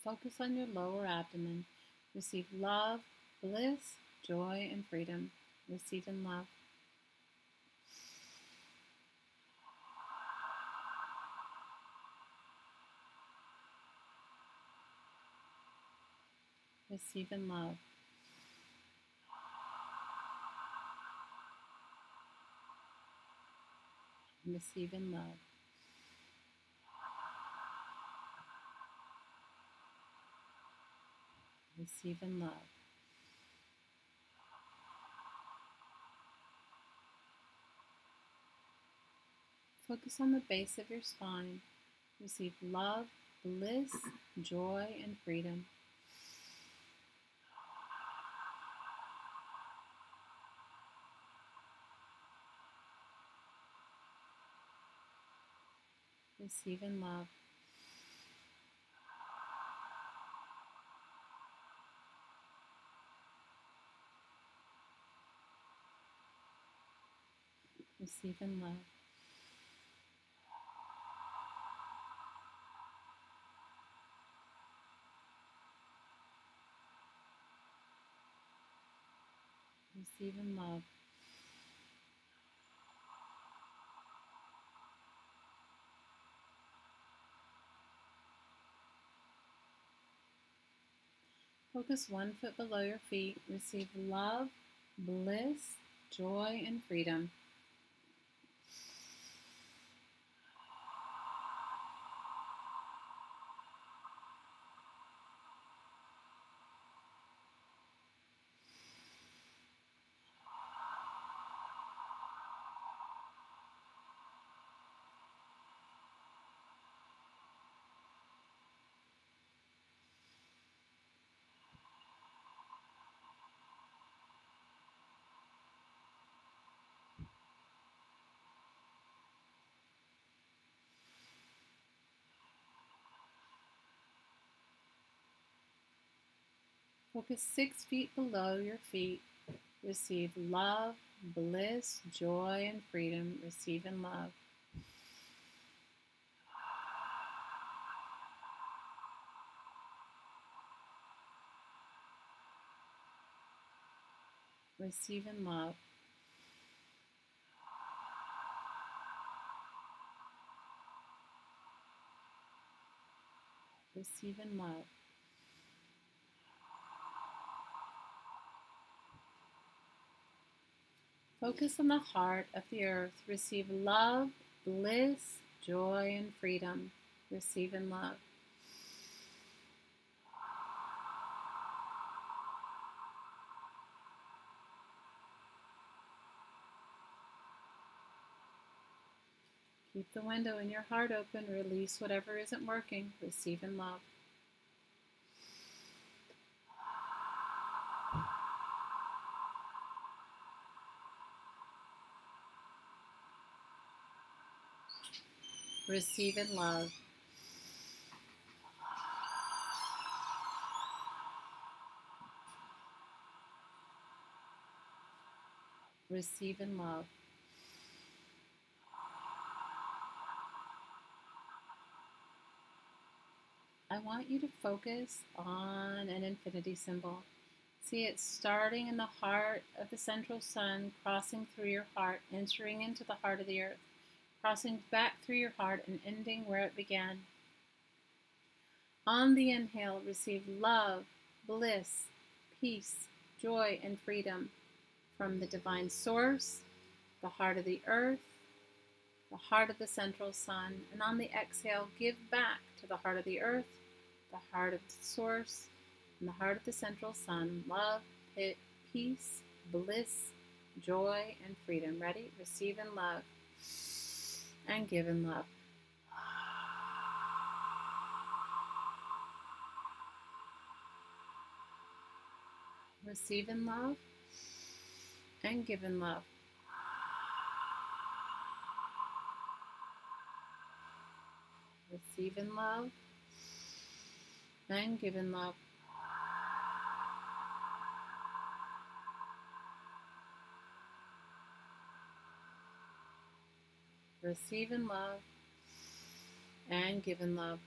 Focus on your lower abdomen. Receive love, bliss, joy, and freedom. Receive in love. Receive in love. Receive in love. Receive in love. Focus on the base of your spine. Receive love, bliss, joy, and freedom. Receive in love. Receive in love. Receive in love. Focus 1 foot below your feet. Receive love, bliss, joy, and freedom. Focus 6 feet below your feet. Receive love, bliss, joy, and freedom. Receive in love. Receive in love. Receive in love. Focus on the heart of the earth. Receive love, bliss, joy, and freedom. Receive in love. Keep the window in your heart open. Release whatever isn't working. Receive in love. Receive in love. Receive in love. I want you to focus on an infinity symbol. See it starting in the heart of the central sun, crossing through your heart, entering into the heart of the earth, crossing back through your heart and ending where it began. On the inhale, receive love, bliss, peace, joy, and freedom from the divine source, the heart of the earth, the heart of the central sun. And on the exhale, give back to the heart of the earth, the heart of the source, and the heart of the central sun. Love, peace, bliss, joy, and freedom. Ready? Receive in love and give in love. Receive in love and give in love. Receive in love and give in love. Receive in love and give in love.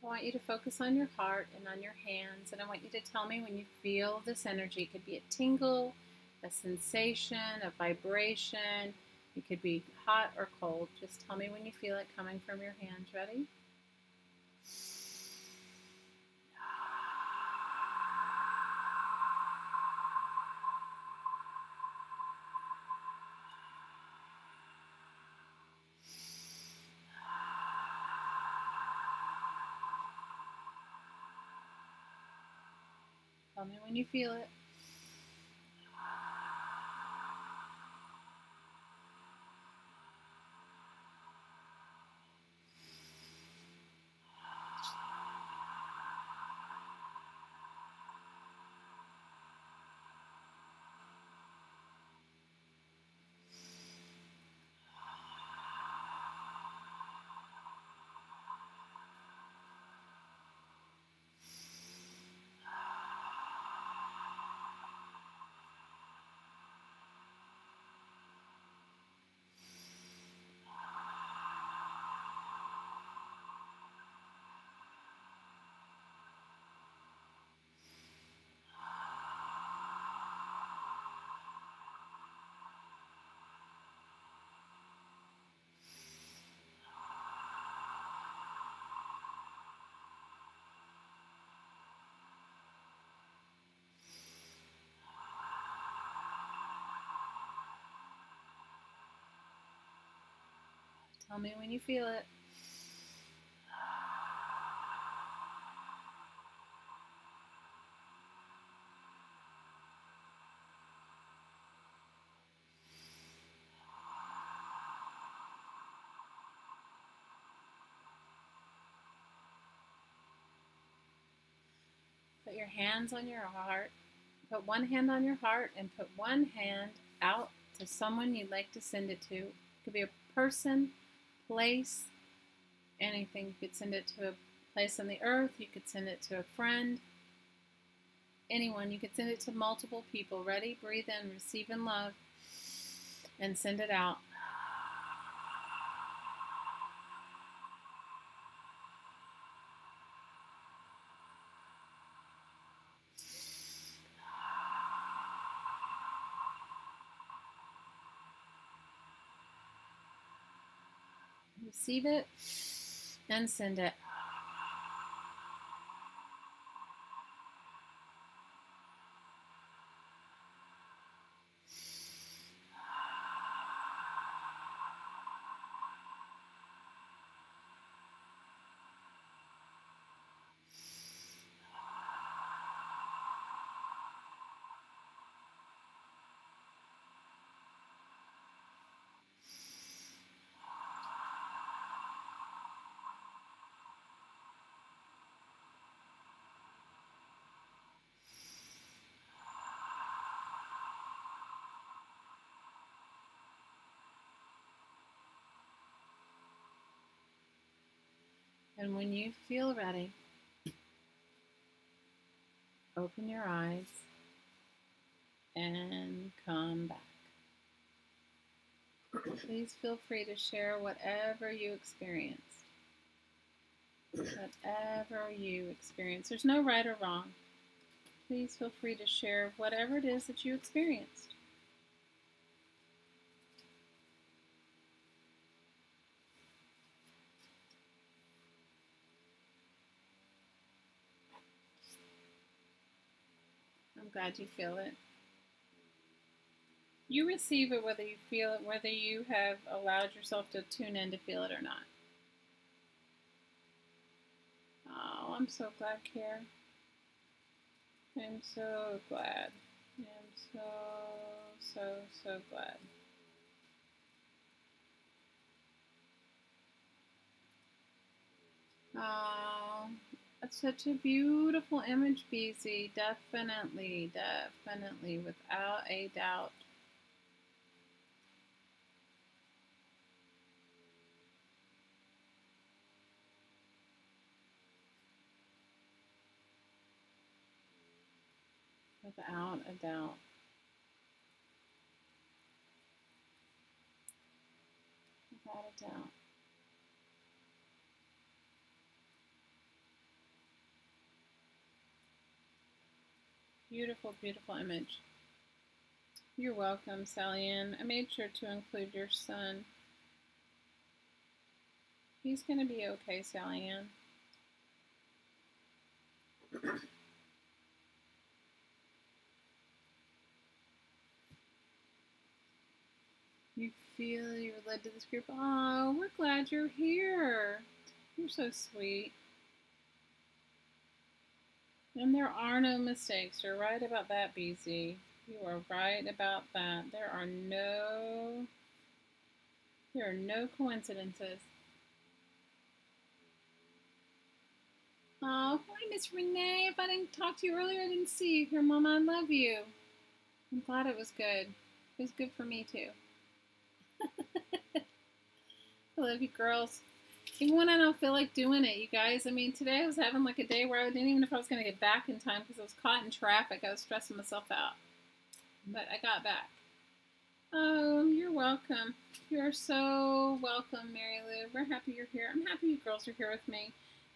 I want you to focus on your heart and on your hands, and I want you to tell me when you feel this energy. It could be a tingle, a sensation, a vibration. It could be hot or cold. Just tell me when you feel it coming from your hands. Ready? Tell me when you feel it. Tell me when you feel it. Put your hands on your heart. Put one hand on your heart and put one hand out to someone you'd like to send it to. It could be a person, place, anything. You could send it to a place on the earth. You could send it to a friend. Anyone. You could send it to multiple people. Ready? Breathe in, receive in love, and send it out. Receive it and send it. And when you feel ready, open your eyes and come back. Please feel free to share whatever you experienced. Whatever you experience. There's no right or wrong. Please feel free to share whatever it is that you experienced. I'm glad you feel it. You receive it whether you feel it, whether you have allowed yourself to tune in to feel it or not. Oh, I'm so glad, Care. I'm so glad. I'm so glad. Oh, that's such a beautiful image, BZ. Definitely, without a doubt. Without a doubt. Without a doubt. Beautiful, beautiful image. You're welcome, Sally Ann. I made sure to include your son. He's going to be okay, Sally Ann. You feel you're led to this group. Oh, we're glad you're here. You're so sweet. And there are no mistakes. You're right about that, BZ. You are right about that. There are no coincidences. Oh, hi, Miss Renee. If I didn't talk to you earlier, I didn't see you here, Mama. I love you. I'm glad it was good. It was good for me, too. I love you, girls. Even when I don't feel like doing it, you guys. I mean, today I was having like a day where I didn't even know if I was going to get back in time because I was caught in traffic. I was stressing myself out. But I got back. Oh, you're welcome. You're so welcome, Mary Lou. We're happy you're here. I'm happy you girls are here with me.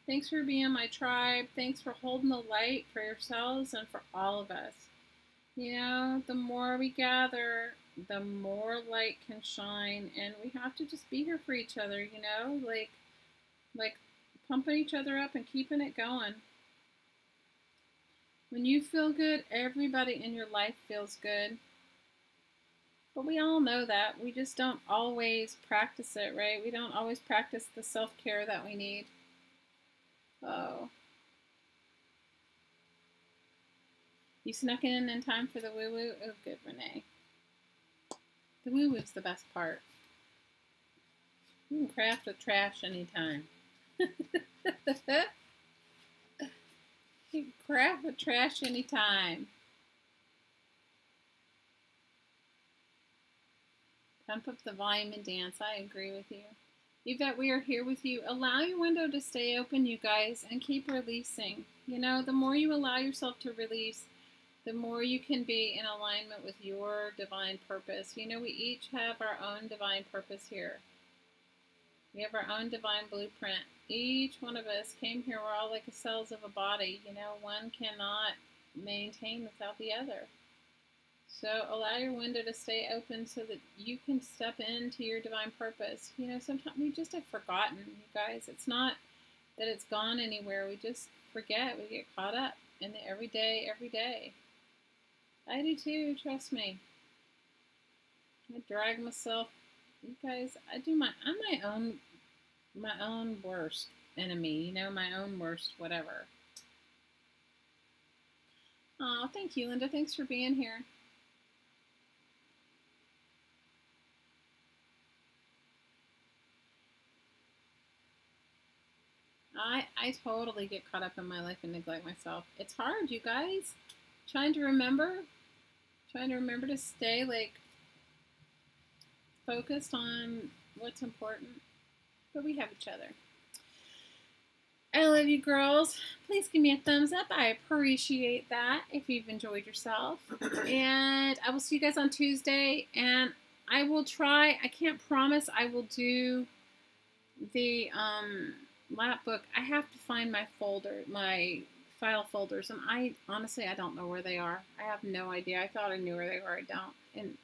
Thanks for being my tribe. Thanks for holding the light for yourselves and for all of us. You know, the more we gather, the more light can shine, and we have to just be here for each other, you know, like pumping each other up and keeping it going. When you feel good, everybody in your life feels good. But we all know that. We just don't always practice it, right? We don't always practice the self-care that we need. Oh. You snuck in time for the woo-woo? Oh, good, Renee. The woo-woo's the best part. You can craft with trash anytime. You can craft with trash anytime. Pump up the volume and dance. I agree with you. Yvette, we are here with you. Allow your window to stay open, you guys, and keep releasing. You know, the more you allow yourself to release, the more you can be in alignment with your divine purpose. You know, we each have our own divine purpose here. We have our own divine blueprint. Each one of us came here, we're all like the cells of a body. You know, one cannot maintain without the other. So allow your window to stay open so that you can step into your divine purpose. You know, sometimes we just have forgotten, you guys. It's not that it's gone anywhere. We just forget. We get caught up in the everyday. I do too, trust me. I drag myself. You guys, I'm my own worst enemy, you know, my own worst whatever. Oh, thank you, Linda. Thanks for being here. I totally get caught up in my life and neglect myself. It's hard, you guys. Trying to remember to stay like focused on what's important. But we have each other. I love you, girls. Please give me a thumbs up. I appreciate that if you've enjoyed yourself. And I will see you guys on Tuesday. And I will try. I can't promise I will do the lap book. I have to find my folder, my file folders. And I honestly don't know where they are. I have no idea. I thought I knew where they were. I don't. And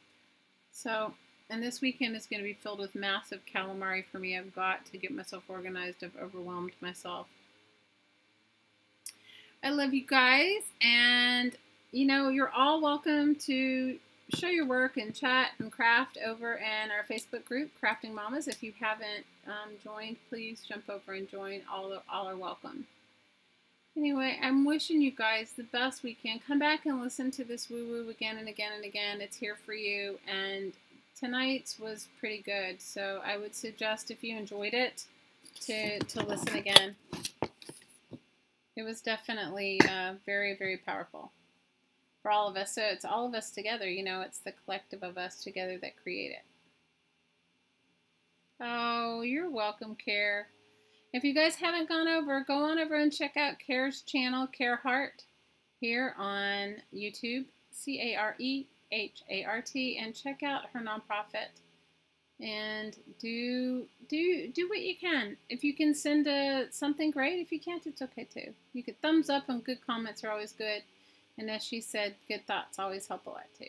so... And this weekend is going to be filled with massive calamari for me. I've got to get myself organized. I've overwhelmed myself. I love you guys. And, you know, you're all welcome to show your work and chat and craft over in our Facebook group, Crafting Mamas. If you haven't joined, please jump over and join. All are welcome. Anyway, I'm wishing you guys the best weekend. Come back and listen to this woo-woo again and again and again. It's here for you. And tonight's was pretty good, so I would suggest if you enjoyed it to listen again. It was definitely very, very powerful for all of us. So it's all of us together, you know, it's the collective of us together that create it. Oh, you're welcome, Care. If you guys haven't gone over, go on over and check out Care's channel, Care Heart, here on YouTube, CareHart, and check out her nonprofit. And do what you can. If you can send something, great. If you can't, it's okay too. You could thumbs up and good comments are always good. And as she said, good thoughts always help a lot too.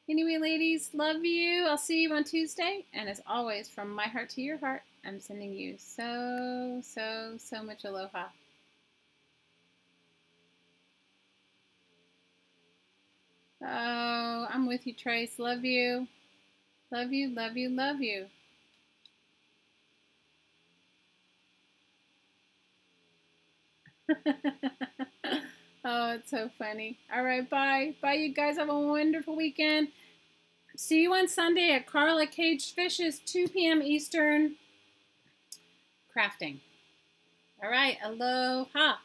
Anyway, ladies, love you. I'll see you on Tuesday. And as always, from my heart to your heart, I'm sending you so, so, so much aloha. Oh, I'm with you, Trace. Love you. Love you, love you, love you. Oh, it's so funny. All right, bye. Bye, you guys. Have a wonderful weekend. See you on Sunday at Carla Caged Fishes, 2 p.m. Eastern. Crafting. All right, aloha.